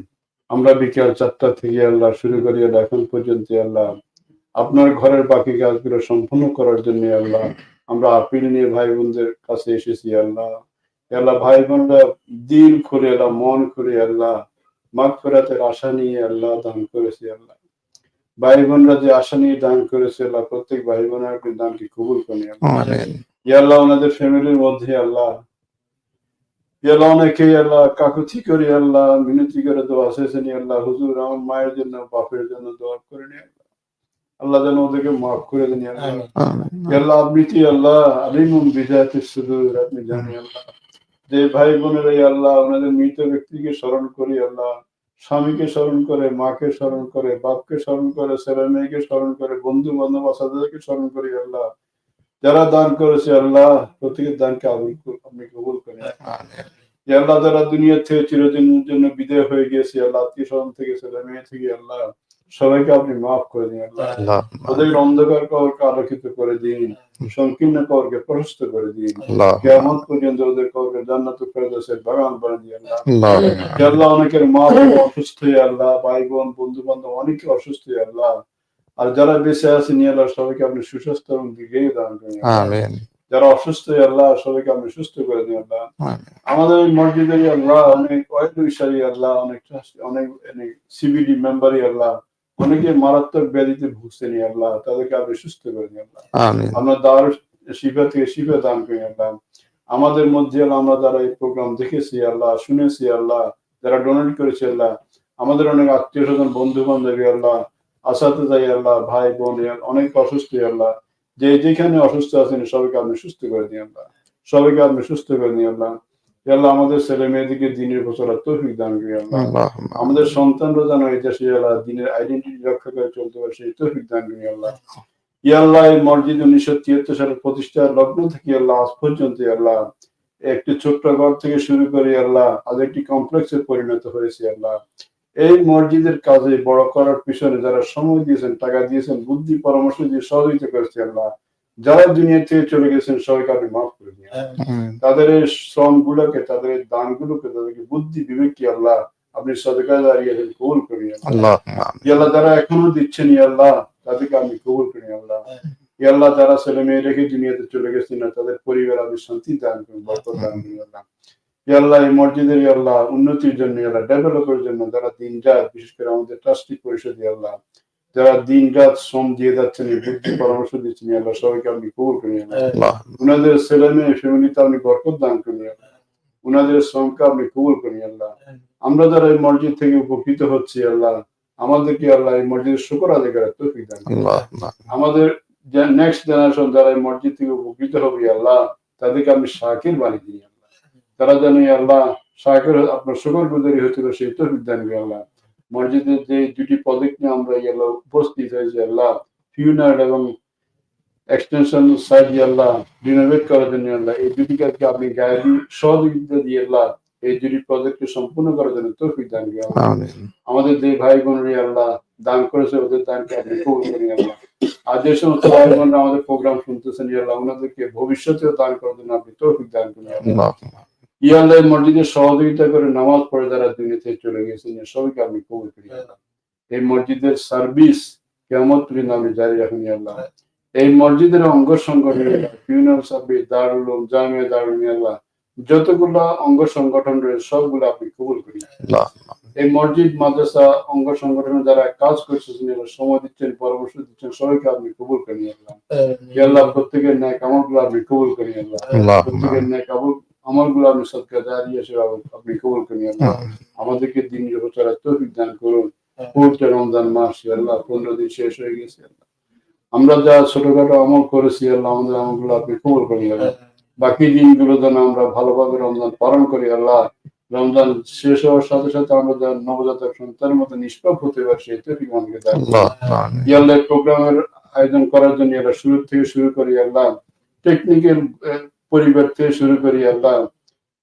আমরা বিকেল 4টা থেকে আল্লাহ শুরু করি এখন পর্যন্ত আল্লাহ আপনার ঘরের বাকি কাজগুলো সম্পূর্ণ করার জন্য আল্লাহ আমরা আপিল নিয়ে ভাই বোনদের কাছে এসেছি আল্লাহ। আল্লাহ ভাই বোনরা দিল খুলে আল্লাহ, মন খুলে আল্লাহ মাগফিরাতের আশা নিয়ে আল্লাহ দান করেছে আল্লাহ। ভাই বোনরা যে আশা নিয়ে দান করেছে আল্লাহ, প্রত্যেক ভাই বোনের দানকে কবুল করে আল্লাহ। ওনাদের ফ্যামিলির মধ্যে আল্লাহ অনেকেই আল্লাহ কাকুতি করে আল্লাহ মিনতি করে দোয়া চেয়েছেন আল্লাহ। হুজুর আমার মায়ের জন্য, বাপের জন্য দোয়া করে নিয়ে আল্লাহ যেন ওদেরকে মাফ করে দেন আল্লাহ। আপনি কি আল্লাহ আলিমুন বিজাতিস সুদূর, আপনি জানেন আল্লাহ যে ভাই বোনেরা আল্লাহ ওনাদের মৃত ব্যক্তিকে স্মরণ করি আল্লাহ, স্বামীকে স্মরণ করে, মাকে স্মরণ করে, বাপকে স্মরণ করে, ছেলে মেয়েকে স্মরণ করে, বন্ধু বান্ধব আসাদেরকে স্মরণ করি আল্লাহ। যারা দান করেছে আল্লাহ প্রত্যেকের দানকে আপনি কবুল করেন আল্লাহ। যারা দুনিয়া থেকে চিরদিনের জন্য বিদায় হয়ে গিয়েছে আল্লাহ, আত্মীয় স্বজন থেকে, ছেলে মেয়ে থেকে আল্লাহ, সবাইকে আপনি মাফ করে দিন আল্লাহ। ওদের অন্ধকার কবরকে আলোকিত করে দিন, সংকীর্ণ কবরকে প্রশস্ত করে দিন, কিয়ামত পর্যন্ত ওদের কবরকে জান্নাতুল ফেরদৌসের বাগান বানিয়ে দিন আল্লাহ। আল্লাহ অনেকের মা বাবা অসুস্থ আল্লাহ, ভাই বোন বন্ধু বান্ধব অনেকে অসুস্থ আল্লাহ, আর যারা বেঁচে আছেন আল্লাহ সবাইকে আপনি সুস্বাস্থ্য এবং দীর্ঘায়ু দান করেন। যারা অসুস্থ আল্লাহ সবাইকে আপনি সুস্থ করে দিন আল্লাহ। আমাদের এই মসজিদের আল্লাহ অনেক ওয়াইডুসারি আল্লাহ অনেক অনেক সিবিডি মেম্বারই আল্লাহ অনেকে মারাত্মক ব্যাধিতে ভুগছেন আল্লাহ, তাদেরকে আপনি সুস্থ করে দিন আল্লাহ। আমরা দার শিফা থেকে শিফা দান করি আল্লাহ। আমাদের মধ্যে আমরা যারা এই প্রোগ্রাম দেখেছি আল্লাহ, শুনেছি আল্লাহ, যারা ডোনেট করেছে আল্লাহ, আমাদের অনেক আত্মীয় স্বজন বন্ধু বান্ধবী আল্লাহ, আসাতে যাই আল্লাহ, ভাই বোন অনেক অসুস্থ আল্লাহ, যে যেখানে অসুস্থ আছেন সবাইকে আপনি সুস্থ করে দিন আল্লাহ, সবাইকে আপনি সুস্থ করে দিন আল্লাহ। আল্লাহ আমাদের ছেলে মেয়েদেরকে দিনের প্রচার তৌফিক দান করি আল্লাহ। আমাদের সন্তানরা যেন এই দেশে আল্লাহ দিনের আইডেন্টিটি রক্ষা করে চলতে পারে সেই তৌফিক দান করি আল্লাহ। আল্লাহ এই মসজিদ 1973 সালের প্রতিষ্ঠার লগ্ন থেকে আল্লাহ আজ পর্যন্ত আল্লাহ একটি ছোট্ট ঘর থেকে শুরু করে আল্লাহ আজ একটি কমপ্লেক্সে পরিণত হয়েছে আল্লাহ। এই মসজিদের কাজে বড় করার পিছনে যারা সময় দিয়েছেন, টাকা দিয়েছেন, বুদ্ধি পরামর্শ দিয়ে সহযোগিতা করেছে আল্লাহ, যারা দুনিয়া থেকে চলে গেছেন সবাইকে আপনি মাফ করে দিন। তাদের এই শ্রম গুলোকে, তাদের এই দান গুলোকে, তাদেরকে বুদ্ধি বিবেককে আল্লাহ আপনি সদকা জারিয়া কবুল করি আল্লাহ। আল্লাহ যারা এখনো দিচ্ছেন আল্লাহ তাদেরকে আপনি কবুল করি আল্লাহ। আল্লাহ যারা ছেলে মেয়ে রেখে দুনিয়াতে চলে গেছেন না তাদের পরিবার আপনি শান্তি দান করুন, বরকত দান করি আল্লাহ। আল্লাহ এই মসজিদের আল্লাহ উন্নতির জন্য আল্লাহ ডেভেলপের জন্য যারা দিন রাত, বিশেষ করে আমাদের ট্রাস্টি পরিষদ আল্লাহ যারা দিন রাত শ্রম দিয়ে যাচ্ছেন, বুদ্ধি পরামর্শ দিচ্ছেন আল্লাহ, সবাইকে আপনি কবুল করি আল্লাহ। উনাদের ছেলে মেয়ে ফ্যামিলিতে আপনি বরকত দান করি আল্লাহ, উনাদের শ্রমকে আপনি কবুল করি আল্লাহ। আমরা যারা এই মসজিদ থেকে উপকৃত হচ্ছি আল্লাহ, আমাদেরকে আল্লাহ এই মসজিদের শুকর আদায় করার তৌফিক দান করুন। আমাদের নেক্সট জেনারেশন যারা এই মসজিদ থেকে উপকৃত হবে আল্লাহ তাদেরকে আপনি শাকির বানিয়ে দিন আল্লাহ, তারা যেন আল্লাহ শাকির আপনার শুকর গুজারি হচ্ছিল সেই তৌফিক দান করি আল্লাহ। মসজিদের যে দুটি প্রজেক্ট নিয়ে আমরা আল্লাহ উপস্থিত হয়েছি আল্লাহ, ফিউনার এবং এক্সটেনশন সাইড আল্লাহ রিনোভেট করার জন্য আল্লাহ, এই দুটি কাজকে আপনি গায়েবী সহযোগিতা দিয়ে আল্লাহ এই দুটি প্রজেক্টকে সম্পূর্ণ করার জন্য তৌফিক দান করি আল্লাহ। আমাদের যে ভাই বোনেরা আল্লাহ দান করেছে ওদের দানকে আপনি কবুল করি আল্লাহ। আর যে সমস্ত ভাই বোনরা আমাদের প্রোগ্রাম শুনতেছেন আল্লাহ ওনাদেরকে ভবিষ্যতেও দান করার জন্য আপনি তৌফিক দান করি আল্লাহ। আল্লাহ মসজিদের সহযোগিতা করে নামাজ পড়ে যারা দুনিয়াতে চলে গেছেন সবাইকে আপনি কবুল করি আল্লাহ। এই মসজিদের সার্ভিস কিয়ামত পর্যন্ত আপনি জারি রাখুন আল্লাহ। এই মসজিদের অঙ্গ সংগঠন ফিউনাল সার্ভিস, দারুল উলুম, জামিয়া দারুল আল্লাহ যতগুলো অঙ্গ সংগঠন রয়েছে সবগুলো আপনি কবুল করি আল্লাহ। এই মসজিদ মাদ্রাসা অঙ্গ সংগঠনে যারা কাজ করতেছেন সময় দিচ্ছেন, পরামর্শ দিচ্ছেন, সবাইকে আপনি কবুল করি আল্লাহ। আল্লাহ প্রত্যেকের ন্যায় আমলগুলো আপনি কবুল করি আল্লাহ, প্রত্যেকের ন্যায় আমলগুলো আপনি সদকা জারিয়া হিসেবে আপনি কবুল করি আল্লাহ। আমাদেরকে দিনের প্রচারের তৌফিক দান করুন। পবিত্র রমজান মাস আল্লাহ 15 দিন শেষ হয়ে গেছে আল্লাহ, আমরা যা ছোটখাটো আমল করেছি আল্লাহ আমাদের আমলগুলো আপনি কবুল করি আল্লাহ। বাকি দিনগুলো যেন আমরা ভালোভাবে রমজান পালন করি আল্লাহ। রমজান শেষ হওয়ার সাথে সাথে আমরা যেন নবজাতক সন্তানের মতো নিষ্পাপ হতে পারি সেই তৌফিক আমাকে দান করুন আল্লাহ। প্রোগ্রামের আয়োজন করার জন্য আল্লাহ শুরু থেকে শুরু করি আল্লাহ, টেকনিক্যাল পরিবার থেকে শুরু করি আল্লাহ,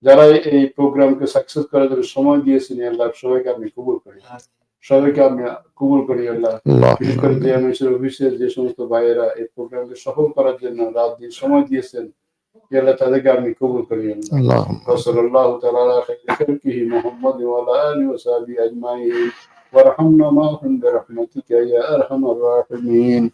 যারা এই প্রোগ্রামকে সাকসেস করার জন্য সময় দিয়েছেন আল্লাহ সবাইকে আপনি কবুল করি, সবাইকে আপনি কবুল করি আল্লাহ। বিশেষ করে জেএমএসের অফিসের যে সমস্ত ভাইয়েরা এই প্রোগ্রামকে সফল করার জন্য রাত দিন সময় দিয়েছেন আল্লাহ তাদেরকে আপনি কবুল করি আল্লাহ। সাল্লাল্লাহু তাআলা আলা খায়রি খালকিহি মুহাম্মাদ ওয়া আলা আলিহি ওয়া সাহবিহি আজমাইন ওয়ারহামনা মা'হুম বিরহমাতিকা ইয়া আরহামার রাহিমিন।